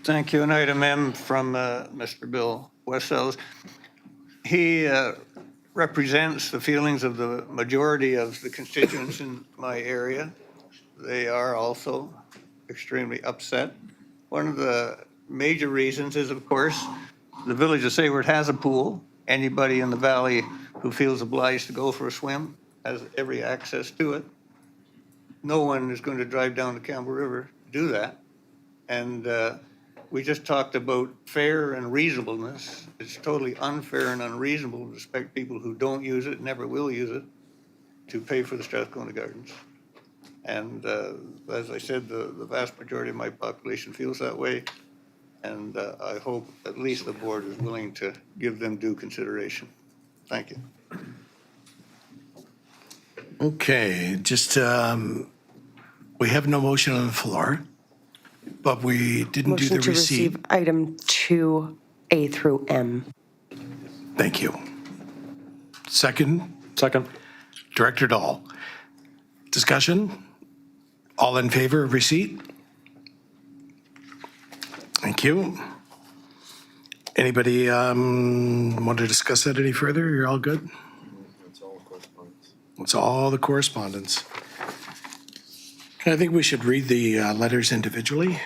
Thank you. And item M from Mr. Bill Westsells. He represents the feelings of the majority of the constituents in my area. They are also extremely upset. One of the major reasons is, of course, the village of Sayward has a pool. Anybody in the valley who feels obliged to go for a swim has every access to it. No one is going to drive down the Campbell River to do that. And we just talked about fair and reasonableness. It's totally unfair and unreasonable to expect people who don't use it, never will use it, to pay for the Strathcona Gardens. And as I said, the vast majority of my population feels that way. And I hope at least the board is willing to give them due consideration. Thank you. Okay, just, we have no motion on the floor, but we didn't do Motion the to receipt. receive item 2A through M. Thank you. Second, Second. Director Dahl. Discussion? All in favor of receipt? Thank you. Anybody want to discuss that any further? You're all good? It's all the correspondence. I think we should read the letters individually.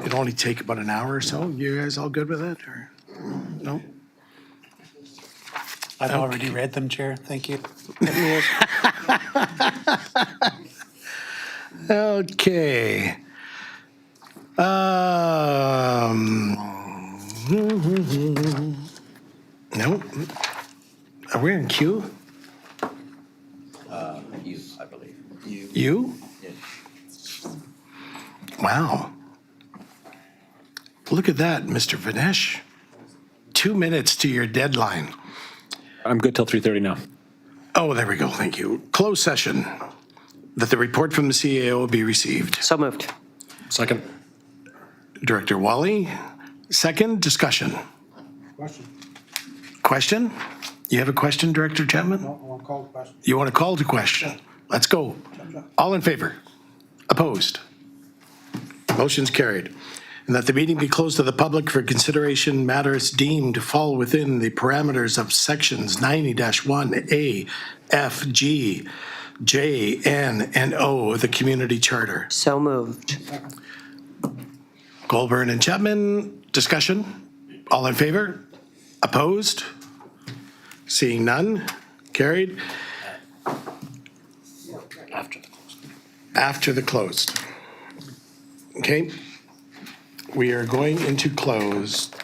It'll only take about an hour or so. You guys all good with that, or no? I've already read them, Chair. Thank you. Okay. No. Are we in queue? You, I believe. You? Wow. Look at that, Mr. Vinesh. 2 minutes to your deadline. I'm good till 3:30 now. Oh, there we go. Thank you. Closed session. That the report from the CAO be received. So moved. Second. Director Wally, second. Discussion. Question? You have a question, Director Chapman? I want to call the question. You want to call to question? Let's go. All in favor? Opposed? Motion's carried. And that the meeting be closed to the public for consideration matters deemed to fall within the parameters of sections 90-1A, F, G, J, N, and O of the Community Charter. So moved. Goldburn and Chapman, discussion? All in favor? Opposed? Seeing none? Carried? After the closed. Okay. We are going into closed.